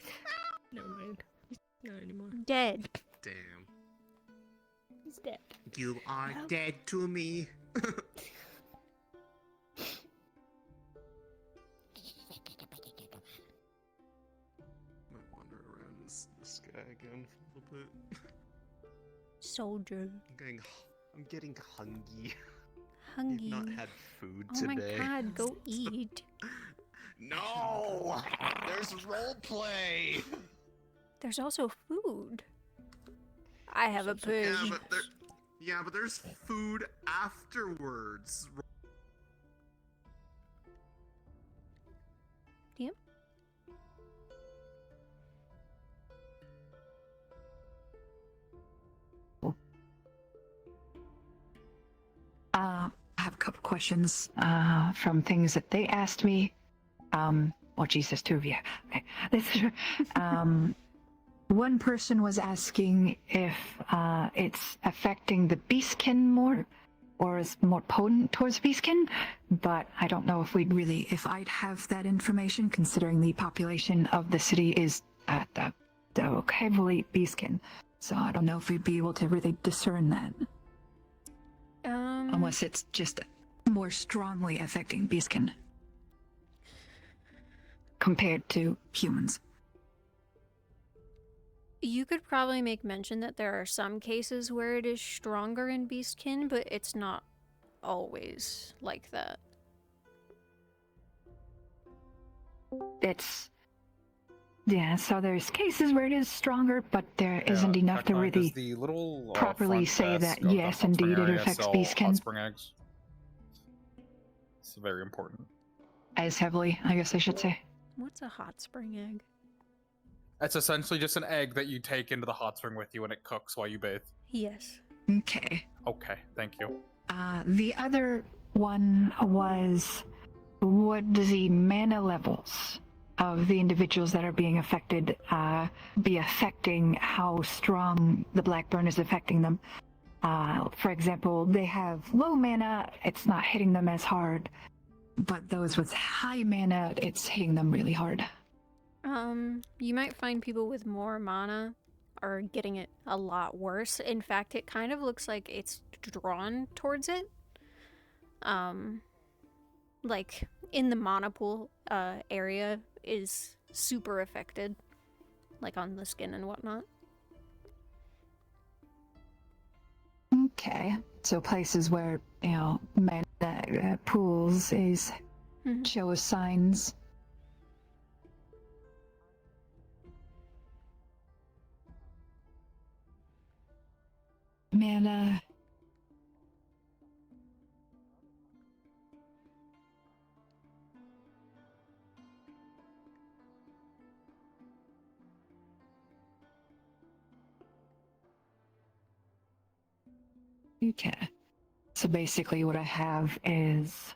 Never mind. He's not anymore. Dead. Damn. He's dead. You are dead to me. Might wander around this guy again for a little bit. Soldier. I'm getting hungry. Hungry. I've not had food Oh today. my god, go eat. No! There's roleplay! There's also food. I have a pig. Yeah, but there's food afterwards. Yep. I have a couple questions from things that they asked me. Oh, Jesus, 2 of you. Okay. One person was asking if it's affecting the beastkin more, or is more potent towards beastkin, but I don't know if I'd have that information, considering the population of the city is the heavily beastkin. So I don't know if we'd be able to really discern that. Unless it's just more strongly affecting beastkin compared to humans. You could probably make mention that there are some cases where it is stronger in beastkin, but it's not always like that. So there's cases where it is stronger, but there isn't enough to really the little, properly front say desk that of the yes, hot spring indeed, it area affects sell beastkin hot spring eggs. It's very important. as heavily, I guess I should say. What's a hot spring egg? It's essentially just an egg that you take into the hot spring with you and it cooks while you bathe. Yes. Okay. Okay, thank you. The other one was, would the mana levels of the individuals that are being affected be affecting how strong the black burn is affecting them? For example, they have low mana, it's not hitting them as hard, but those with high mana, it's hitting them really hard. You might find people with more mana are getting it a lot worse. In fact, it kind of looks like it's drawn towards it. Like in the mana pool area is super affected, like on the skin and whatnot. Okay, so places where, mana pools is shows signs. Mana. Okay. So basically what I have is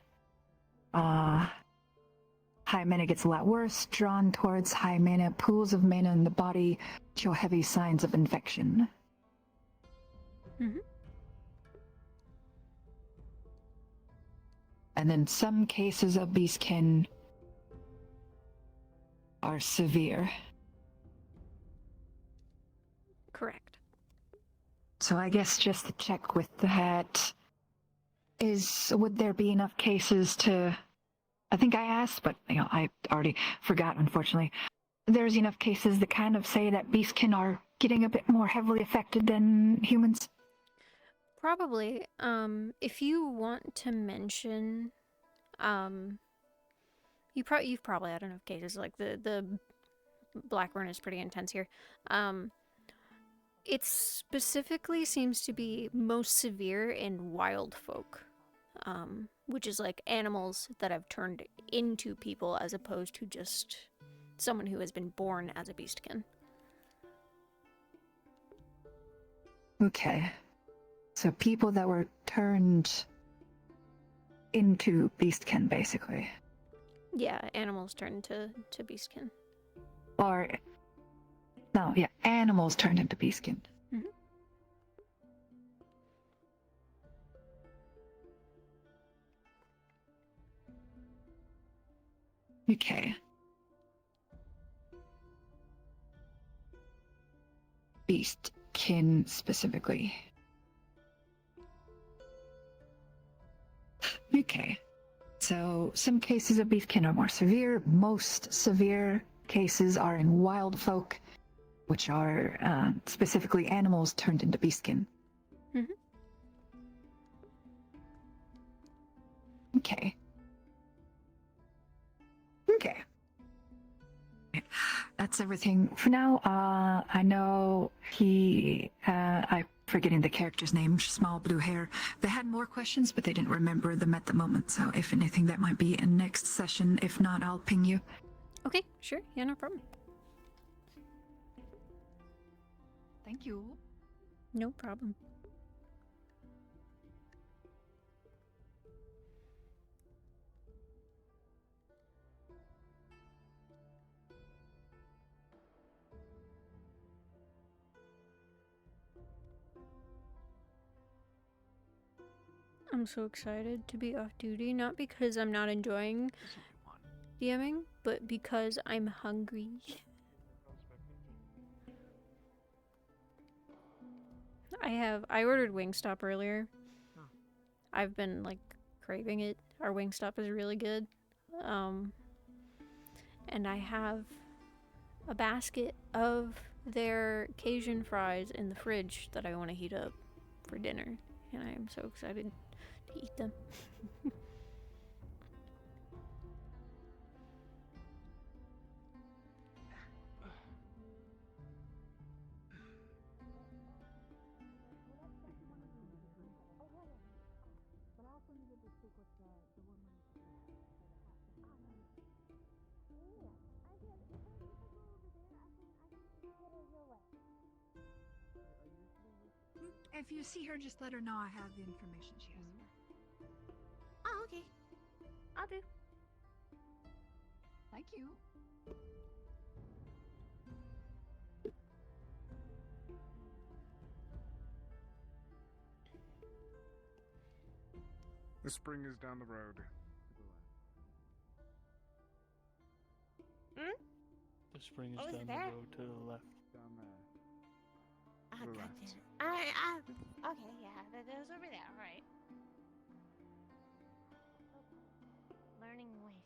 high high mana gets a lot worse. Drawn towards high mana, pools of mana in the body show heavy signs of infection. And then some cases of beastkin are severe. Correct. So I guess just to check with that would there be enough cases to, I think I asked, but I already forgot, unfortunately. There's enough cases that kind of say that beastkin are getting a bit more heavily affected than humans? Probably. If you want to mention, you've probably had enough cases. Like the Blackburn is pretty intense here. It specifically seems to be most severe in wild folk, which is like animals that have turned into people as opposed to just someone who has been born as a beastkin. Okay. So people that were turned into beastkin, basically. Yeah, animals turn to beastkin. Or, no, yeah, animals turned into beastkin. Okay. Beastkin specifically. Okay. So some cases of beastkin are more severe. Most severe cases are in wild folk, which are specifically animals turned into beastkin. Okay. Okay. That's everything for now. I know I'm forgetting the character's name, small blue hair. They had more questions, but they didn't remember them at the moment. So if anything, that might be in next session. If not, I'll ping you. Okay, sure. Yeah, no problem. Thank you. No problem. I'm so excited to be off duty, not because I'm not enjoying DMing, but because I'm hungry. I ordered Wingstop earlier. I've been like craving it. Our Wingstop is really good. And I have a basket of their Cajun fries in the fridge that I want to heat up for dinner, and I am so excited to eat them. If you see her, just let her know I have the information she has for. Oh, okay. I'll do. Thank you. The spring is down the road. The spring is Oh, is down it the there? road to the left. Down there. Oh, The God left. damn it. Okay, yeah, that was over there, alright. Learning ways.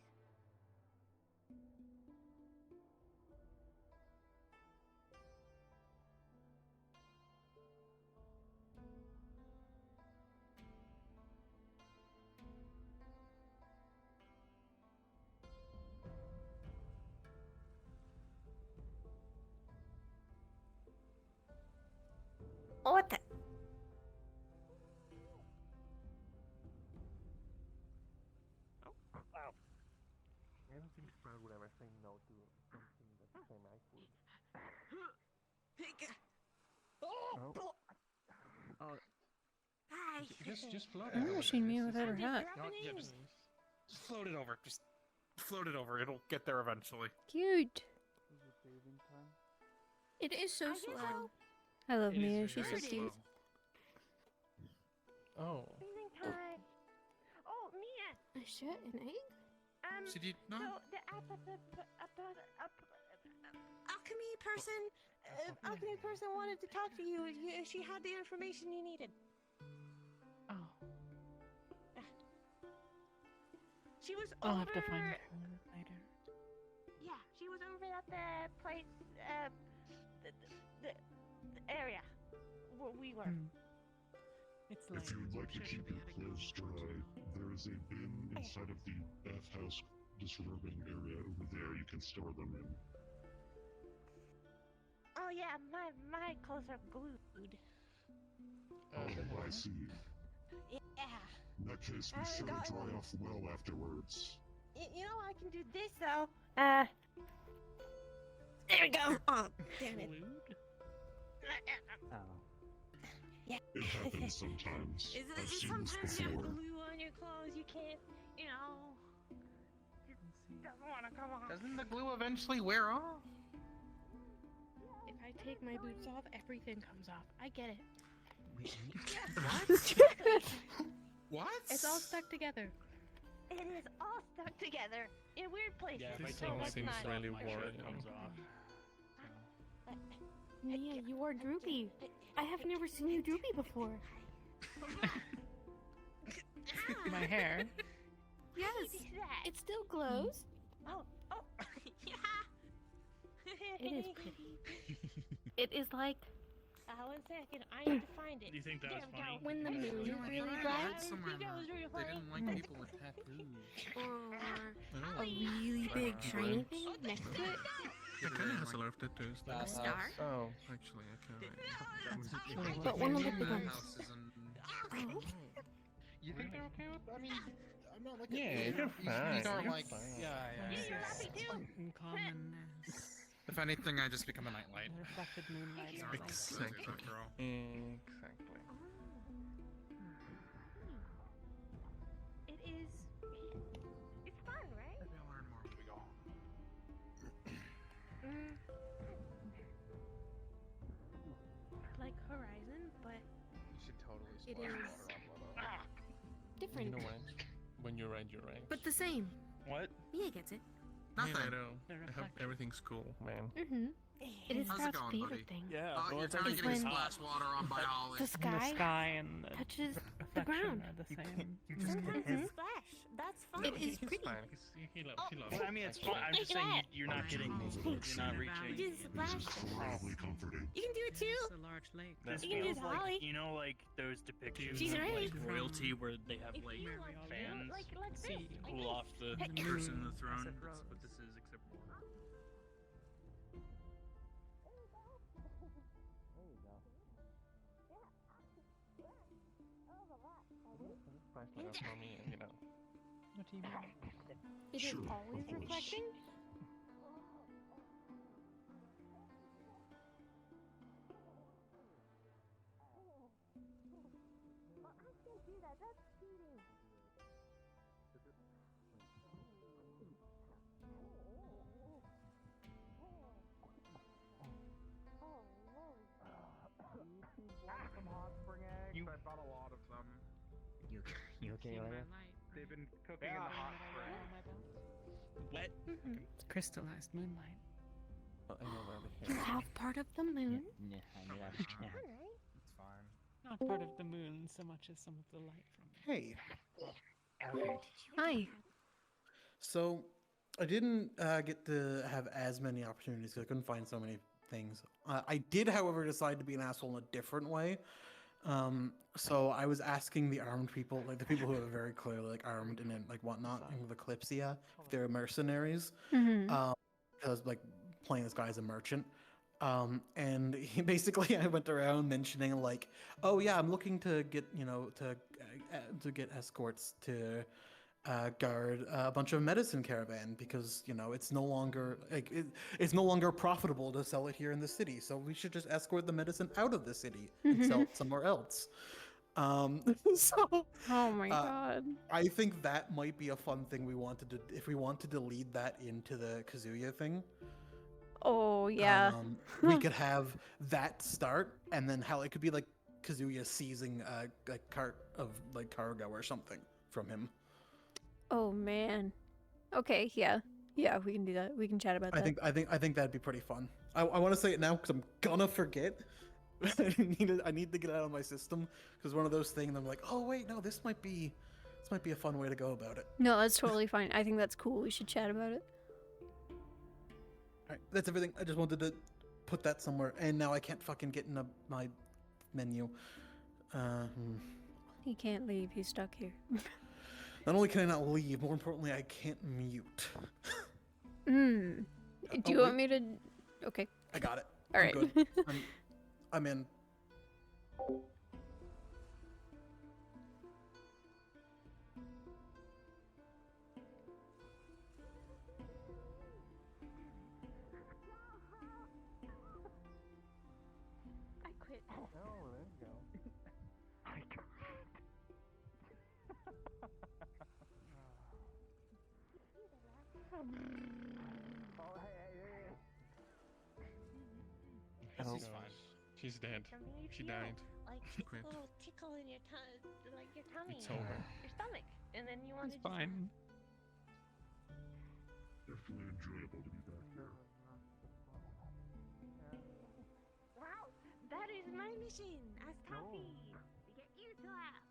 What the? I don't think Sprout would ever say no to something that's semi-food. Just float it I've over never seen there. me It's without her just- hat. No, yeah, just float it over. Just float it over. It'll get there eventually. Cute. Is it bathing time? It is so I guess slow. I love It is Mia. She's so very cute. slow. Oh. Evening time. Oh, Mia. A shit, an egg? She did not. So the alchemy person wanted to talk to you. She had the information you needed. Oh. She was I'll over. have to find her later. Yeah, she was over at the place, the area where we were. It's If you would like to keep your clothes dry, there is a bin inside of the bathhouse disrobing area over there. You can store them in. Oh yeah, my clothes are glued. Oh, I see. Yeah. In that case, be sure to dry off well afterwards. You know I can do this though. There we go. Oh, damn it. Yeah. It happens sometimes. I've seen this Sometimes you have before. glue on your clothes. You can't, you know. It doesn't want to come off. Doesn't the glue eventually wear off? If I take my boots off, everything comes off. I get it. What? It's all stuck together. It is all stuck together in weird places. Yeah, if I so take my let's seems not. really My shirt worrying. comes off. Mia, you are droopy. I have never seen you droopy before. My hair. Yes, it still glows. Oh, yeah. It is pretty. It is like 1 second, I need to find it. Do you think that was There we funny? go. when the moon is really bright. Somewhere that was really funny. They didn't like people with tattoos. Or a really big shiny thing next to it. It kind of has a lot of tattoos. though. A star? Oh. Actually, I can't. But one of the big ones. Oh. You think they're okay with? I mean, I'm not like. Yeah, you're fine. These are You're like. fine. Yeah. Uncommonness. If anything, I just become a nightlight. Reflected moonlight. Exactly. Exactly. It is. It's fun, right? Maybe I'll learn more when we go home. Like Horizon, but You should totally it splash is water on Lodo. different. You know when you ride your rank. But the same. What? Mia gets it. Nothing. Nothing. I hope everything's cool. Man. Mm-hmm. It is How's it Sprout's going, favorite buddy? thing. Yeah, Oh, well, you're it's trying to like get me when splash water on biology. The sky, the sky and the touches the reflection ground. are the same. Sometimes it's splash. That's fun. It is He's pretty. fine. He loves. Well, I mean, it's fun. I'm just saying you're not getting. You're not reaching. You just splash. Incredibly comforting. You can do it too. a large lake. You This can feels use like Holly. You know, like those depictions She's of ready. like royalty where they have If like you want to, fans like this. cool off the Hey. person in the Moon, throne. acid That's what rose. this is, except more. Flashlight on me, and, you know. What do you mean? It is always reflecting. Some hot spring eggs. I bought a lot of them. You okay, Leia? They've been cooking in the hot spring. What? It's crystallized moonlight. Oh, I know where You have part of the moon. It's fine. Not part of the moon so much as some of the light from it. Hey. Hi. So, I didn't get to have as many opportunities because I couldn't find so many things. I did, however, decide to be an asshole in a different way. So I was asking the armed people, like the people who are very clearly like armed and then like whatnot, in the Kalypsia, if they're mercenaries. Because like playing this guy as a merchant. And he basically, I went around mentioning like, oh yeah, I'm looking to get, you know, to get escorts to guard a bunch of medicine caravan because, you know, it's no longer like it's no longer profitable to sell it here in the city. So we should just escort the medicine out of the city and sell it somewhere else. So. Oh my god. I think that might be a fun thing we wanted to, if we wanted to lead that into the Kazuya thing. Oh yeah. We could have that start, and then how it could be like Kazuya seizing a cart of like cargo or something from him. Oh man. Okay, yeah. Yeah, we can do that. We can chat about that. I think that'd be pretty fun. I want to say it now because I'm gonna forget. I need to get it out of my system because one of those things I'm like, oh wait, no, this might be a fun way to go about it. No, that's totally fine. I think that's cool. We should chat about it. Alright, that's everything. I just wanted to put that somewhere, and now I can't fucking get in my menu. He can't leave. He's stuck here. Not only can I not leave, more importantly, I can't mute. Do you want me to? Okay. I got it. All right. I'm good. I'm in. I quit. Oh, there you go. I Oh, hey. She's fine. She's dead. Something you She feel, died. Like She a quit. little tickle in your like your tummy. It's over. Your stomach, and then you want to. It's fine. Definitely enjoyable to be back here. Wow, that is my mission as Coffee to get you to laugh.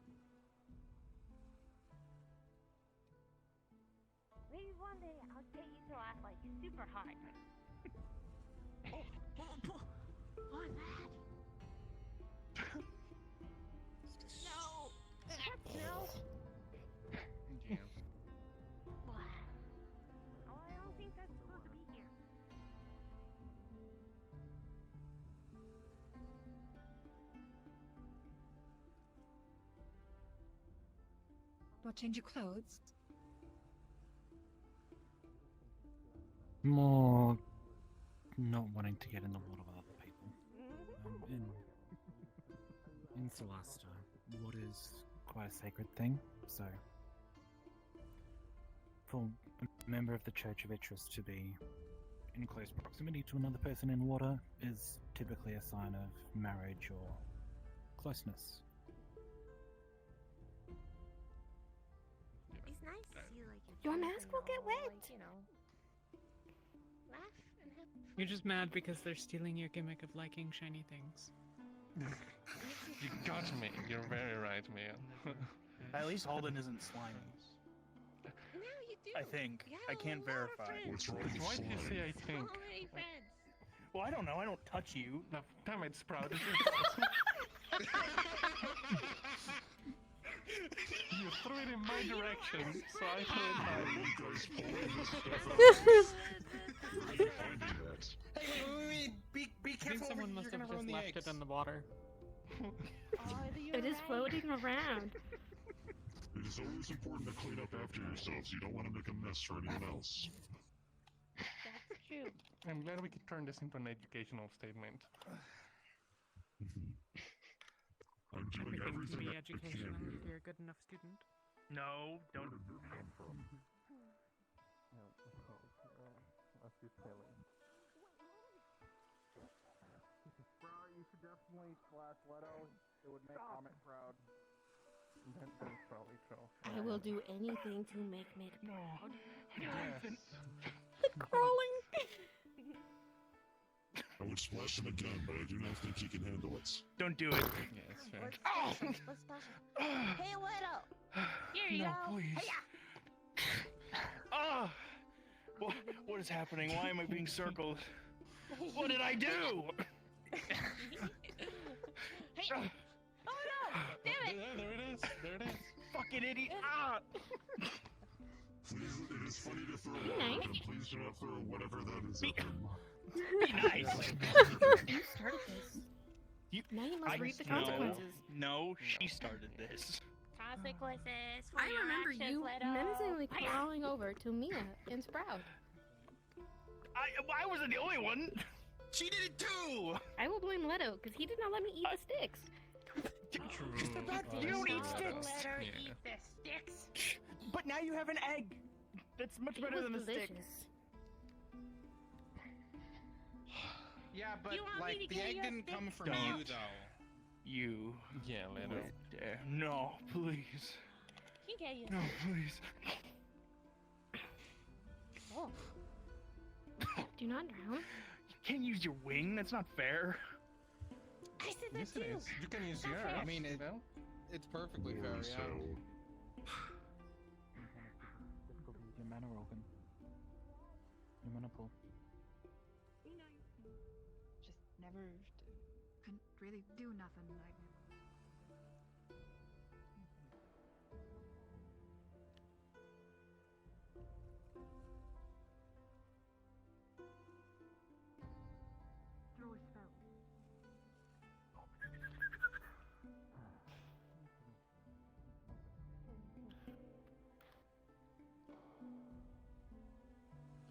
Maybe one day I'll get you to laugh like super hard. What that? No! No! Yeah. Wow. Oh, I don't think that's supposed to be here. Well, change your clothes. More not wanting to get in the water with other people. In Celesta, water is quite a sacred thing, so for a member of the Church of Itris to be in close proximity to another person in water is typically a sign of marriage or closeness. It's nice to see like Your mask will get wet. Like, you know, laugh and have fun. You're just mad because they're stealing your gimmick of liking shiny things. You got me. You're very right, man. At least Holden isn't slimy. Now you do. I think. You I have a can't lot of verify. friends. What's wrong with Why do you say I think? So many friends. Well, I don't know. I don't touch you. No, damn it, Sprout. You threw it in my direction, so I threw it back. Hey, wait, be I think careful. someone must You're have gonna just ruin the left eggs. it in the water. It is floating around. It is always important to clean up after yourselves. You don't want to make a mess for anyone else. That's true. I'm glad we could turn this into an educational statement. I'm doing Everything to everything be I educational can. if you're a good enough student. No, don't. No, that's just silly. Bro, you should definitely slash Leto. It would make Comet proud. That's probably true. I will do anything to make Mid proud. Yes. Crawling. I would splash him again, but I do not think he can handle it. Don't do it. Yeah, that's fair. Let's splash him. Hey, Widow! Here you No, go. please. Hey-ya. Ah! What is happening? Why am I being circled? What did I do? Hey. Oh no! Damn it! There it is. There it is. Fucking idiot! Ah! Please, it is funny to throw water, but please do not throw whatever that is at them. Be nice. You started this. Now you must reap the No, consequences. no, she started this. Consequences for I your remember actions, you Leto. menacingly Hiya. crawling over to Mia and Sprout. I wasn't the only one. She did it too. I will blame Leto because he did not let me eat the sticks. Just a bad You you don't eat don't sticks. let her eat the sticks. But now you have an egg. That's much better than a stick. Yeah, but You want me like to the get egg your didn't come sticks from Don't. you though. You. Yeah, let her. lived there. No, please. You get your No, please. Oh. Do not drown. You can't use your wing. That's not fair. I said that Yes, too. it is. You can use Not yours. fair. I mean, you know? it's perfectly fair. Or Yeah. so. Difficulty with your mana organ. Your mana pool. You know, just never couldn't really do nothing. Throw a spell.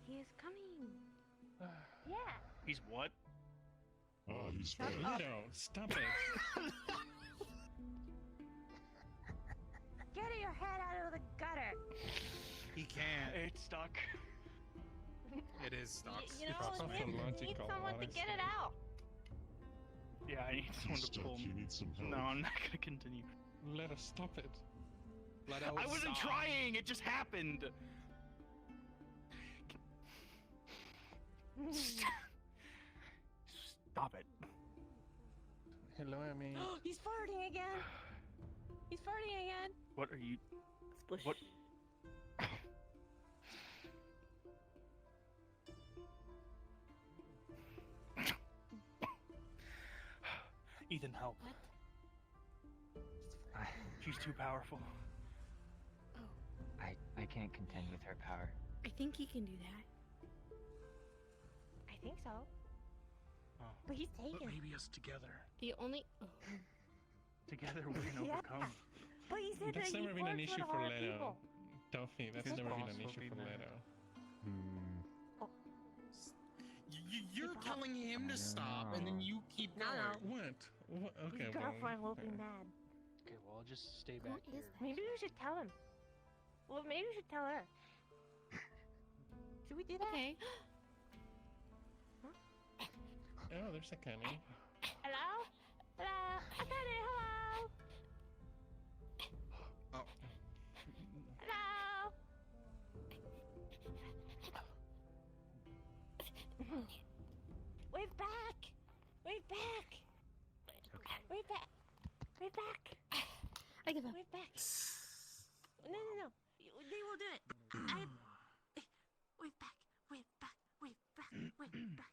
He is coming. Yeah. He's what? Ah, he's Shut dead. up. No, stop it. Get your head out of the gutter. He can't. It's stuck. It is stuck. You know, It's you need pathological, someone to get it out. Yeah, I need someone He's to stuck. pull. You need some help. No, I'm not gonna continue. Let us stop it. I wasn't trying. It just happened. Stop it. Hello, Amy. He's farting again. He's farting again. What are you? Splish. What? Ethan, help. What? She's too powerful. I can't contend with her power. I think he can do that. I think so. Oh. But he's But taken. maybe us together. The only. Together we can Yeah. overcome. But he said That's that he never been an works issue with for hard Leto. people. Toffee, that's His never been boss an will issue be for mad. Leto. You're telling him to stop, and then you keep No, going. no. What? Okay, His well, girlfriend will be mad. Okay, well I'll just stay Who back is here. that? Maybe we should tell him. Well, maybe we should tell her. Should we do that? Okay. Oh, there's a Kenny. Hello? Hello? Akane, hello? Oh. Hello? Wave back! Wave back! Wave back! Wave back! I give up. Wave back! No, no, no. They will do it. Wave back! Wave back! Wave back! Wave back!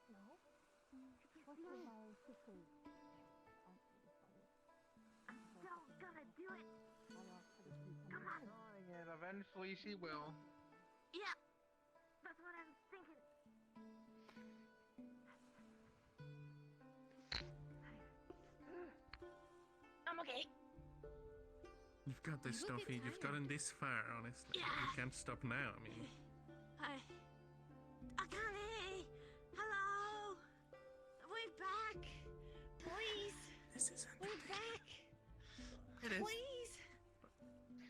No? What's the virus quickly? I'm still gonna do it. Come on. Trying it. Eventually she will. Yeah, that's what I'm thinking. I'm okay. You've got this, You look Toffee. You've gotten this far, honestly. Yeah. You can't stop now, I mean. Hi. Akane! Hello! Wave back! Please! This isn't Wave back! It is. Please!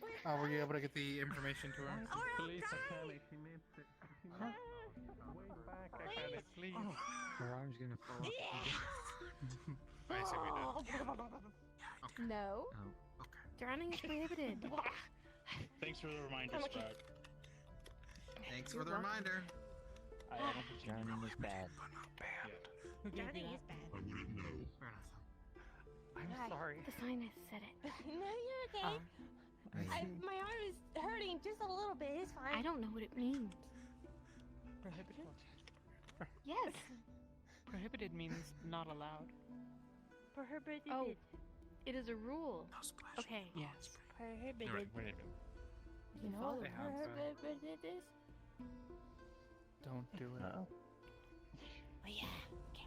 Wave Oh, were you able to get the information to her? Or I'll Please, die! Akane, she needs it. She needs it. Way back, Akane, please. Her arm's gonna fall off. I see we did. No. Oh, okay. Drowning is prohibited. Thanks for the reminder, I'm okay. Sprout. Thanks for the reminder. I don't think you Drowning is bad. Drowning is bad. I wouldn't know. I'm Right. sorry. The sinus said it. No, you're okay. My arm is hurting just a little bit. It's fine. I don't know what it means. Prohibited? Yes. Prohibited means not allowed. Prohibited. Oh, it is a rule. Okay. Yes. Prohibited. Alright, wait a minute. You know follow what Hans, prohibited is? Don't do it. Oh yeah. Okay.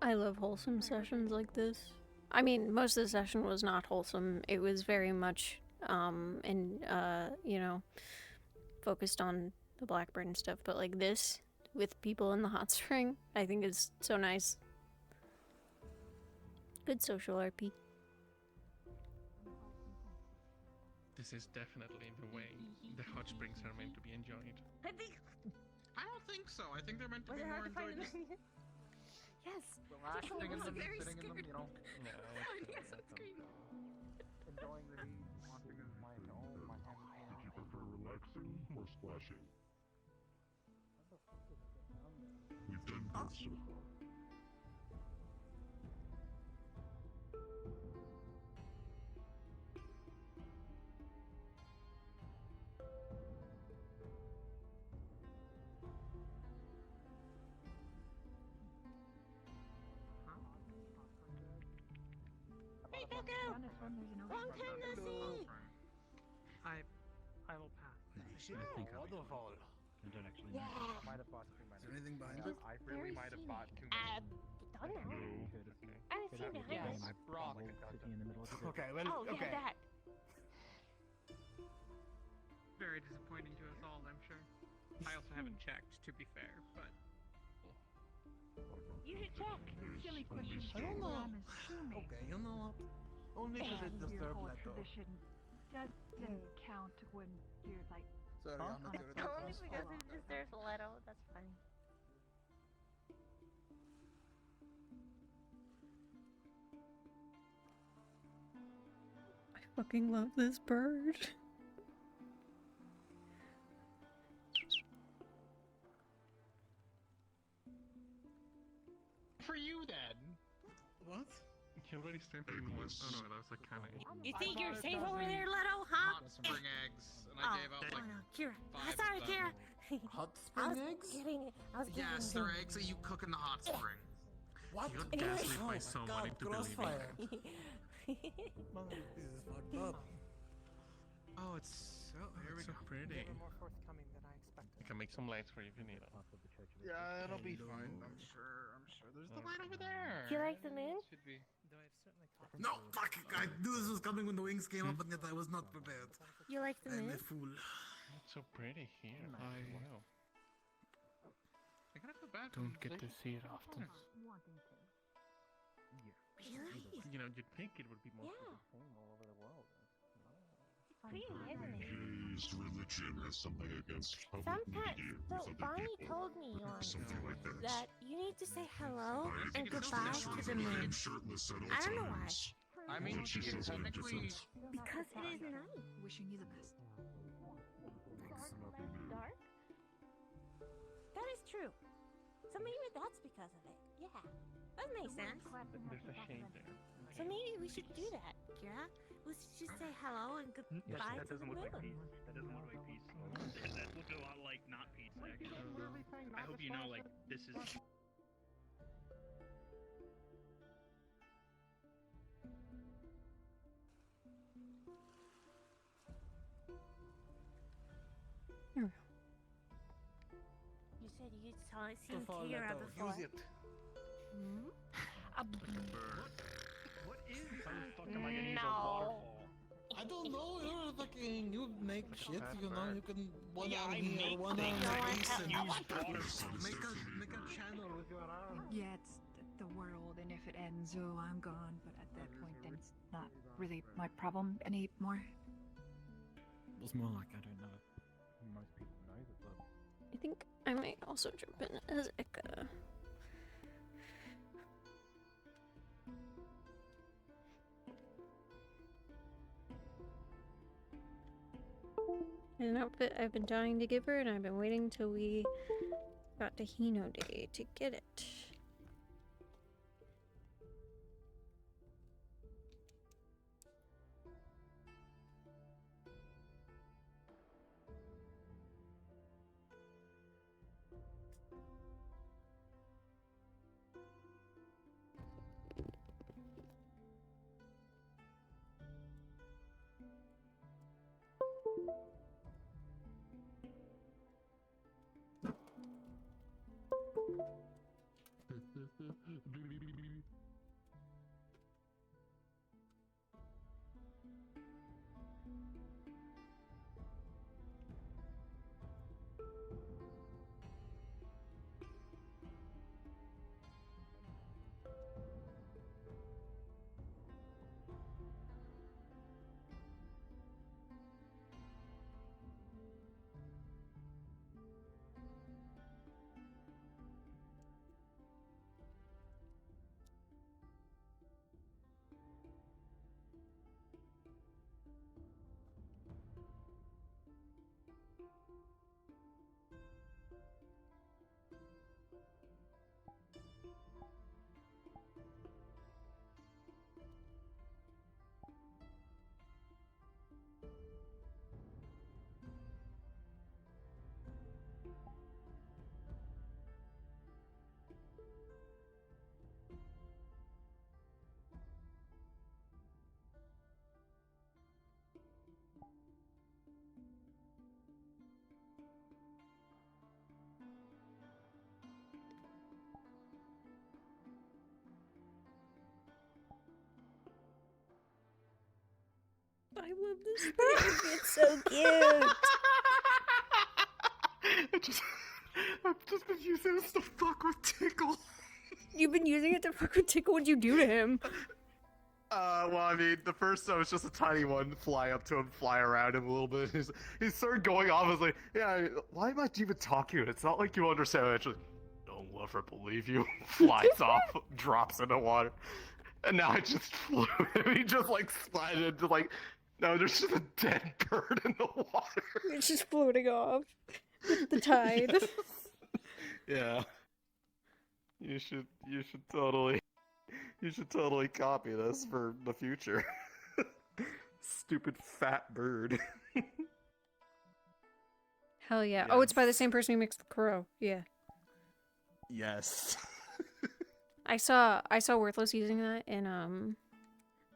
I love wholesome sessions like this. I mean, most of the session was not wholesome. It was very much and you know, focused on the Blackbird and stuff. But like this with people in the hot spring, I think is so nice. Good social RP. This is definitely the way the hot springs are meant to be enjoyed. I think. I don't think so. I think they're meant to Was be it more hard to find enjoyed. Yes. Relaxing in them, very sitting in them, you know. No, Yes, that's great. Enjoying the heat, watching my my hands. Would you prefer relaxing or splashing? We've done both so far. Hey, Coco! Long time no see! I will pass. Waterfall. I don't actually Yeah. know. Might have bought too many. Is there anything behind I it? I really might have bought too many. Don't know. I haven't seen behind us. Rock. Sitting in the middle of it. Okay, well, Oh, okay. yeah, that. Very disappointing to us all, I'm sure. I also haven't checked, to be fair, but You should check. Silly question. I don't know. I'm assuming Okay, you know what? Only because it your disturbed whole Leto. tradition doesn't count when you're like Sorry, on I'm not a doing that. Only because it deserves Leto. That's funny. I fucking love this bird. For you then. What? You already sent me one. Oh no, that was like kind of. You think you're safe over there, Leto, huh? Hot spring eggs, and Oh, I gave out oh like no, Kira. 5 Sorry, of them. Kira. Hot I was spring eggs? kidding. I was kidding. Yes, they're eggs that you cook in the hot spring. What? You got gaslit by someone into believing crossfire. that. This is fucked up. Oh, it's so. Here we It's so go. pretty. They were more forthcoming than I expected. I can make some lights for you if you need them. Yeah, it'll be fine. I'm sure. There's the light over there. Do you like the moon? Should be. Though I've certainly caught No, fuck! I knew this was coming when the wings came up, and yet I was not prepared. You like the I'm moon? a fool. It's so pretty here. Wow. I kind of feel bad. Don't get to see it often. Really? You know, you'd think it would be more Yeah. all over the world. Pretty, isn't it? His religion has something against public Sometimes, media so with other Bonnie people. told me once Something like that. that you need to say hello I and think it's goodbye sort to of the like moon. being shirtless at all I don't know why. times. I mean, Which is you something technically. different. Because it is night. wishing you the best. Dark? That is true. So maybe that's because of it. Yeah. That makes sense. There's a shade there. So maybe we should do that, Kira. We should just say hello and goodbye to the moon. That doesn't look like peace. That looks a lot like not peace, actually. I hope you know, like, this is... Here we go. You said you saw seen Before Kira Leto, before. use it. Hmm? What is this? No. Am I gonna use a waterfall? I don't know, you're fucking, you make shit, you know, you can one Yeah, arm I here, make one things. arm I here, and use waterfalls. Make a channel with your arm. Yeah, it's the world, and if it ends, oh, I'm gone. But at that point, then it's not really my problem anymore. It was more like I don't know. Most people know that the I think I might also jump in as EHKA. An outfit I've been dying to give her, and I've been waiting till we got to Hinodae to get it. love this thing. It's so cute. I've just been using this to fuck with Tickle. You've been using it to fuck with Tickle? What'd you do to him? Well, I mean, the first time was just a tiny one, fly up to him, fly around him a little bit. He started going off. I was like, yeah, why am I even talking? It's not like you understand. Actually, don't let her believe you. Flies off, drops in the water. And now I just flew him. He just like slid into like, no, there's just a dead bird in the water. It's just floating off with the tide. Yeah. You should totally copy this for the future. Stupid fat bird. Hell yeah. Oh, it's by the same person who makes the crow. Yeah. Yes. I saw Worthless using that in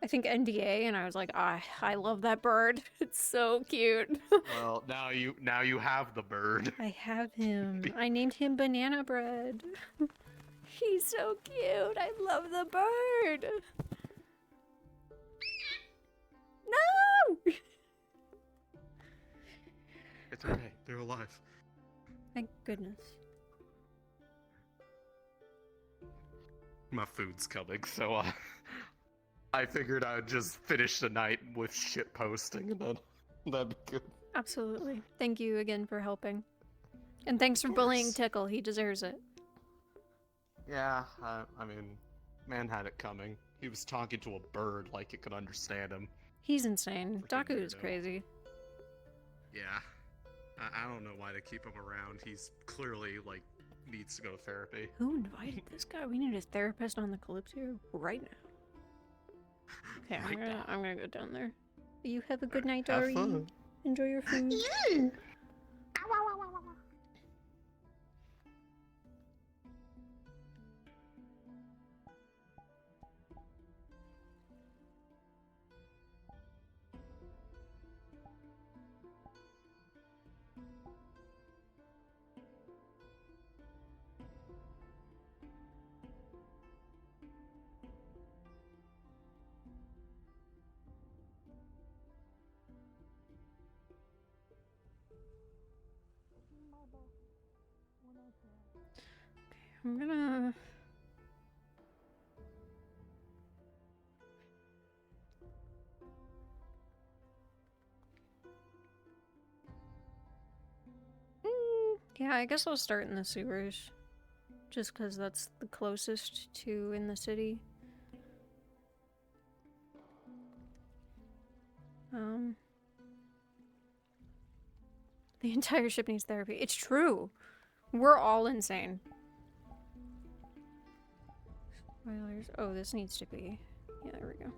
I think NDA, and I was like, I love that bird. It's so cute. Well, now you have the bird. I have him. I named him Banana Bread. He's so cute. I love the bird. No! It's okay. They're alive. Thank goodness. My food's coming, so I figured I'd just finish the night with shit posting, and then that'd be good. Absolutely. Thank you again for helping. And thanks for bullying Tickle. He deserves it. Yeah, I mean, man had it coming. He was talking to a bird like it could understand him. He's insane. Daku is crazy. Yeah. I don't know why they keep him around. He's clearly, like, needs to go to therapy. Who invited this guy? We need a therapist on the Kalypsia right now. Okay, I'm gonna go down there. You have a good night, Have Dari. fun. Enjoy your food. I'm gonna... Yeah, I guess I'll start in the sewers. Just because that's the closest to in the city. The entire ship needs therapy. It's true. We're all insane. Spoilers. Oh, this needs to be... Yeah, there we go.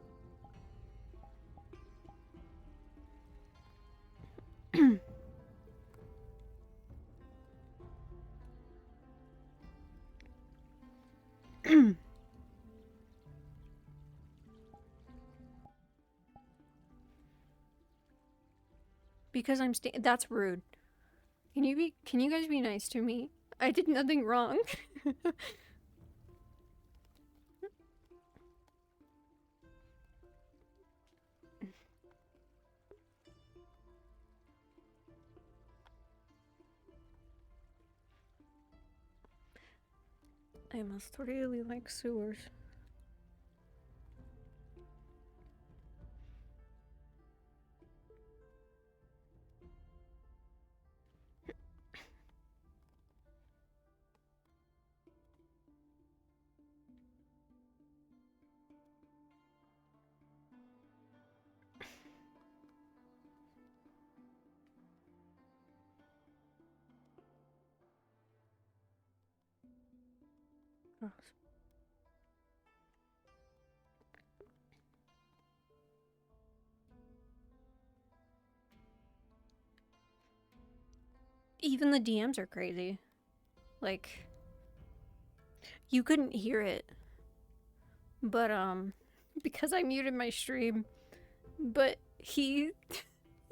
Because I'm that's rude. Can you guys be nice to me? I did nothing wrong. I must really like sewers. Gross. Even the DMs are crazy. Like, you couldn't hear it, but because I muted my stream, but he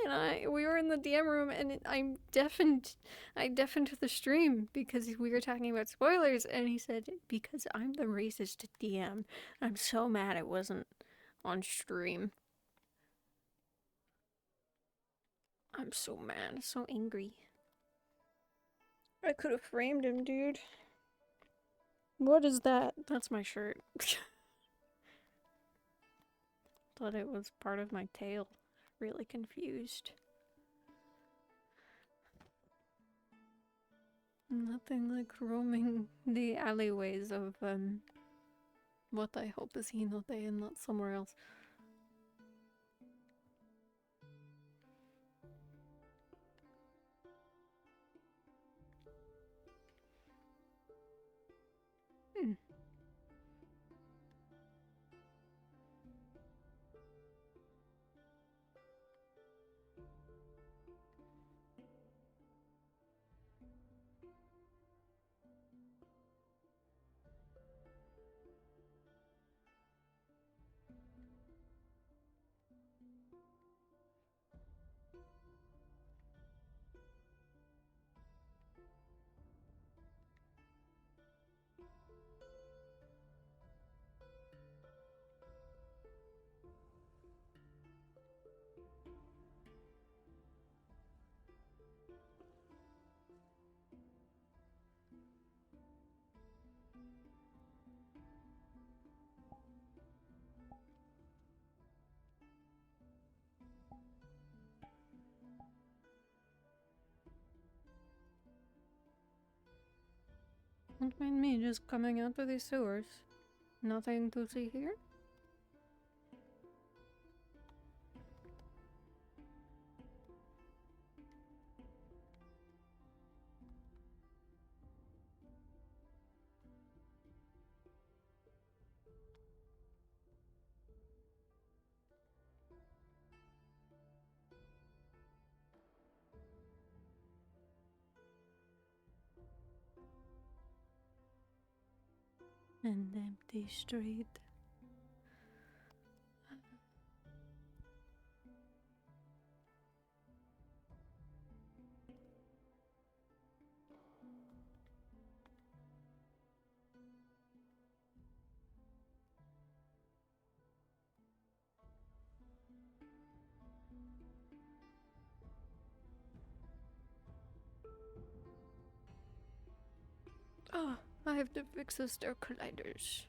and we were in the DM room, and I deafened the stream because we were talking about spoilers, and he said, because I'm the racist DM. I'm so mad it wasn't on stream. I'm so mad, so angry. I could have framed him, dude. What is that? That's my shirt. Thought it was part of my tail. Really confused. Nothing like roaming the alleyways of, what I hope is Hinodae and not somewhere else. Hmm. Don't mind me just coming out of these sewers. Nothing to see here? An empty street. Oh, I have to fix the stair colliders.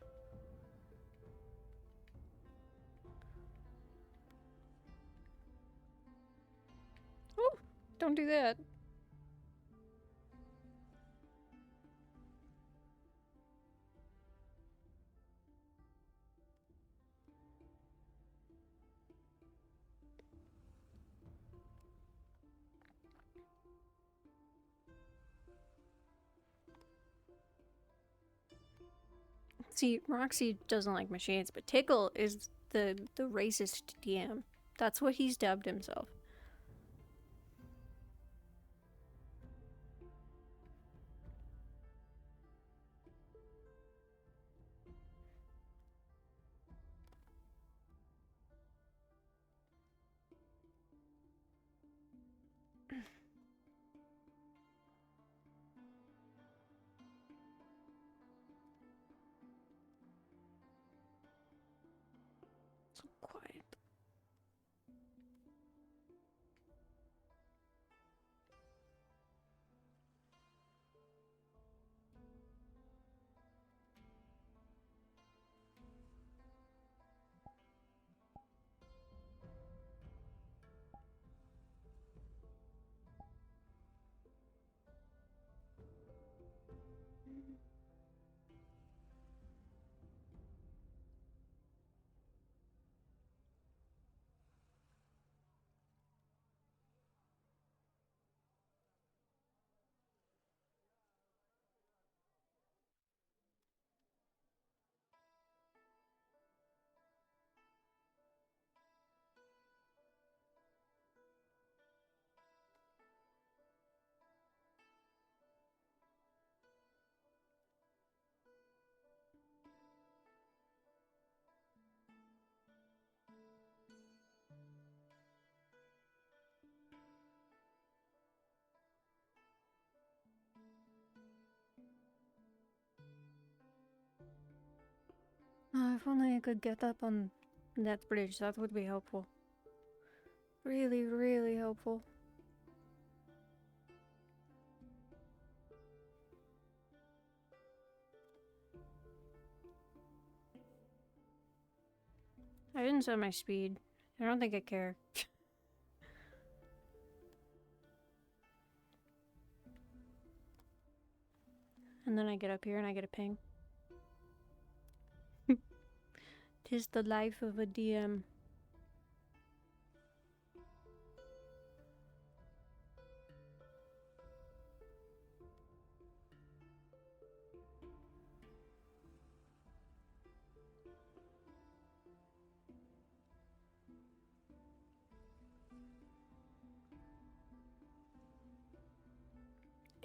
Oh, don't do that. See, Roxy doesn't like machines, but Tickle is the racist DM. That's what he's dubbed himself. So quiet. If only I could get up on that bridge, that would be helpful. Really, really helpful. I didn't set my speed. I don't think I care. And then I get up here and I get a ping. 'Tis the life of a DM.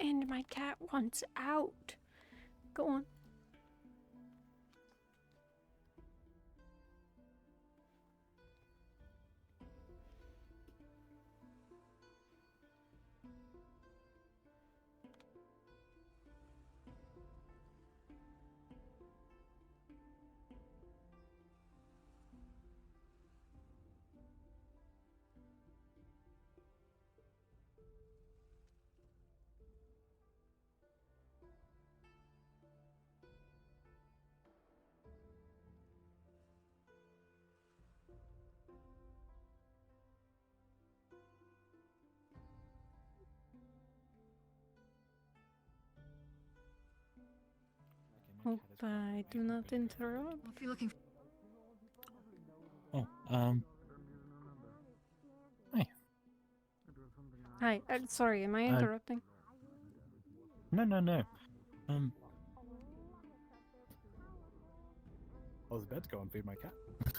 And my cat wants out. Go on. Hope I do not interrupt. If you're looking Oh, Hi, sorry, am I interrupting? No. I was about to go and feed my cat.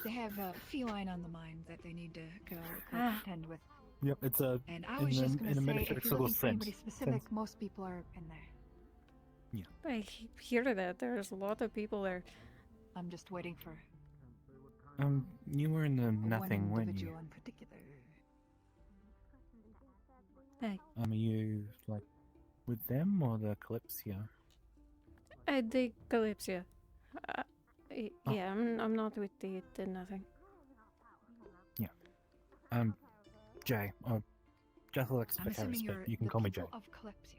They have a feline on the mind that they need to go Ah. contend with. Yep, it's a. And I was just going to say, if you're looking for anybody specific, most people are in there. Yeah. I hear that. There's a lot of people there. I'm just waiting for You were in the nothing, one weren't individual you? in particular. Hey. Are you like with them or the Kalypsia? The Kalypsia. Yeah, I'm not with the nothing. Yeah. Jay, or Jethalex I'm assuming Viteris, you're but you can the call me Jay. people of Kalypsia.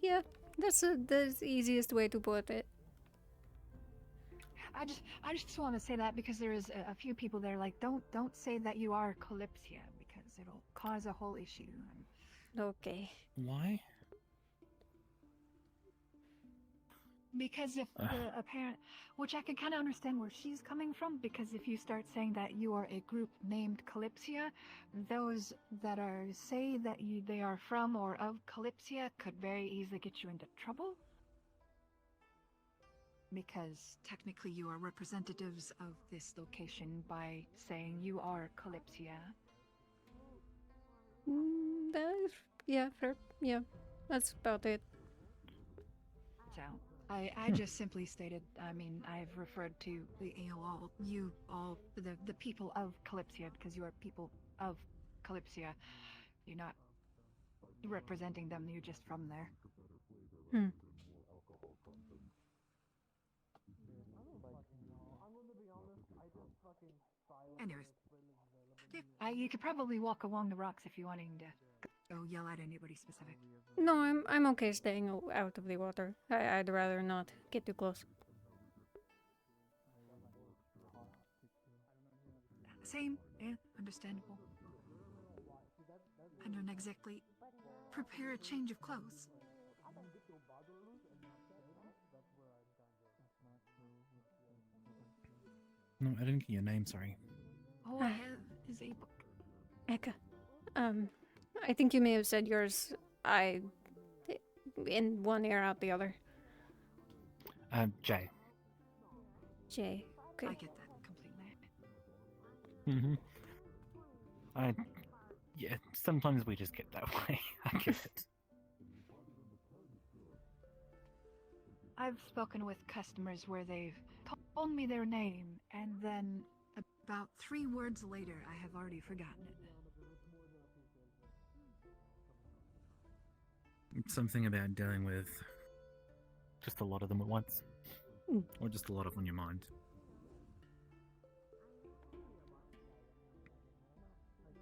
Yeah, that's the easiest way to put it. I just want to say that because there is a few people there like don't say that you are Kalypsia because it'll cause a whole issue. Okay. Why? Because if the apparent, which I can kind of understand where she's coming from, because if you start saying that you are a group named Kalypsia, those that are say that they are from or of Kalypsia could very easily get you into trouble. Because technically you are representatives of this location by saying you are Kalypsia. Yeah, fair. Yeah, that's about it. So, I just simply stated, I mean, I've referred to the you all, the people of Kalypsia, because you are people of Kalypsia. You're not representing them, you're just from there. Hmm. Anyways, you could probably walk along the rocks if you wanting to go yell at anybody specific. No, I'm okay staying out of the water. I'd rather not get too close. Same, yeah, understandable. I don't exactly prepare a change of clothes. No, I didn't get your name, sorry. All I have is a book. EHKA. I think you may have said yours. In one ear, out the other. Jay. Jay. Okay. I get that completely. Yeah, sometimes we just get that way. I get it. I've spoken with customers where they've told me their name, and then about 3 words later, I have already forgotten it. It's something about dealing with just a lot of them at once. Or just a lot of on your mind.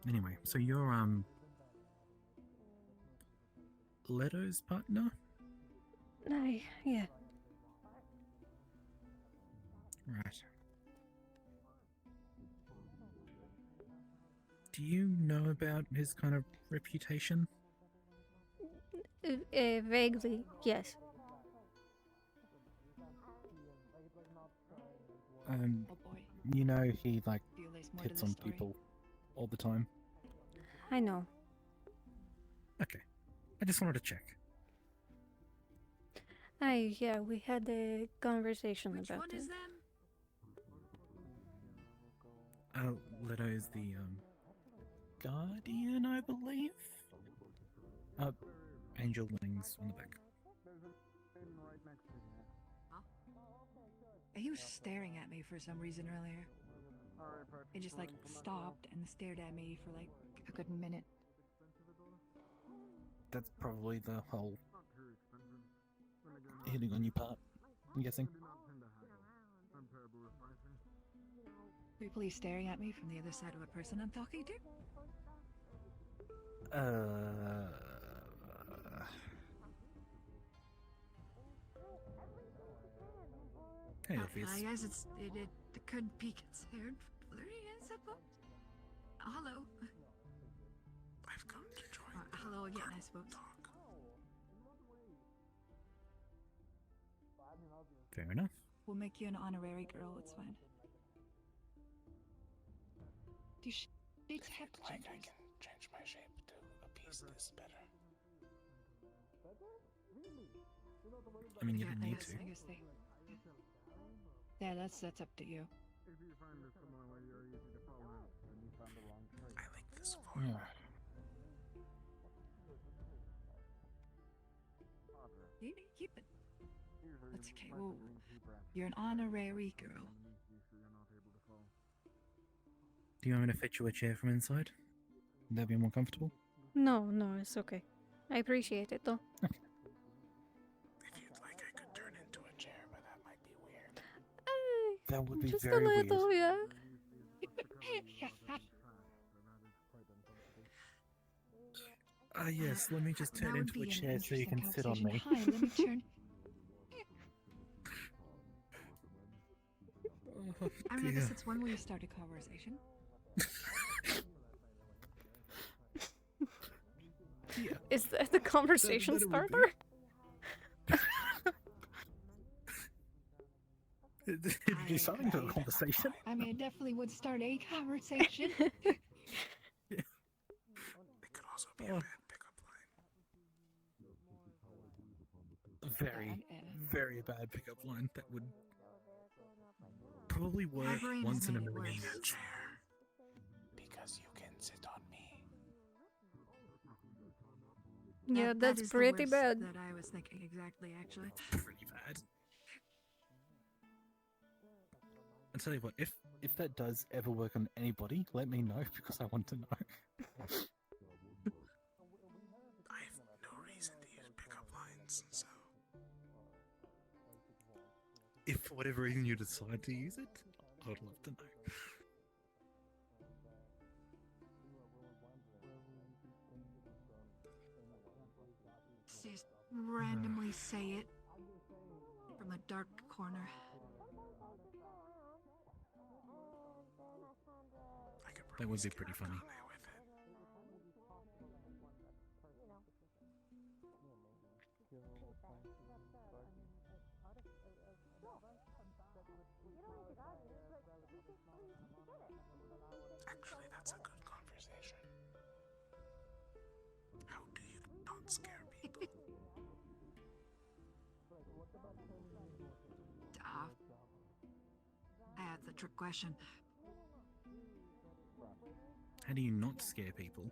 Anyway, so you're, Leto's partner? Yeah. Right. Do you know about his kind of reputation? Vaguely, yes. You know he like Feel there's more to hits this on story? people all the time. I know. Okay, I just wanted to check. Yeah, we had a conversation Which about one is it. them? Leto is the guardian, I believe. Angel wings on the back. He was staring at me for some reason earlier. He just like stopped and stared at me for like a good minute. That's probably the whole hitting on you part, I'm guessing. People he's staring at me from the other side of a person I'm talking to? Hey, Orpheus. I guess it could be considered flirty, I suppose. Hello. I've come to join. Hello again, I suppose. Fair enough. We'll make you an honorary girl, it's fine. Do shades have Like I genders? can change my shape to appease this better. I mean, you Yeah, didn't need to. I guess they... Yeah, that's up to you. If you find someone where you're easy to follow, then you found the wrong choice. I like this form. Yeah. You keep it. That's okay. Well, you're an honorary girl. Do you want me to fetch you a chair from inside? Would that be more comfortable? No, it's okay. I appreciate it though. If you'd like, I could turn into a chair, but that might be weird. That would be Just very a little, weird. yeah. Yes, let me just That turn would into a be an chair so you interesting can sit on me. conversation. Hi, let me turn. Oh, I mean, I guess dear. it's one way to start a conversation. Yeah. Is that the conversation That it would be. starter? It'd be something to the conversation. I mean, it definitely would start a conversation. It could also be a bad pickup line. Very bad pickup line. That would probably work brain once has in a made it million worse. years. Chair. Because you can sit on me. Yeah, That that's is the pretty worst bad. That I was thinking exactly, actually. Pretty bad. I'll tell you what, if that does ever work on anybody, let me know because I want to know. I have no reason to use pickup lines, so. If for whatever reason you decide to use it, I would love to know. Just randomly say it from a dark corner. That would be pretty funny. Actually, that's a good conversation. How do you not scare people? That's a trick question. How do you not scare people?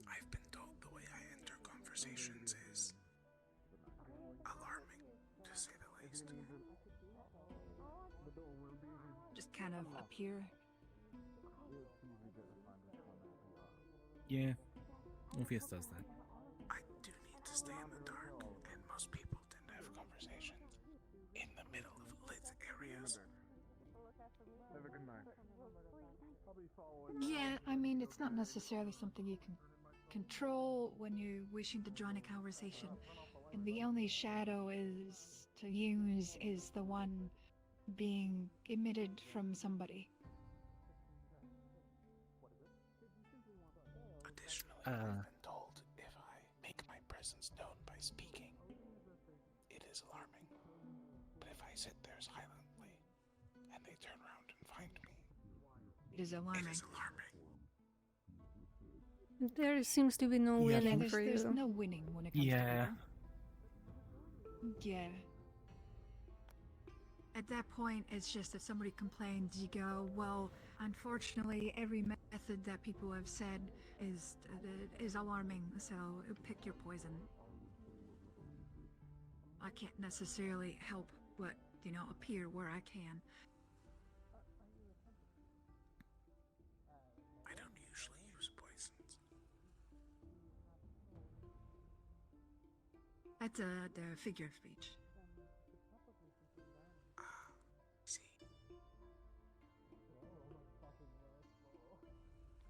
I've been told the way I enter conversations is alarming, to say the least. Just kind of appear. Yeah, Orpheus does that. I do need to stay in the dark, and most people tend to have conversations in the middle of lit areas. Have a good night. Yeah, I mean, it's not necessarily something you can control when you're wishing to join a conversation. And the only shadow is to use is the one being emitted from somebody. Additionally, I've been told if I make my presence known by speaking, it is alarming. But if I sit there silently and they turn around and find me, It is alarming. it is alarming. There seems to be no winning there's, for you. there's no winning when it comes to people. Yeah. At that point, it's just if somebody complains, you go, well, unfortunately, every method that people have said is alarming, so pick your poison. I can't necessarily help but, appear where I can. I don't usually use poisons. That's the figure of speech. See.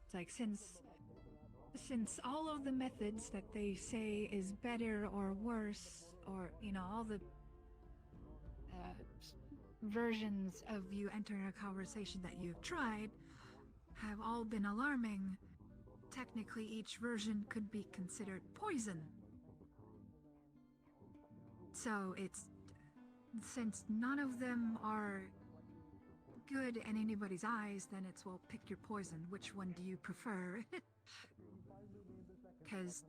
It's like since all of the methods that they say is better or worse, or all the versions of you entering a conversation that you've tried have all been alarming, technically each version could be considered poison. So since none of them are good in anybody's eyes, then it's, well, pick your poison. Which one do you prefer? Because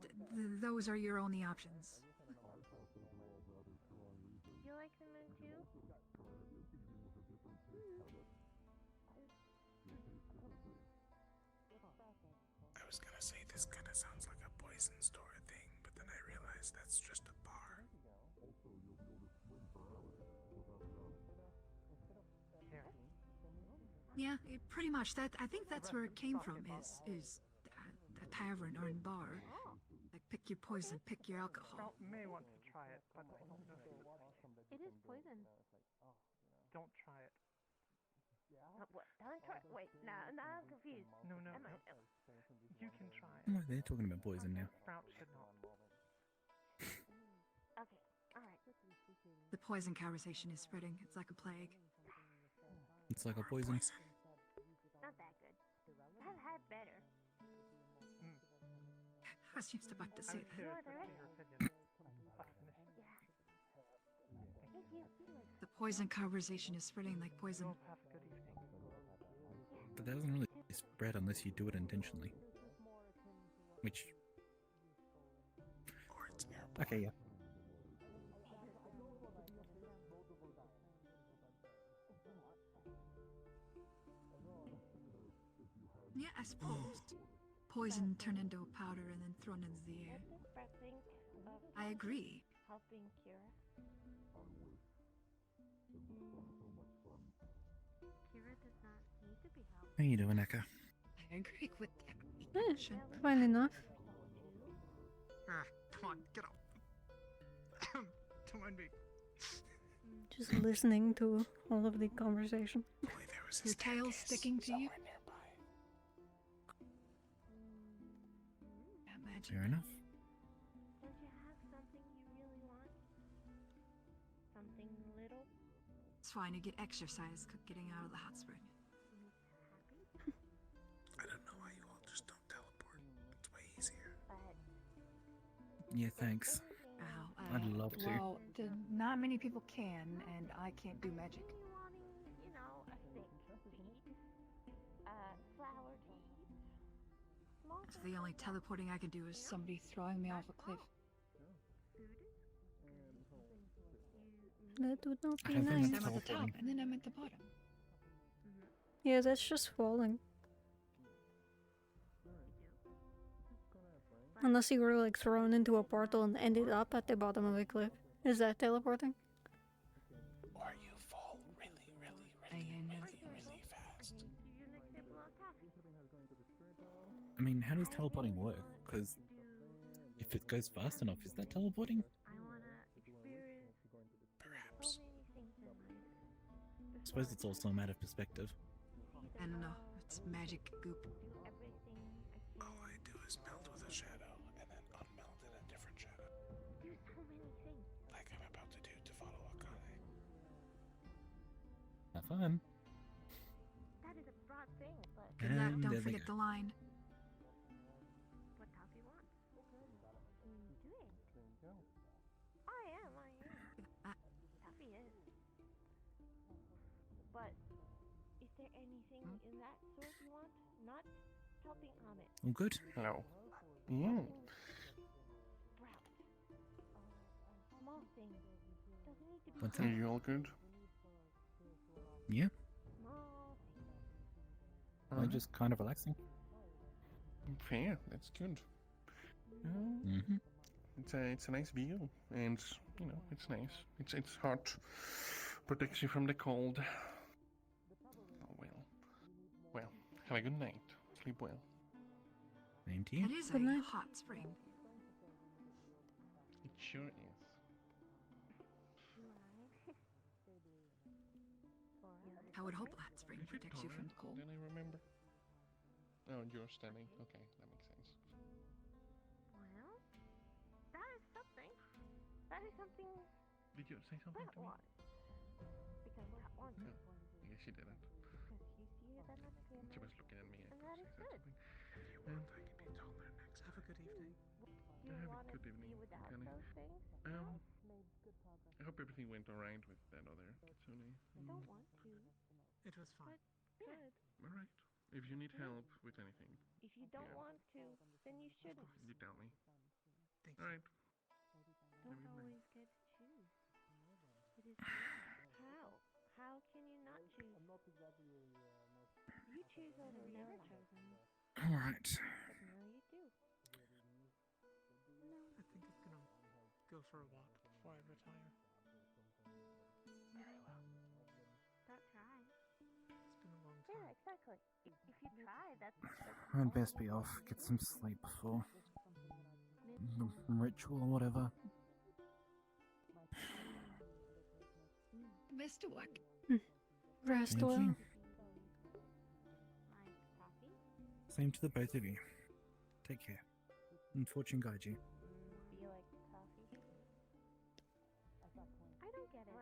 those are your only options. You like the moon too? I was gonna say this kind of sounds like a poison store thing, but then I realized that's just a bar. Yeah, pretty much. I think that's where it came from. Is a tavern or a bar. Like, pick your poison, pick your alcohol. May want to try it, but I don't know if you would like it. It is poison. Don't try it. What? Don't try. Wait, now I'm confused. No. Am I- You can try it. Oh, they're talking about poison now. Sprout should not. Okay, alright. The poison conversation is spreading. It's like a plague. It's like a poison. Not that good. I've had better. I was just about to say that. You are the right. Thank you. The poison conversation is spreading like poison. Have a good evening. But that doesn't really spread unless you do it intentionally. Which... Okay, yeah. Yeah, I suppose. Poison turned into a powder and then thrown into the air. What does Brett think of I agree. helping Kira? Kira does not need to be helped. How you doing, EHKA? I agree with that. Fine enough. Come on, get up. Don't mind me. Just listening to all of the conversation. Your tail sticking to you? Fair enough. Don't you have something you really want? Something little? It's fine, you get exercise getting out of the hot spring. I don't know why you all just don't teleport. It's way easier. Yeah, thanks. I'd love to. Well, not many people can, and I can't do magic. You know, a thick seed, flower seed. So the only teleporting I can do is somebody throwing me off a cliff. That would not be I think nice. I'm at the top, and then I'm at the bottom. Yeah, that's just falling. Unless you were like thrown into a portal and ended up at the bottom of a cliff. Is that teleporting? Or you fall really fast. I mean, how does teleporting work? Because if it goes fast enough, is that teleporting? Perhaps. I suppose it's also a matter of perspective. I don't know. It's magic goop. All I do is melt with a shadow and then unmelt in a different shadow. Do so many things. Have fun. That is a broad thing, but Good luck. And Don't there they forget go. the line. what Taffy wants. Do it. There you go. I am. Taffy is. But is there anything in that sort you want? Not helping Amit. All good? No. Yeah. Sprout. A small thing. Doesn't need to be What's big. that? Are you all good? Yeah. Small thing. I'm just kind of relaxing. Fair. That's good. Mm-hmm. It's a nice view, and you know it's nice. It's hot, protects you from the cold. Oh well. Have a good night. Sleep well. Same to you. It is Good a night. hot spring. It sure is. I would hope a hot spring protects you from the cold. Then I remember. Oh, you're standing. Okay, that makes sense. Well, that is something. That is something Did you say something that to me? wants. Because that wants No, it. I guess she didn't. Because you see it on the camera. She was looking at me. And I that is said good. something. And I can be taller next time. Have a good evening. Do you Have a want good to evening, be without Connie. those things? I hope everything went alright with that other kitsune. I don't want to. It was fun. But good. Alright. If you need help with anything, If you don't want to, then you shouldn't. you tell me. Thank Alright. Don't always get to choose. It is how? How can you not choose? You choose over your life. Alright. But now you do. No. I think I'm gonna go for a walk before I retire. Very well. Don't try. It's been a long time. Yeah, exactly. If you try, that's I'd best be off. Get some sleep before the ritual or whatever. Best of luck. Rest Thank well. you. like coffee. Same to the both of you. Take care. And fortune guide you. Do you like coffee? I don't get it.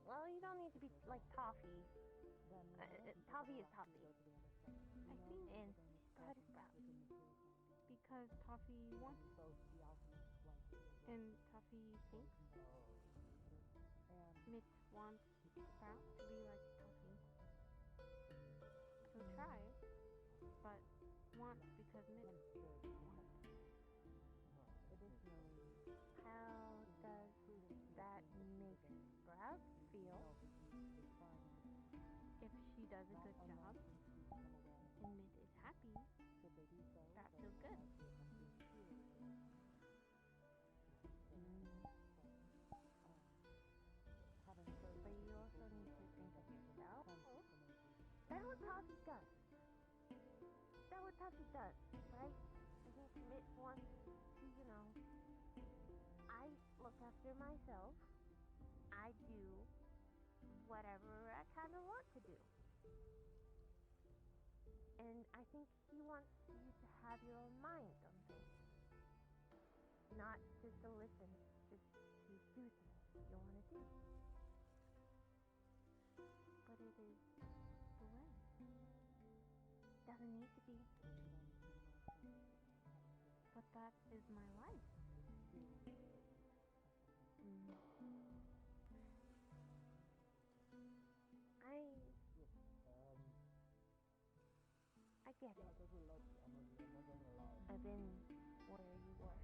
Well, you don't need to be like toffee. Toffee is toffee. I think and sprout is sprout. Because toffee wants and toffee thinks. Mitt wants sprout to be like toffee. So try, but wants because Mitt wants. How does that make Sprout feel? If she does a good job and Mitt is happy, that feels good. But you also need to think of yourself. That's what Taffy does. That's what Taffy does, right? I think Mitt wants to, I look after myself. I do whatever I kind of want to do. And I think he wants you to have your own mind on things. Not just to listen, just to do things you want to do. But it is the way. Doesn't need to be. But that is my life. I get it. I've been where you were.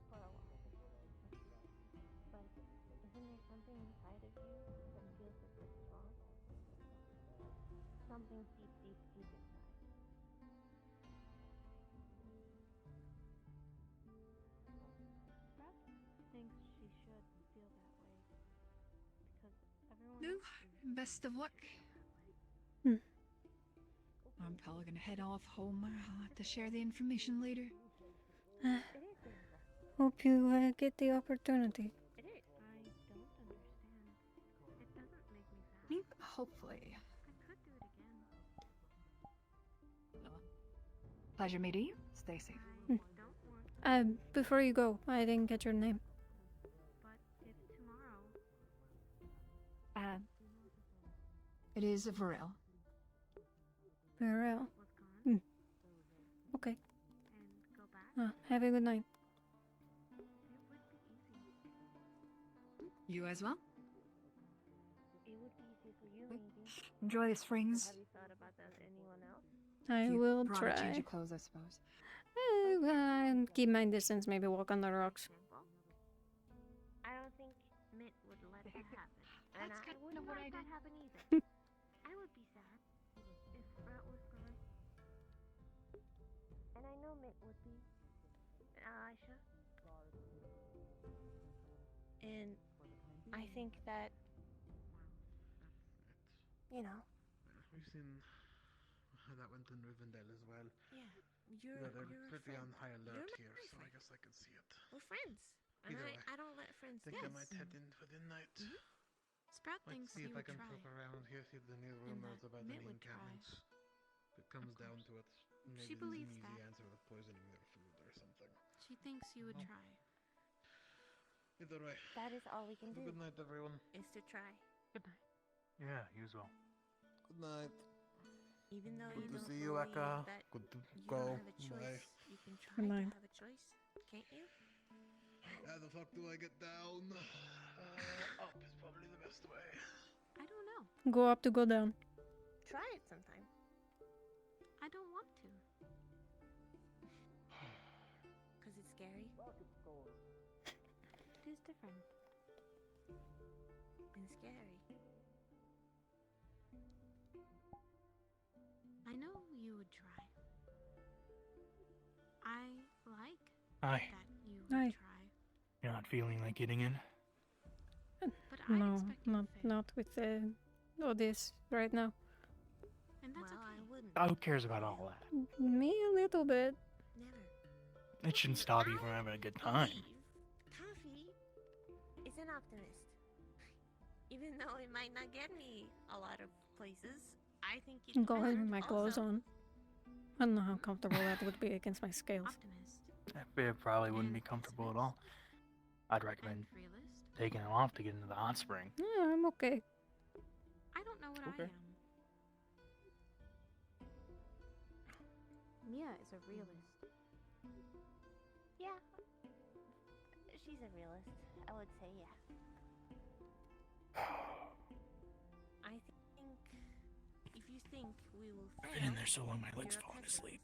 For a while. But isn't there something inside of you that feels a bit strong? Something deep, deep, deep inside. Sprout thinks she should feel that way. Because everyone No, else is best of luck. Hmm. I'm probably gonna head off home. I'll have to share the information later. Hope you get the opportunity. It is. I don't understand. It doesn't make me sad. Hopefully. I could do it again. Pleasure meeting you. Stay safe. Before you go, I didn't get your name. But if tomorrow It is a Varel. Farewell. Okay. Have a good night. You as well? It would be easy for you, maybe. Enjoy the springs. Have you thought about that with anyone else? I You will brought a change try. of clothes, I suppose. Keep my distance, maybe walk on the rocks. I don't think Mint would let that happen. And That's I kind wouldn't of what let I that did. happen either. I would be sad if Brett was gone. And I know Mint would be. Aisha. And I think that, you know, We've seen how that went in Rivendell as well. Yeah, you're They're a pretty friend. on high alert You're my here, so I friend. guess I can see it. We're friends, and Either way, I don't let friends I think I down. might head in for the night. Sprout Might thinks see you if I would can try. poke around here, see if there's any rumors that about Mitt any would try. encampments. If it comes down to it, maybe She there's an believes easy that. answer of poisoning their food or something. She thinks you would No. try. Either way, that is all we can have a do. good night, everyone. Is to try. Good night. Yeah, you as well. Good night. Even though Good you to don't see you, believe EHKA. that Good to you go. don't have a choice, Bye. you can try Good to night. have a choice, can't you? How the fuck do I get down? Up is probably the best way. I don't know. Go up to go down. Try it sometime. I don't want to. Cause it's scary. It is different. And scary. I know you would try. I like Hi. that you would Hi. try. You're not feeling like getting in? But I No, expect you to fail. not with all this right now. And that's okay. I wouldn't. Who cares about all that? Me a little bit. Never. It shouldn't stop you from having a good time. Coffee is an optimist. Even though it might not get me a lot of places, I think it's Go ahead with my clothes also. on. I don't know how comfortable that would be against my scales. It probably wouldn't be comfortable at all. I'd recommend taking them off to get into the hot spring. Yeah, I'm okay. I don't know what I Okay. am. Mia is a realist. Yeah. She's a realist. I would say, yeah. I think if you think we will fail, I've been in there so long my you're leg's a falling pessimist. asleep.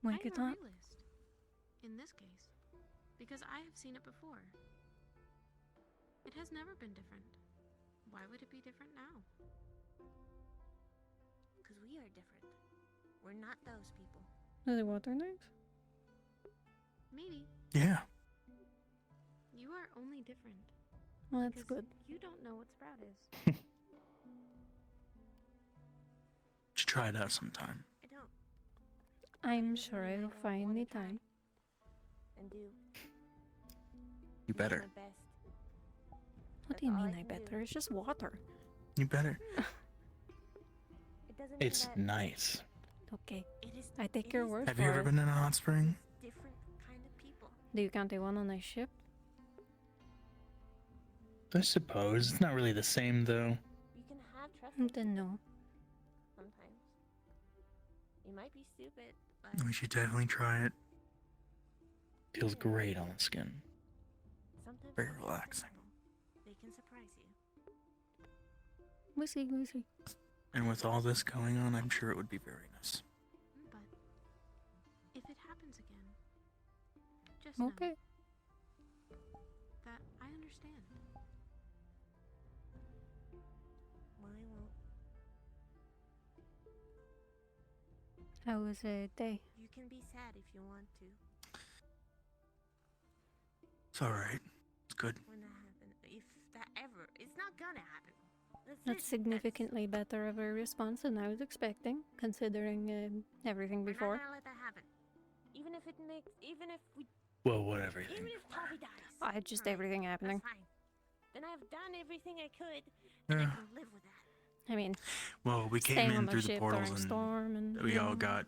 Wake I'm it a up. realist. In this case. Because I have seen it before. It has never been different. Why would it be different now? Because we are different. We're not those people. Are the water knives? Maybe. Yeah. You are only different. Well, that's because good. You don't know what Sprout is. Should try it out sometime. I don't. I'm sure I'll find the time. And do You better. my best. What do you all mean I I can do. better? It's just water. You better. It doesn't It's mean that nice. Okay. it is. I take your word Have for you ever it. been in a hot spring? Different kind of people. Do you count the one on a ship? I suppose. It's not really the same, though. You can have trust. Then no. Sometimes. You might be stupid, but We should definitely try it. Feels great on the skin. sometimes Very people relaxing. they can surprise you. We see, we see. And with all this going on, I'm sure it would be very nice. But if it happens again, just know Okay. that I understand. Well, I won't. How was a day? You can be sad if you want to. It's alright. It's good. When that happens, if that ever, it's not gonna happen. That's significantly better of a response than I was expecting, considering everything We're before. not gonna let that happen. Even if it makes, even if we, Well, whatever. even if Toby dies. I just Alright, everything happening. That's fine. Then I've done everything I could, and I Yeah. can live with that. I mean, Well, we came staying on in the through the ship portals during and storm and we all got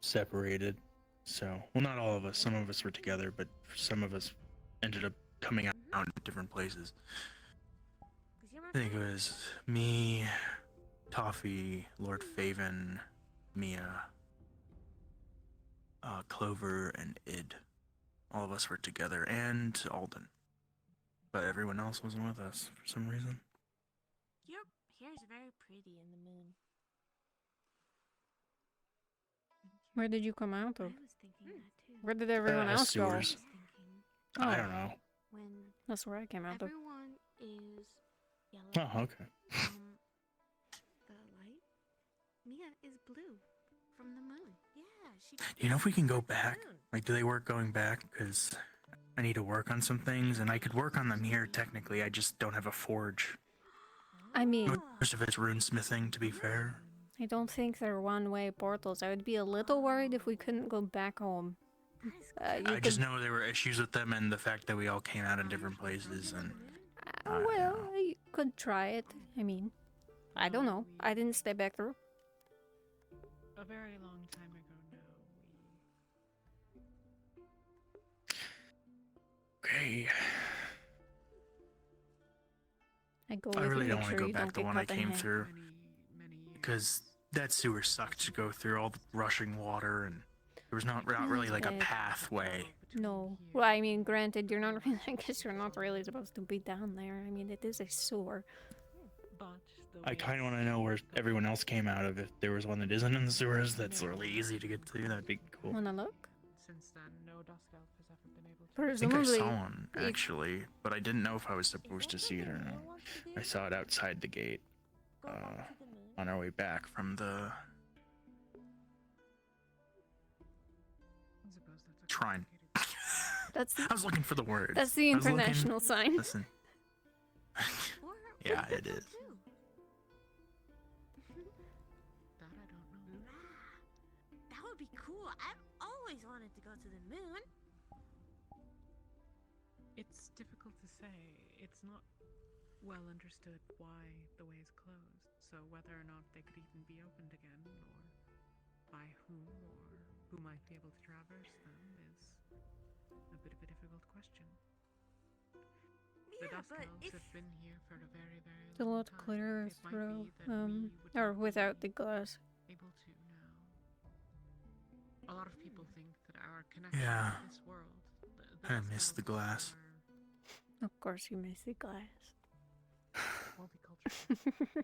separated. So, well, not all of us. Some of us were together, but some of us ended up coming out in different places. Cause you're my I think it was me, Toffee, Lord Faven, Mia, Clover, and Id. All of us were together, and Alden. But everyone else wasn't with us for some reason. Your hair's very pretty in the moon. Where did you come out I of? was thinking that too. Where did everyone else go? Sewers. I don't know. When That's where I came out of. everyone is yellow. Oh, okay. The light, Mia is blue from the moon. Yeah, she. Do you know if we can go back? Like, do they work going back? Because I need to work on some things, and I could work on them here technically. I just don't have a forge. I mean, Most of it's runesmithing, to be fair. I don't think they're one-way portals. I would be a little worried if we couldn't go back home. I just know there were issues with them, and the fact that we all came out in different places, and well, you could try it. I mean, I don't know. I didn't stay back through. A very long time ago now, okay. I really don't want to go back the one I came through, because that sewer sucked to go through. All the rushing water, and there was not really like a pathway. No. Well, I mean, granted, you're not really, I guess you're not really supposed to be down there. I mean, it is a sewer. I kind of want to know where everyone else came out of. If there was one that isn't in the sewers, that's really easy to get to. That'd be cool. Wanna look? since then, no Dusk Elf has ever been able to. I think I saw one actually, but I didn't know if I was supposed to see it or not. I saw it outside the gate on our way back from the shrine. That's the, I was looking for the word. That's the international sign. Listen. Yeah, it is. That would be cool. I've always wanted to go to the moon. It's difficult to say. It's not well understood why the way is closed. So whether or not they could even be opened again, or by whom, or who might be able to traverse them, is a bit of a difficult question. The Dusk Elves have been here for a very, very It's a long lot time. clearer It might through, be that we would or not without be the glass. able to now. A lot of people think that our connection Yeah. to this world, I miss the glass. Of course you miss the glass. multicultural.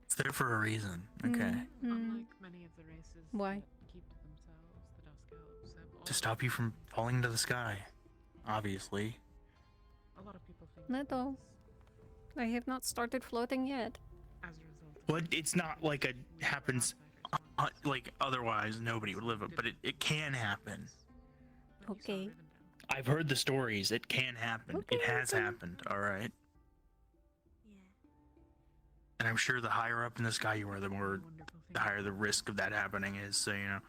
It's there for a reason. Okay. Unlike many of the races Why? that keep to themselves, the Dusk Elves have To stop you from falling into the sky. Obviously. a lot of people think Not all. I have not started floating yet. as a result But it's not like it happens like otherwise nobody would live it, but it can happen. Okay. I've heard the stories. It can happen. It has happened, alright? And I'm sure the higher up in the sky you are, the higher the risk of that happening is, so you know.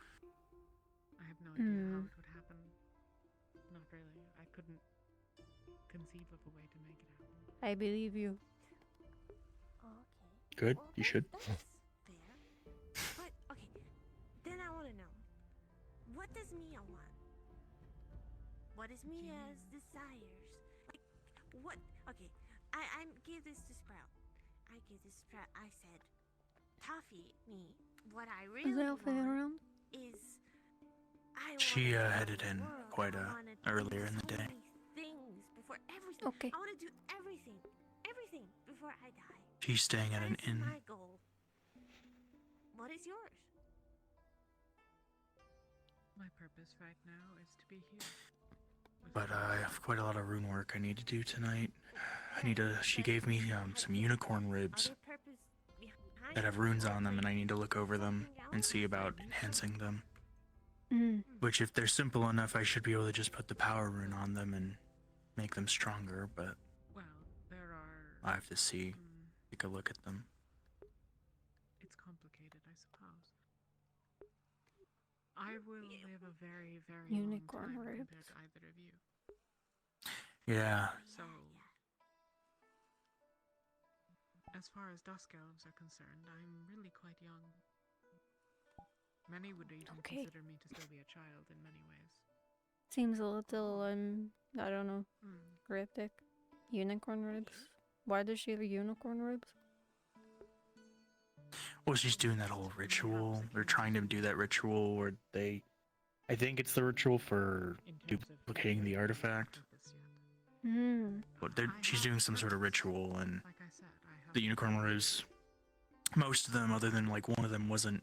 I have no idea how it would happen. Not really. I couldn't conceive of a way to make it happen. I believe you. Good, you should. But okay, then I want to know, what does Mia want? What is Mia's desires? Like, what? Okay, I gave this to Sprout. I said, Toffee, me. What I really want is, She headed in quite earlier in the day. things before everything. Okay. I want to do everything before I die. She's staying at an That's inn. my goal. What is yours? My purpose right now is to be here. But I have quite a lot of rune work I need to do tonight. She gave me some unicorn ribs that have runes on them, and I need to look over them and see about enhancing them. Which, if they're simple enough, I should be able to just put the power rune on them and make them stronger, but Well, there are. I have to see, take a look at them. It's complicated, I suppose. I will live a very, very Unicorn long time ribs. compared to either of you. Yeah. So, as far as Dusk Elves are concerned, I'm really quite young. Many would even consider me to still be a child in many ways. Seems a little, I don't know, cryptic. Unicorn ribs? Why does she have unicorn ribs? Well, she's doing that whole ritual. They're trying to do that ritual where they... I think it's the ritual for duplicating the artifact. Hmm. But she's doing some sort of ritual, and the unicorn ribs, most of them, other than like one of them, wasn't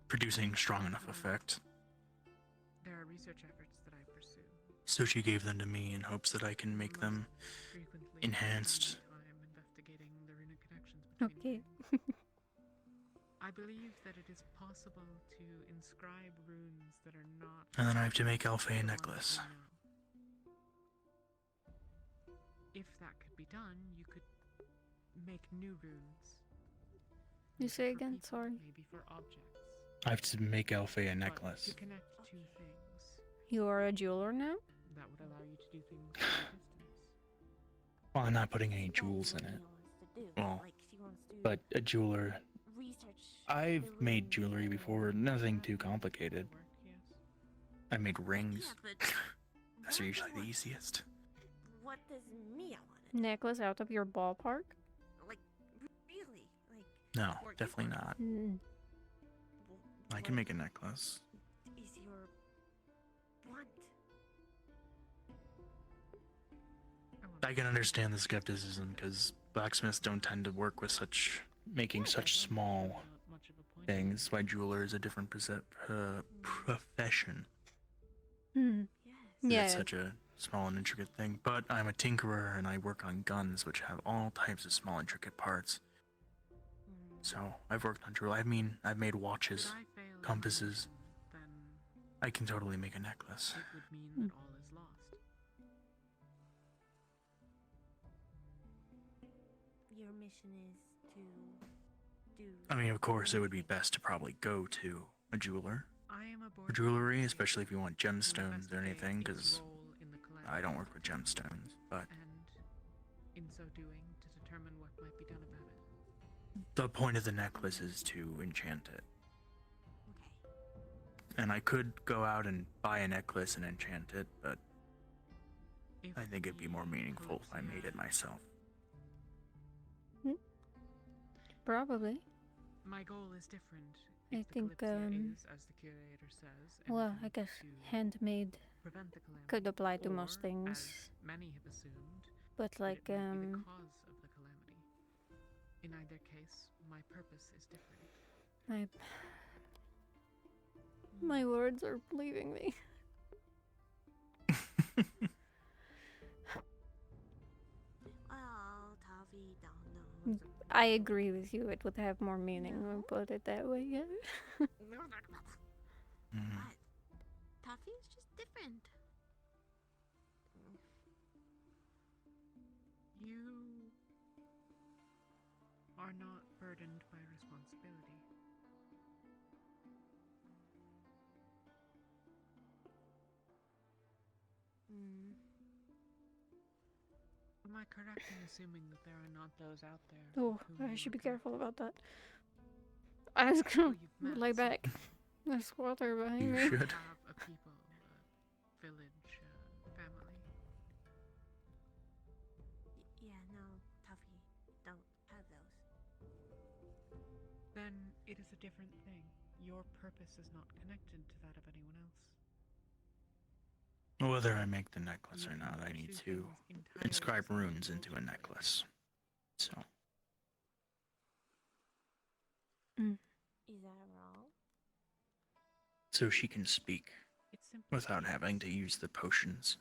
producing strong enough effect. There are research efforts that I pursue. So she gave them to me in hopes that I can make them enhanced. Okay. I believe that it is possible to inscribe runes that are not... And then I have to make Alfea a necklace. If that could be done, you could make new runes. You say again? Sorry. Maybe for objects. I have to make Alfea a But necklace. to connect two things, You are a jeweler now? that would allow you to do things from a distance. Well, I'm not putting any jewels in it. Well, but a jeweler... I've made jewelry before, nothing too complicated. I made rings. Those are usually the easiest. What does Mia want? Necklace out of your ballpark? Like, really? Like, No, definitely not. I can make a necklace. is your want? I can understand the skepticism because blacksmiths don't tend to work with making such small things. Why jeweler is a different profession. Hmm. Yeah. It's such a small and intricate thing. But I'm a tinkerer and I work on guns, which have all types of small, intricate parts. So I've worked on jewelry. I mean, I've made watches, compasses. I can totally make a necklace. It would mean that all is lost. Your mission is to do... I mean, of course, it would be best to probably go to a jeweler for jewelry, especially if you want gemstones or anything, because I don't work with gemstones, but In so doing, to determine what might be done about it. the point of the necklace is to enchant it. And I could go out and buy a necklace and enchant it, but I think it'd be more meaningful if I made it myself. Probably. My goal is different. I think, Is, as the curator says, well, I guess handmade prevent the calamity, could apply to most or, things. as many have assumed, But like, that it might be the cause of the calamity. In either case, my purpose is different. my words are leaving me. Oh, Tavi, don't know. I agree with you. It would have more meaning when put it that way. Yeah. But Taffy is just different. You are not burdened by responsibility. Am I correct in assuming that there are not those out there? Oh, I should be careful about that. I was gonna lay back. There's water behind me. You should. Have a people, village, family. Yeah, no, Taffy, don't have those. Then it is a different thing. Your purpose is not connected to that of anyone else. Whether I make the necklace or not, I need to inscribe runes into a necklace. So. Is that wrong? So she can speak without having to use the potions.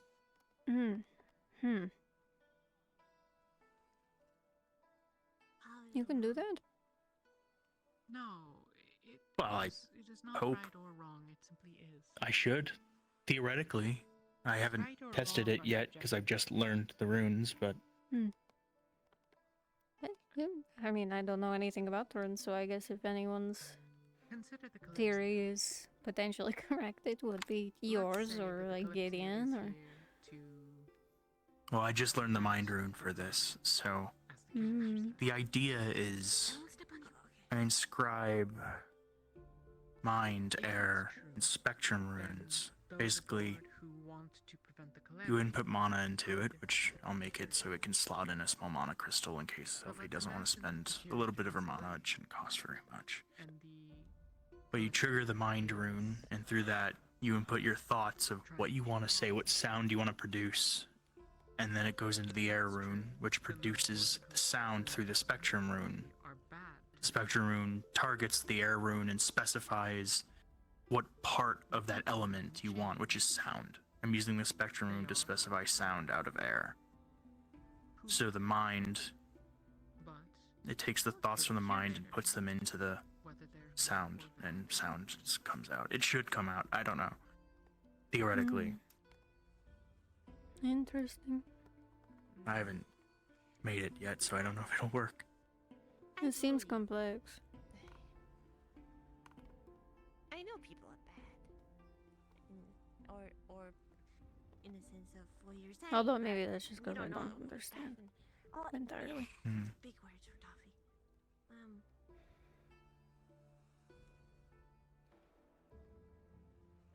You can do that? No, Well, I it is not hope right or wrong. It simply is. I should. Theoretically. I haven't tested it yet because I've just learned the runes, but I mean, I don't know anything about runes, so I guess if anyone's theory is potentially correct, it would be yours or like Gideon or. well, I just learned the mind rune for this, so the idea is I inscribe mind, air, and spectrum runes. Basically, You input mana into it, which I'll make it so it can slot in a small mana crystal in case Sophie doesn't want to spend a little bit of her mana. It shouldn't cost very much. But you trigger the mind rune, and through that, you input your thoughts of what you want to say, what sound you want to produce, and then it goes into the air rune, which produces the sound through the spectrum rune. The spectrum rune targets the air rune and specifies what part of that element you want, which is sound. I'm using the spectrum rune to specify sound out of air. So the mind, it takes the thoughts from the mind and puts them into the sound, and sound just comes out. It should come out, I don't know. Theoretically. Interesting. I haven't made it yet, so I don't know if it'll work. It seems complex. I know people are bad. Or in a sense of what you're saying. Although maybe that's just you because I know don't what's understand happened. entirely. Big words for Toffee.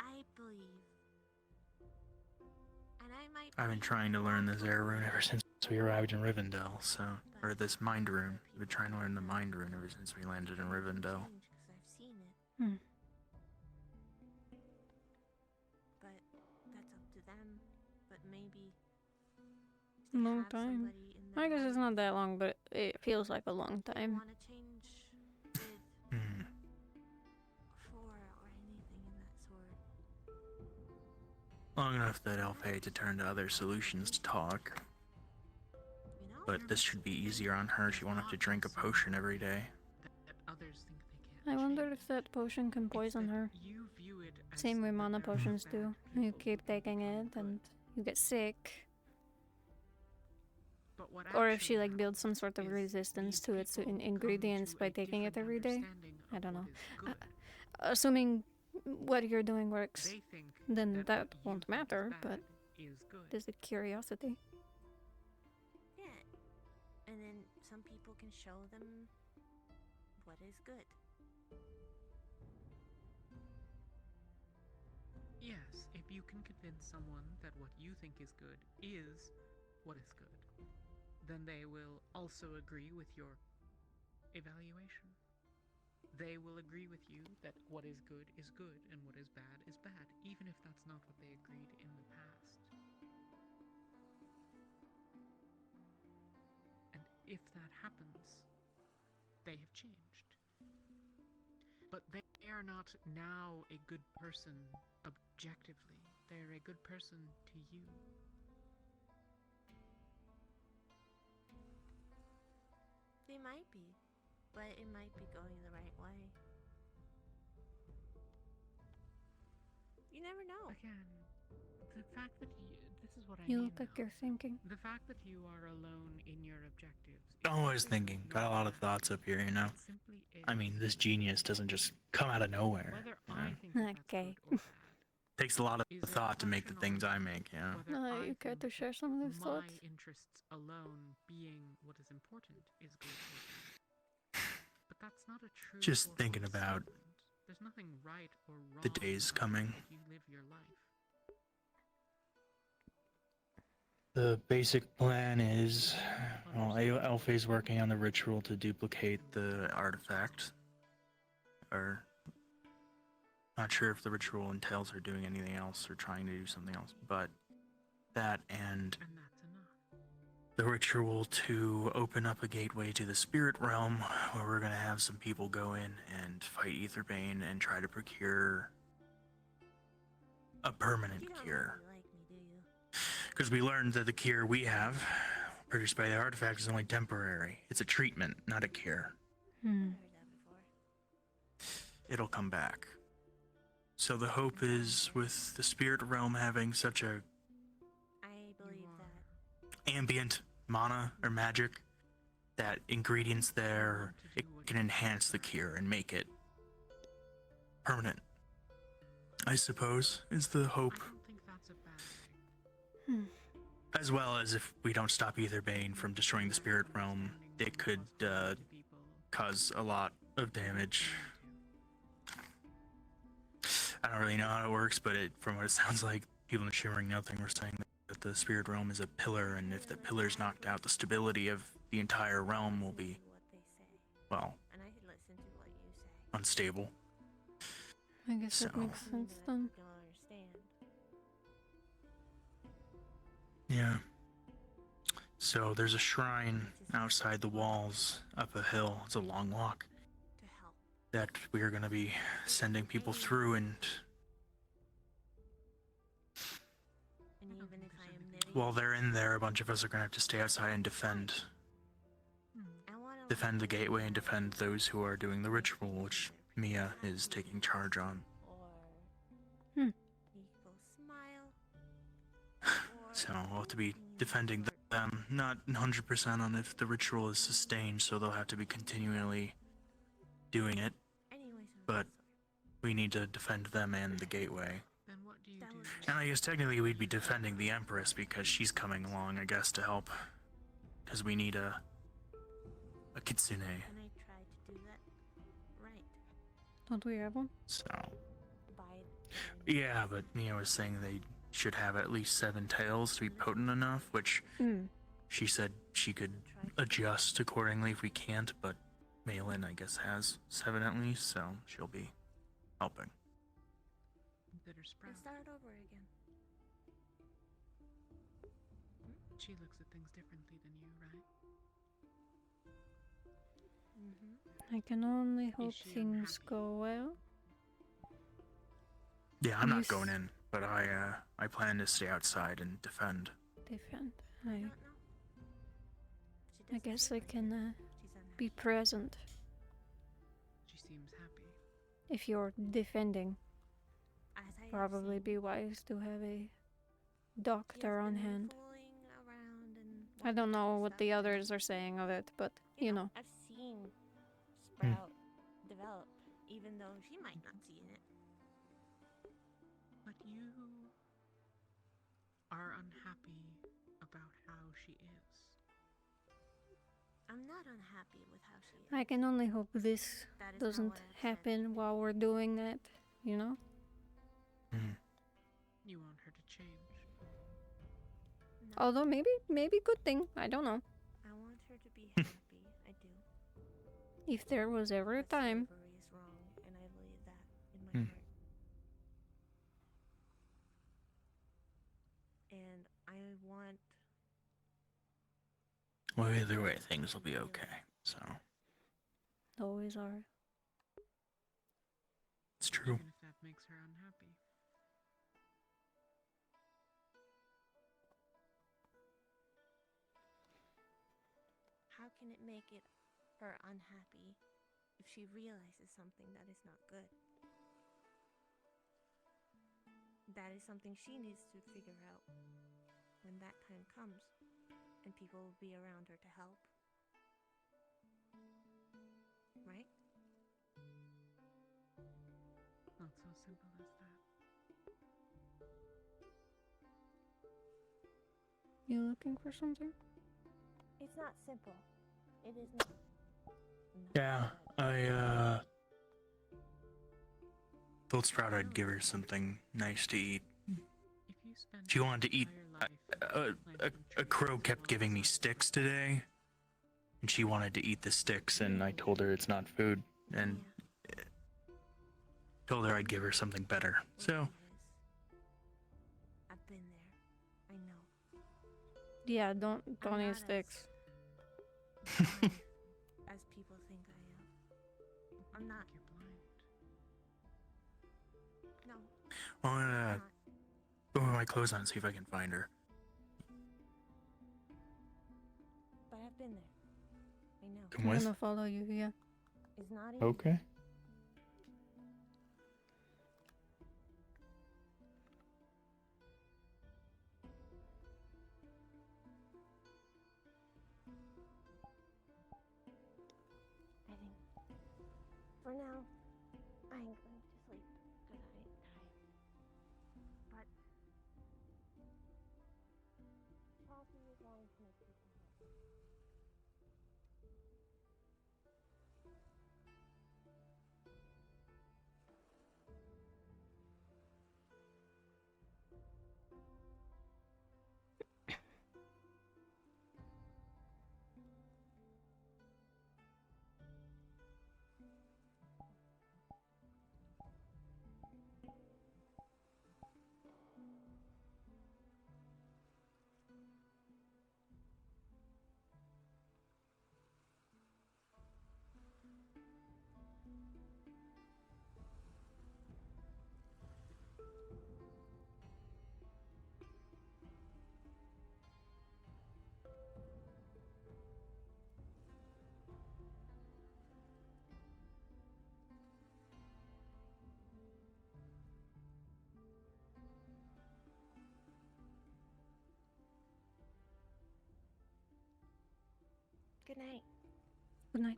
I believe, and I might. I've been trying to learn this air rune ever since we arrived in Rivendell, so... Or this mind rune. We've been trying to learn the mind rune ever since we landed in Rivendell. I've seen it. But that's up to them. But maybe. Long time. I guess it's not that long, but it feels like a long time. Want to change with or anything in that sort. Long enough that I'll pay to turn to other solutions to talk. But this should be easier on her. She won't have to drink a potion every day. I wonder if that potion can poison her. Same way mana potions do. You keep taking it and you get sick. Or if she like builds some sort of resistance to its ingredients by taking it every day. I don't know. Assuming what you're doing works, then that won't matter, but there's a curiosity. And then some people can show them what is good. Yes, if you can convince someone that what you think is good is what is good, then they will also agree with your evaluation. They will agree with you that what is good and what is bad, even if that's not what they agreed in the past. And if that happens, they have changed. But they are not now a good person objectively. They're a good person to you. They might be, but it might be going the right way. You never know. Again, the fact that this is what I You mean. look like you're thinking. The fact that you are alone in your objectives. Always thinking. Got a lot of thoughts up here, you know? I mean, this genius doesn't just come out of nowhere. Okay. Takes a lot of thought to make the things I make, you know? No, you care to share some of those thoughts? My interests alone being what is important is good. But that's not a true. Just thinking about There's nothing right or wrong the days coming. if you live your life. The basic plan is, well, Alfie's working on the ritual to duplicate the artifact. Or, not sure if the ritual entails her doing anything else or trying to do something else, but that and the ritual to open up a gateway to the spirit realm, where we're gonna have some people go in and fight Aetherbane and try to procure a permanent cure. Because we learned that the cure we have, produced by the artifact, is only temporary. It's a treatment, not a cure. It'll come back. So the hope is, with the spirit realm having such a ambient mana or magic, that ingredients there, it can enhance the cure and make it permanent, I suppose, is the hope. As well as if we don't stop Aetherbane from destroying the spirit realm, it could cause a lot of damage. I don't really know how it works, but from what it sounds like, people in Shimmering Nothing were saying that the spirit realm is a pillar, and if the pillar's knocked out, the stability of the entire realm will be, well, unstable. I guess that So- makes sense then. Yeah. So there's a shrine outside the walls up a hill. It's a long walk. That we are going to be sending people through, and while they're in there, a bunch of us are going to have to stay outside and defend the gateway and defend those who are doing the ritual, which Mia is taking charge on. So we'll have to be defending them, not 100% on if the ritual is sustained, so they'll have to be continually doing it, but we need to defend them and the gateway. And I guess technically we'd be defending the Empress because she's coming along, I guess, to help. Because we need a kitsune. Don't we have one? So. Yeah, but Mia was saying they should have at least 7 tails to be potent enough, which she said she could adjust accordingly if we can't, but Malin, I guess, has 7 at least, so she'll be helping. And start over again. She looks at things differently than you, right? I can only hope things go well. Yeah, I'm You not going in, but I plan to stay outside and defend. Defend. I guess I can be present. She seems happy. If you're defending, probably be wise to have a doctor on hand. I don't know what the others are saying of it, but you know. I've seen Sprout develop, even though she might not see it. But you are unhappy about how she is. I'm not unhappy with how she is. I can only hope this doesn't happen while we're doing that, you know? You want her to change. Although maybe good thing. I don't know. I want her to be happy. I do. If there was ever a time. Slavery is wrong, and I believe that in my heart. And I want. Well, either way, things will be okay, so. Always are. It's true. Even if that makes her unhappy. How can it make her unhappy if she realizes something that is not good? That is something she needs to figure out when that time comes, and people will be around her to help. Right? Not so simple as that. You looking for something? It's not simple. It is not. Yeah, I told Sprout I'd give her something nice to eat. She wanted to eat. A crow kept giving me sticks today, and she wanted to eat the sticks, and I told her it's not food, and told her I'd give her something better. So. I've been there. I know. Yeah, don't eat sticks. As people think I am. I'm not. You're blind. No. Well, I'm gonna go with my clothes on and see if I can find her. But I've been there. I know. Come with? I'm gonna follow you, yeah. It's not easy. Okay. I think for now, I'm going to sleep. Good night. But coffee is going to make people happy. Good night. Good night.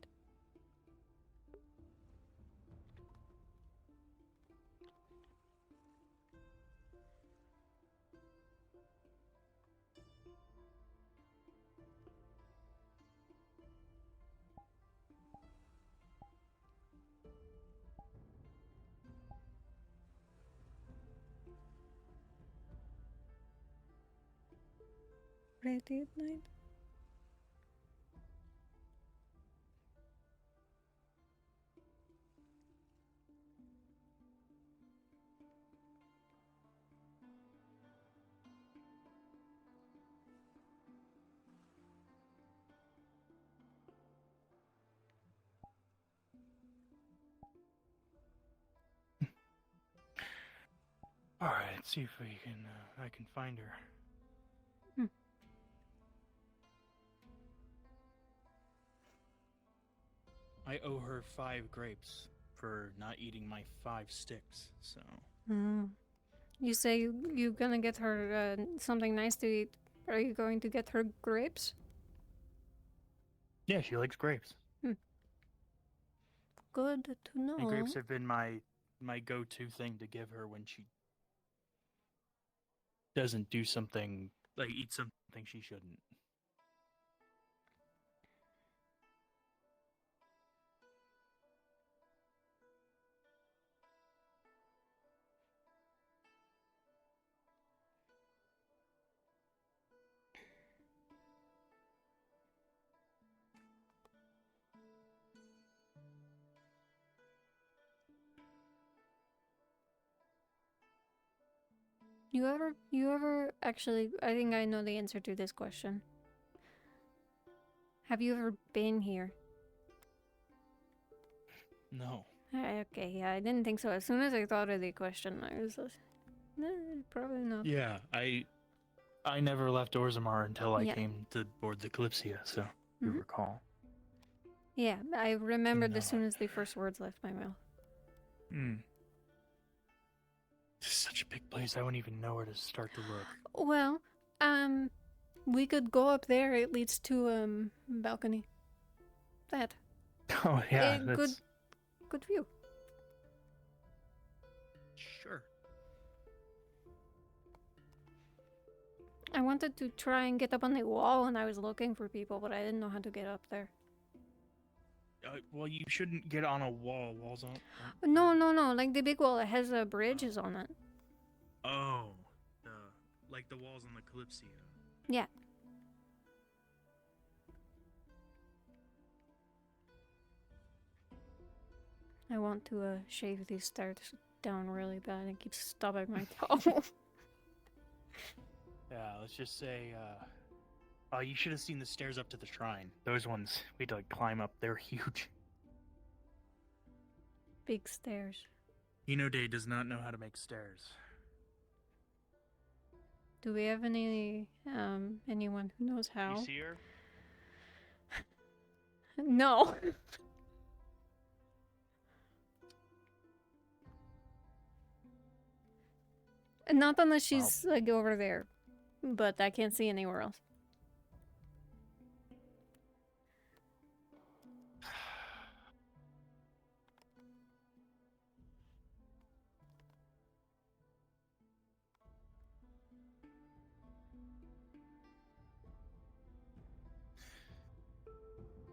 Ready at night? All right, let's see if we can. I can find her. I owe her 5 grapes for not eating my 5 sticks. So. You say you're gonna get her something nice to eat. Are you going to get her grapes? Yeah, she likes grapes. Good to know. And grapes have been my go-to thing to give her when she doesn't do something, like eat something she shouldn't. You ever actually, I think I know the answer to this question. Have you ever been here? No. Okay, yeah, I didn't think so. As soon as I thought of the question, I was like, probably not. Yeah, I never left Orzammar until I Yeah. came to board the Kalypsia, so you recall. Yeah, I remembered as soon as the first words left my mouth. This is such a big place, I wouldn't even know where to start to look. Well, we could go up there. It leads to balcony. That. Oh yeah, Good view. Sure. I wanted to try and get up on the wall, and I was looking for people, but I didn't know how to get up there. Well, you shouldn't get on a wall. Walls on. No, like the big wall. It has bridges on it. Oh, like the walls on the Kalypsia. Yeah. I want to shave these stairs down really bad. It keeps stopping my toe. Yeah, let's just say, you should have seen the stairs up to the shrine. Those ones, we had to like climb up. They're huge. Big stairs. Hinodae does not know how to make stairs. Do we have anyone who knows how? You see her? No. Not unless she's like over there, but I can't see anywhere else.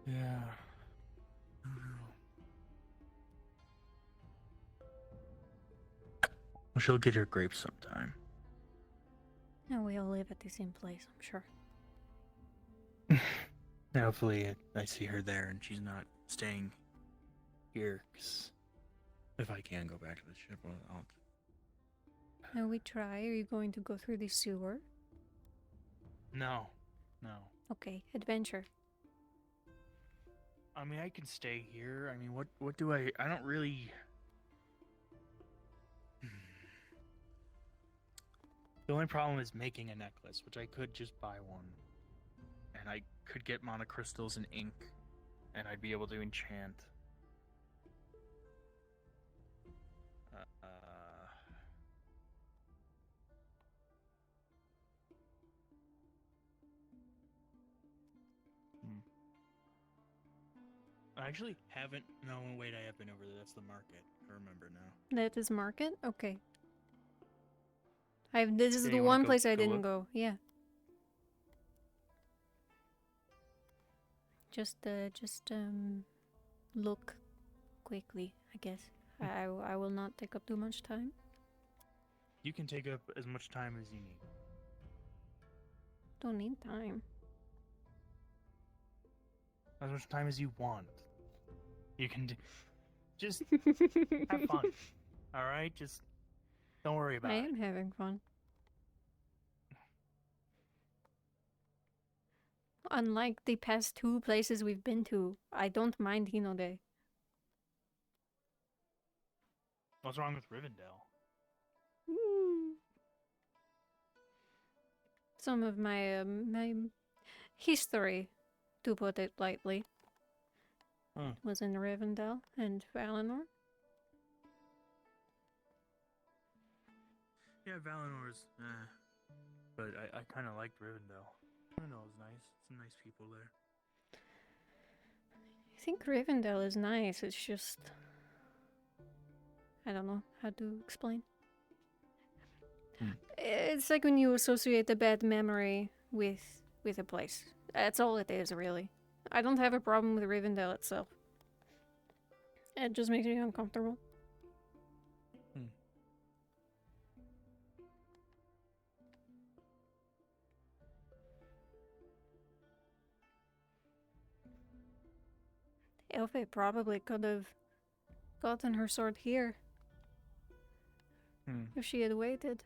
Yeah. Well, she'll get her grapes sometime. And we all live at the same place, I'm sure. Hopefully, I see her there and she's not staying here. 'Cause if I can go back to the ship, I'll. Now we try. Are you going to go through the sewer? No. Okay, adventure. I mean, I can stay here. I mean, what do I don't really. The only problem is making a necklace, which I could just buy one. And I could get monocrystals and ink, and I'd be able to enchant. I actually haven't. No, wait, I have been over there. That's the market. I remember now. That is market? Okay. This is Yeah, the you wanna one go- place I go didn't look? go. Yeah. Just look quickly, I guess. I will not take up too much time. You can take up as much time as you need. Don't need time. As much time as you want. You can just have fun. All right, just don't worry about I it. am having fun. Unlike the past 2 places we've been to, I don't mind Hinodae. What's wrong with Rivendell? Some of my my history, to put it lightly, was in Rivendell and Valinor. Yeah, Valinor's, but I kind of liked Rivendell. Rivendell's nice. Some nice people there. I think Rivendell is nice, it's just... I don't know how to explain. It's like when you associate a bad memory with a place. That's all it is, really. I don't have a problem with Rivendell itself. It just makes me uncomfortable. Elfie probably could have gotten her sword here if she had waited.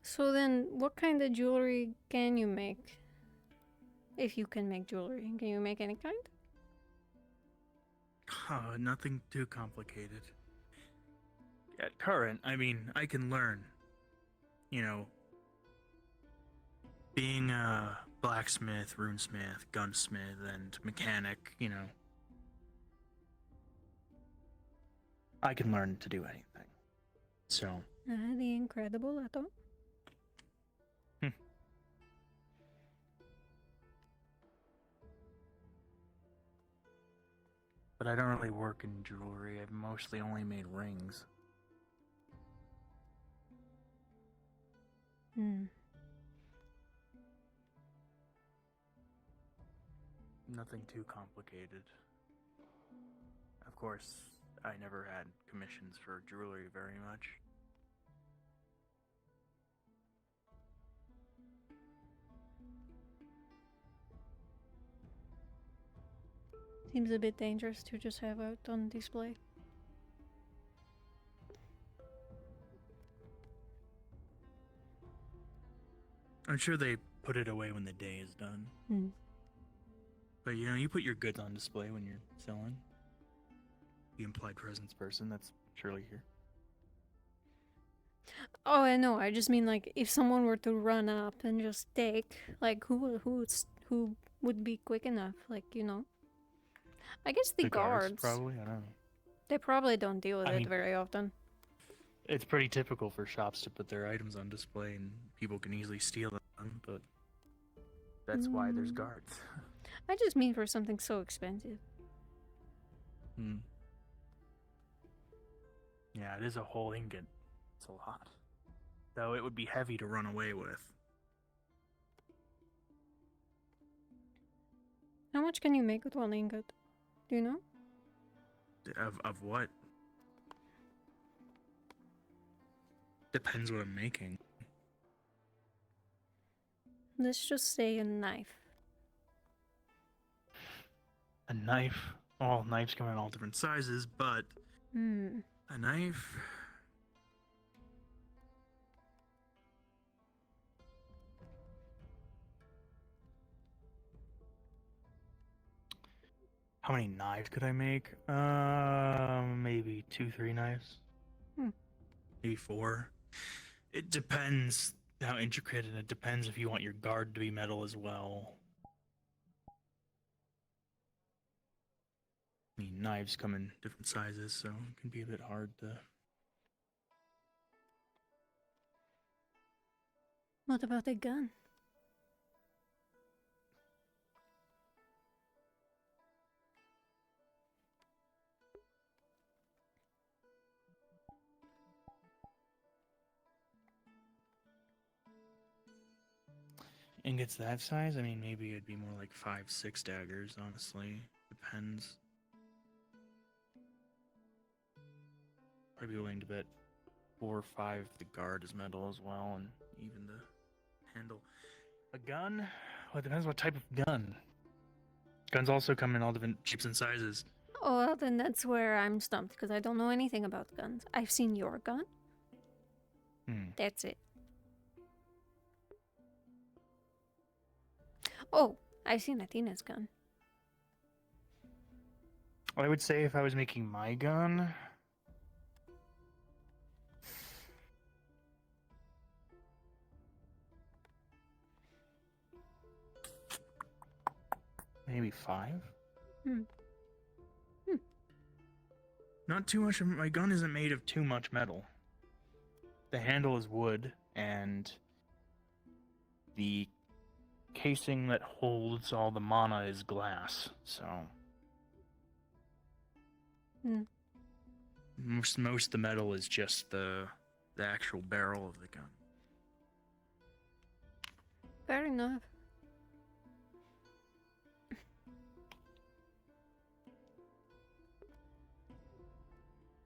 So then, what kind of jewelry can you make? If you can make jewelry, can you make any kind? Oh, nothing too complicated. At current, I mean, I can learn. You know, being a blacksmith, runesmith, gunsmith, and mechanic, you know, I can learn to do anything. So, The incredible, I thought. but I don't really work in jewelry. I've mostly only made rings. Nothing too complicated. Of course, I never had commissions for jewelry very much. Seems a bit dangerous to just have out on display. I'm sure they put it away when the day is done. But you know, you put your goods on display when you're selling. The implied presence person, that's surely here. Oh, I know. I just mean like if someone were to run up and just take, like who would be quick enough? Like, you know. I guess the guards probably. I don't know. They probably don't deal with I it mean- very often. It's pretty typical for shops to put their items on display and people can easily steal them, but that's why there's guards. I just mean for something so expensive. Yeah, it is a whole ingot. It's a lot. Though it would be heavy to run away with. How much can you make with one ingot? Do you know? Of what? Depends what I'm making. Let's just say a knife. A knife. All knives come in all different sizes, but a knife. How many knives could I make? Maybe 2, 3 knives. Maybe 4. It depends how intricate, and it depends if you want your guard to be metal as well. I mean, knives come in different sizes, so it can be a bit hard to... What about a gun? Ingots that size? I mean, maybe it'd be more like 5-6 daggers, honestly. Depends. I'd be willing to bet 4 or 5 the guard is metal as well, and even the handle. A gun? Well, it depends what type of gun. Guns also come in all different shapes and sizes. Oh, well, then that's where I'm stumped, because I don't know anything about guns. I've seen your gun. That's it. Oh, I've seen Athena's gun. I would say if I was making my gun... maybe 5? Not too much of my gun isn't made of too much metal. The handle is wood, and the casing that holds all the mana is glass, so... Most of the metal is just the actual barrel of the gun. Fair enough.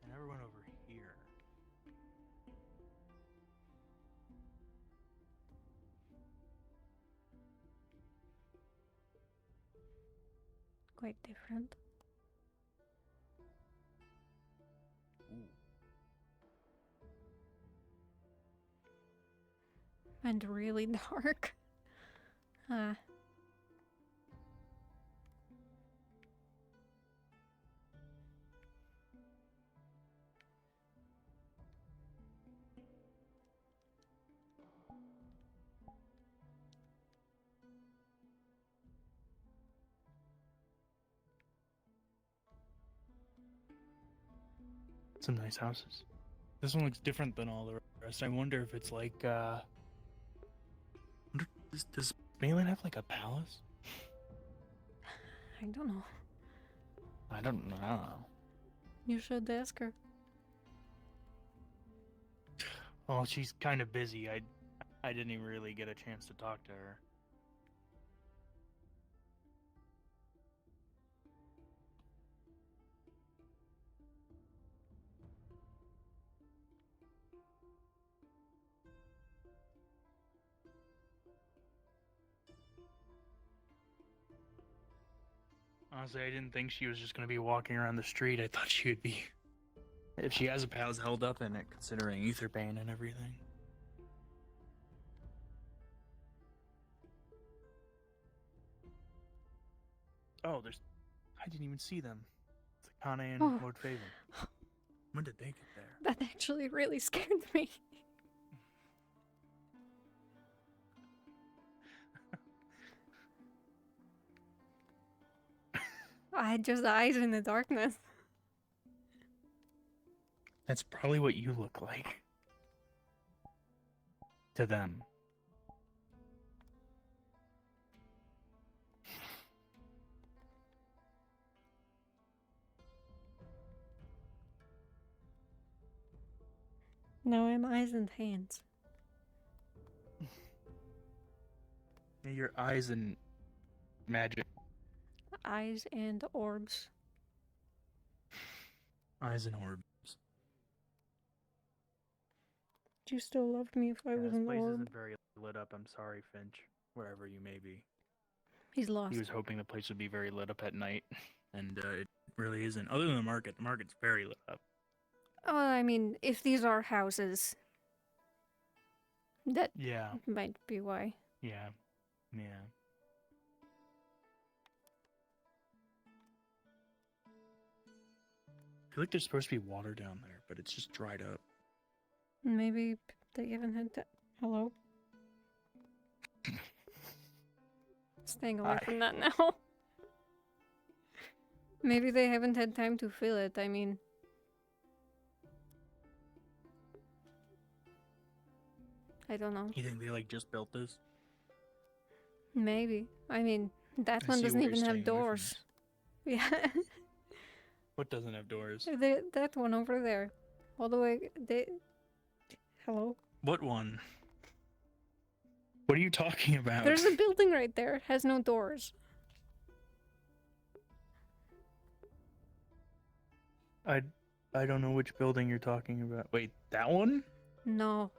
And everyone over here. Quite different. And really dark. Some nice houses. This one looks different than all the rest. I wonder if it's like, does Malin have like a palace? I don't know. I don't know. You should ask her. Oh, she's kind of busy. I didn't even really get a chance to talk to her. Honestly, I didn't think she was just going to be walking around the street. I thought she would be... If she has a palace held up in it, considering Aetherbane and everything. Oh, there's... I didn't even see them. It's Akane and Lord Faven. When did they get there? That actually really scared me. I had just eyes in the darkness. That's probably what you look like. To them. Now I'm eyes and hands. Your eyes and magic. Eyes and orbs. Eyes and orbs. Do you still love me if I was This an place orb? isn't very lit up. I'm sorry, Finch. Wherever you may be. He's lost. He was hoping the place would be very lit up at night, and it really isn't. Other than the market's very lit up. Oh, I mean, if these are houses, that might be why. Yeah. Yeah. I feel like there's supposed to be water down there, but it's just dried up. Maybe they haven't had that. Hello? Staying away from that now. Maybe they haven't had time to fill it, I mean... I don't know. You think they like just built this? Maybe. I mean, that I one see doesn't why you're even have staying away from doors. Yeah. What doesn't have doors? That one over there. All the way... Hello? What one? What are you talking about? There's a building right there. It has no doors. I don't know which building you're talking about. Wait, that one? No.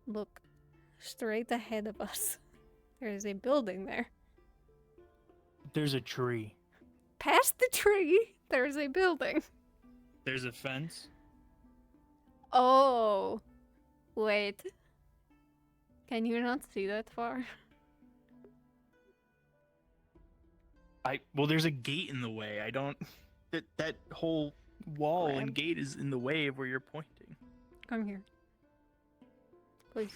Look. Straight ahead of us. There is a building there. There's a tree. Past the tree, there's a building. There's a fence. Oh. Wait. Can you not see that far? Well, there's a gate in the way. I don't... That whole wall and gate is in the way of where you're pointing. Come here. Please.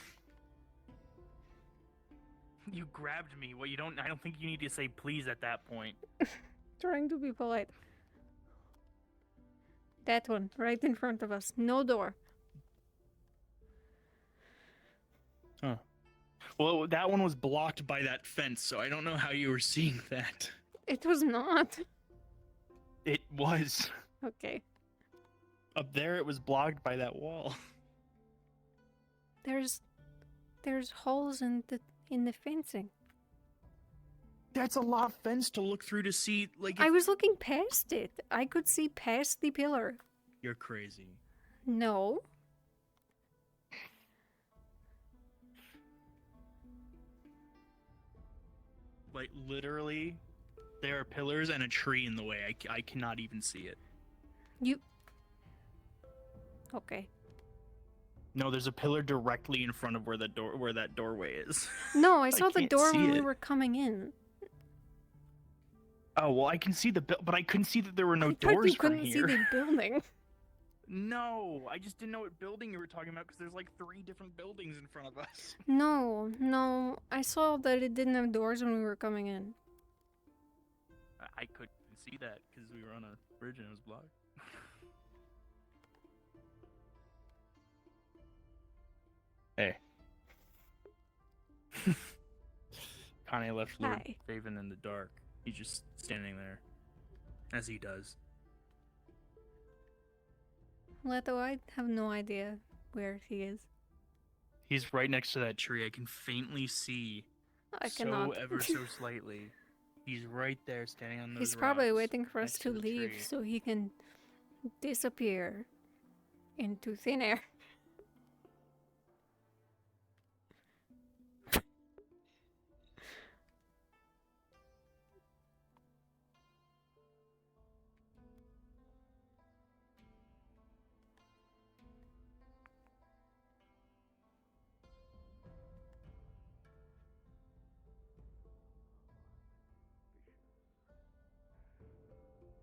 You grabbed me. Well, I don't think you need to say please at that point. Trying to be polite. That one, right in front of us. No door. Huh. Well, that one was blocked by that fence, so I don't know how you were seeing that. It was not. It was. Okay. Up there, it was blocked by that wall. There's holes in the fencing. That's a lot of fence to look through to see, like... I was looking past it. I could see past the pillar. You're crazy. No. Like, literally, there are pillars and a tree in the way. I cannot even see it. You... Okay. No, there's a pillar directly in front of where that doorway is. No, I saw the can't door see when we it. were coming in. Oh, well, I can see but I couldn't see that there were no But doors you couldn't see the building. No, I just didn't know what building you were talking about because there's like 3 different buildings in front of us. No. I saw that it didn't have doors when we were coming in. I couldn't see that because we were on a bridge and it was blocked. Hey. Connie left Lord Hi. Faven in the dark. He's just standing there. As he does. Leto, I have no idea where he is. He's right next to that tree. I can faintly see. I cannot. Ever so slightly. He's right there standing on those He's probably rocks waiting for us next to the leave tree. so he can disappear into thin air.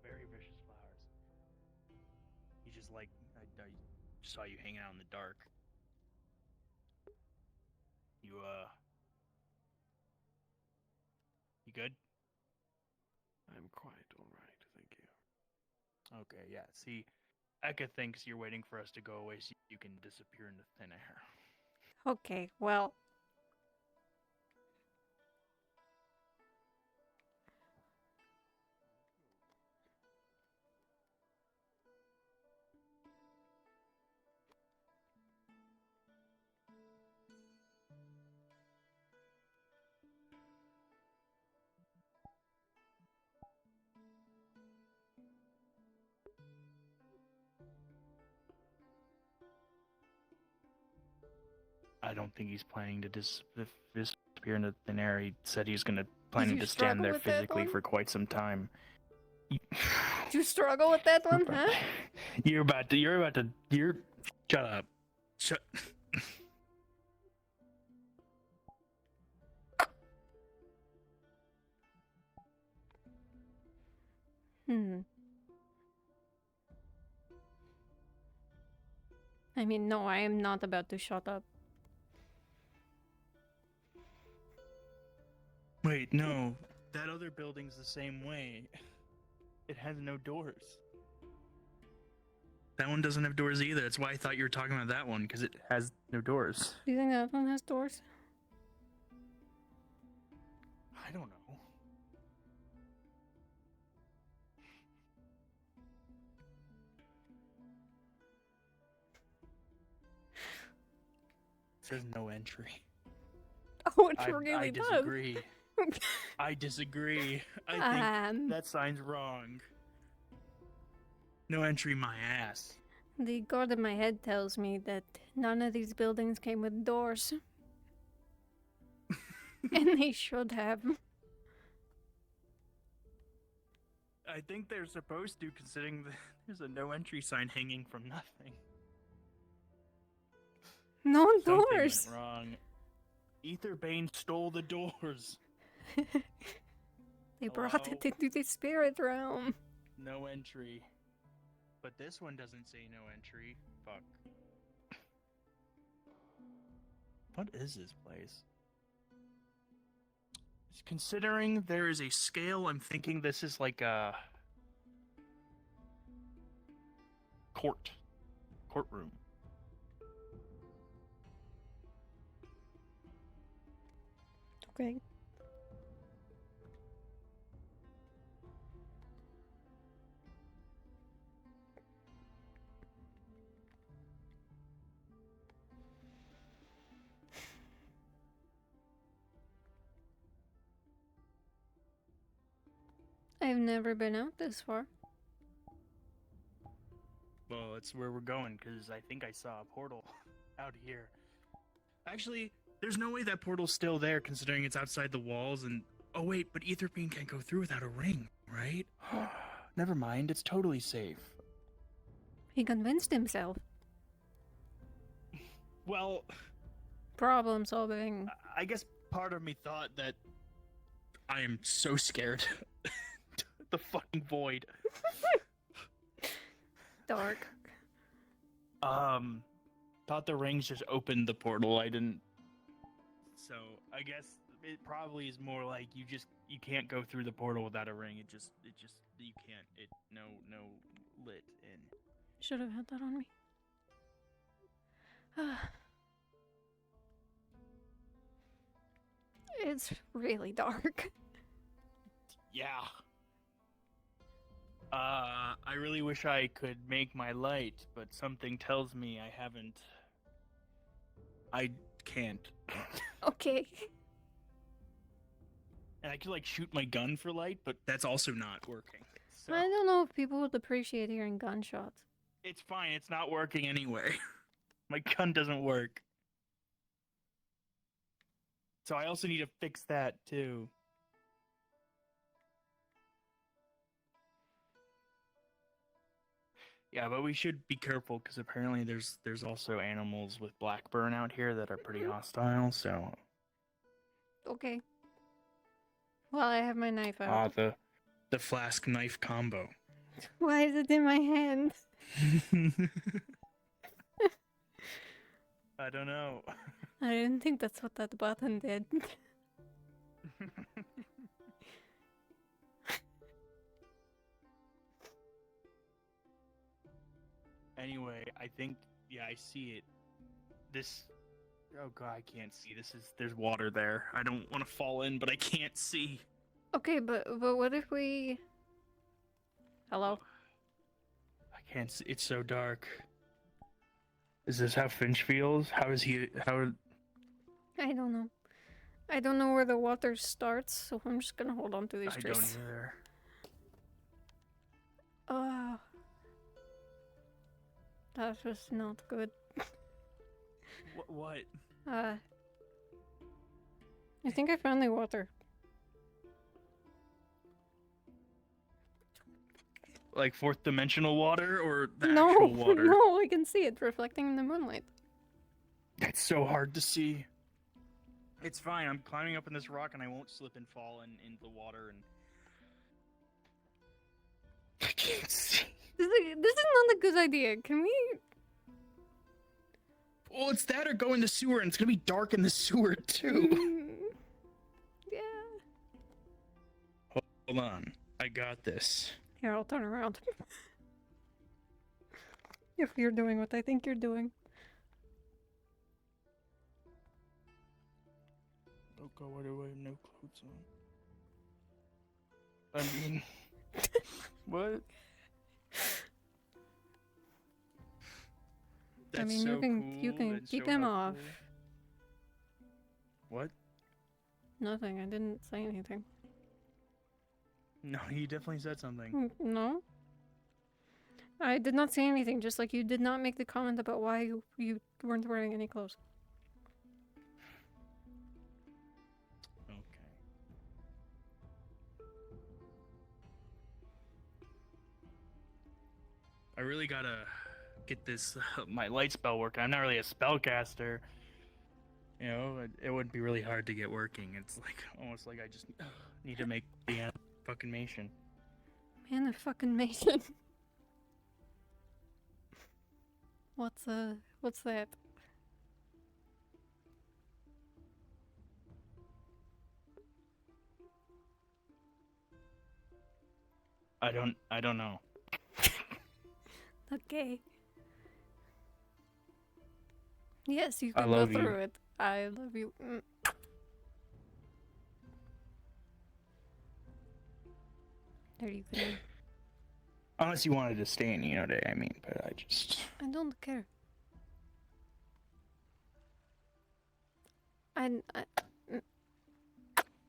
Very vicious flowers. He just like I saw you hanging out in the dark. You good? I'm quite alright, thank you. Okay, yeah. See, EHKA thinks you're waiting for us to go away so you can disappear into thin air. Okay, well. I don't think he's planning to disappear into thin air. He said he's planning you to stand struggle there with that physically one? for quite some time. Do you struggle with that one, huh? Shut up. Shut. I mean, no, I am not about to shut up. Wait, no. That other building's the same way. It has no doors. That one doesn't have doors either. That's why I thought you were talking about that one, because it has no doors. Do you think that one has doors? I don't know. It says no entry. Oh, it I really does. disagree. I disagree. I think that sign's wrong. No entry, my ass. The guard in my head tells me that none of these buildings came with doors. And they should have. I think they're supposed to, considering there's a no entry sign hanging from nothing. No Something doors. went wrong. Aetherbane stole the doors. They brought it into the spirit realm. No entry. But this one doesn't say no entry. Fuck. What is this place? Considering there is a scale, I'm thinking this is like a courtroom. Okay. I've never been out this far. Well, that's where we're going, because I think I saw a portal out here. Actually, there's no way that portal's still there, considering it's outside the walls, and... Oh wait, but Aetherbeam can't go through without a ring, right? Never mind, it's totally safe. He convinced himself. Well... Problem solving. I guess part of me thought that I am so scared. The fucking void. Dark. Thought the rings just opened the portal. I didn't. So I guess it probably is more like you can't go through the portal without a ring. It just you can't. No lit in. Should have had that on me. It's really dark. Yeah. I really wish I could make my light, but something tells me I haven't. I can't. Okay. And I could like shoot my gun for light, but that's also not working. So I don't know if people would appreciate hearing gunshots. it's fine. It's not working anyway. My gun doesn't work. So I also need to fix that too. Yeah, but we should be careful because apparently there's also animals with blackburn out here that are pretty hostile. So Okay. Well, I have my knife out. the flask knife combo. Why is it in my hand? I don't know. I didn't think that's what that button did. Anyway, I think I see it. Oh god, I can't see. There's water there. I don't want to fall in, but I can't see. Okay, but what if we... Hello? I can't see. It's so dark. Is this how Finch feels? How is he? How? I don't know. I don't know where the water starts, so I'm just gonna hold on to these I trees. don't either. That was not good. What? I think I found the water. Like fourth dimensional water or the No, actual water? no, I can see it reflecting in the moonlight. That's so hard to see. It's fine. I'm climbing up in this rock and I won't slip and fall into the water and. I can't see. This is not a good idea. Can we? Well, it's that or go in the sewer, and it's gonna be dark in the sewer too. Yeah. Hold on. I got this. Here, I'll turn around. If you're doing what I think you're doing. Oh god, why do I have no clothes on? I mean... what? I mean, you can keep him off. What? Nothing. I didn't say anything. No, you definitely said something. No. I did not say anything, just like you did not make the comment about why you weren't wearing any clothes. Okay. I really gotta get this my light spell working. I'm not really a spellcaster. You know, it would be really hard to get working. It's like almost like I just need to make the fucking mation. Man, the fucking Mason. What's that? I don't know. Okay. Yes, you I can go love you. through it. I love you. There you go. Unless you wanted to stay in Hinodae, I mean, but I just... I don't care.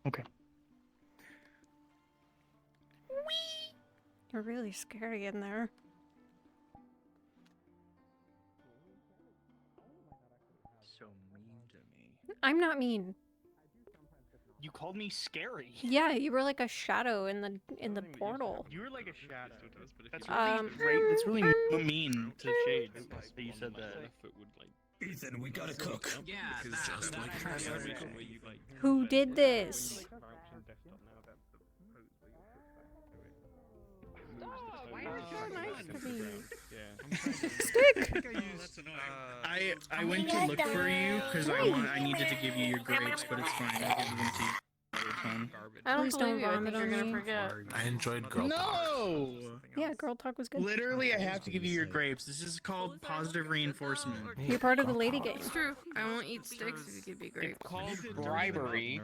Okay. You're really scary in there. So mean to me. I'm not mean. You called me scary. Yeah, you were like a shadow in the portal. You were like a shadow. That's really mean to Shades that you said that. Ethan, we gotta cook. Yeah, just like Who did this? Stick. I went to look for you because I needed to give you your grapes, but it's fine. I'll give them to you another time. I don't Please believe don't you. I vomit think on you're me. gonna forget. I enjoyed girl talk. No. Yeah, girl talk was good. Literally, I have to give you your grapes. This is called positive reinforcement. You're part of the lady game. It's true. I won't eat sticks if you give me grapes. It's called bribery.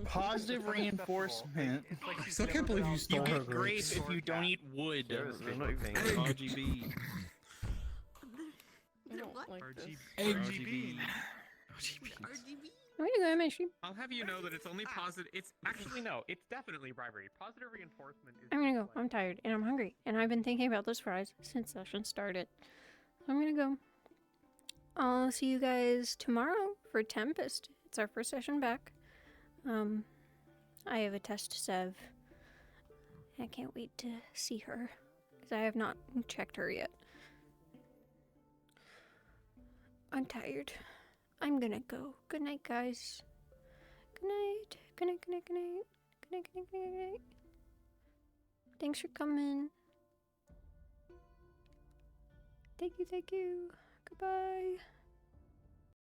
Positive reinforcement. I still can't believe you stole You her get grape grapes. if you don't eat wood. RGB. I don't like this. RGB. Where you going, my sheep? I'll have you know that it's only positive. It's actually no. It's definitely bribery. Positive reinforcement is. I'm gonna go. I'm tired and I'm hungry and I've been thinking about those fries since session started. So I'm gonna go. I'll see you guys tomorrow for Tempest. It's our first session back. I have a test Sev. I can't wait to see her because I have not checked her yet. I'm tired. I'm gonna go. Good night, guys. Good night. Good night, good night, good night. Good night, good night, good night, good night. Thanks for coming. Thank you, thank you. Goodbye.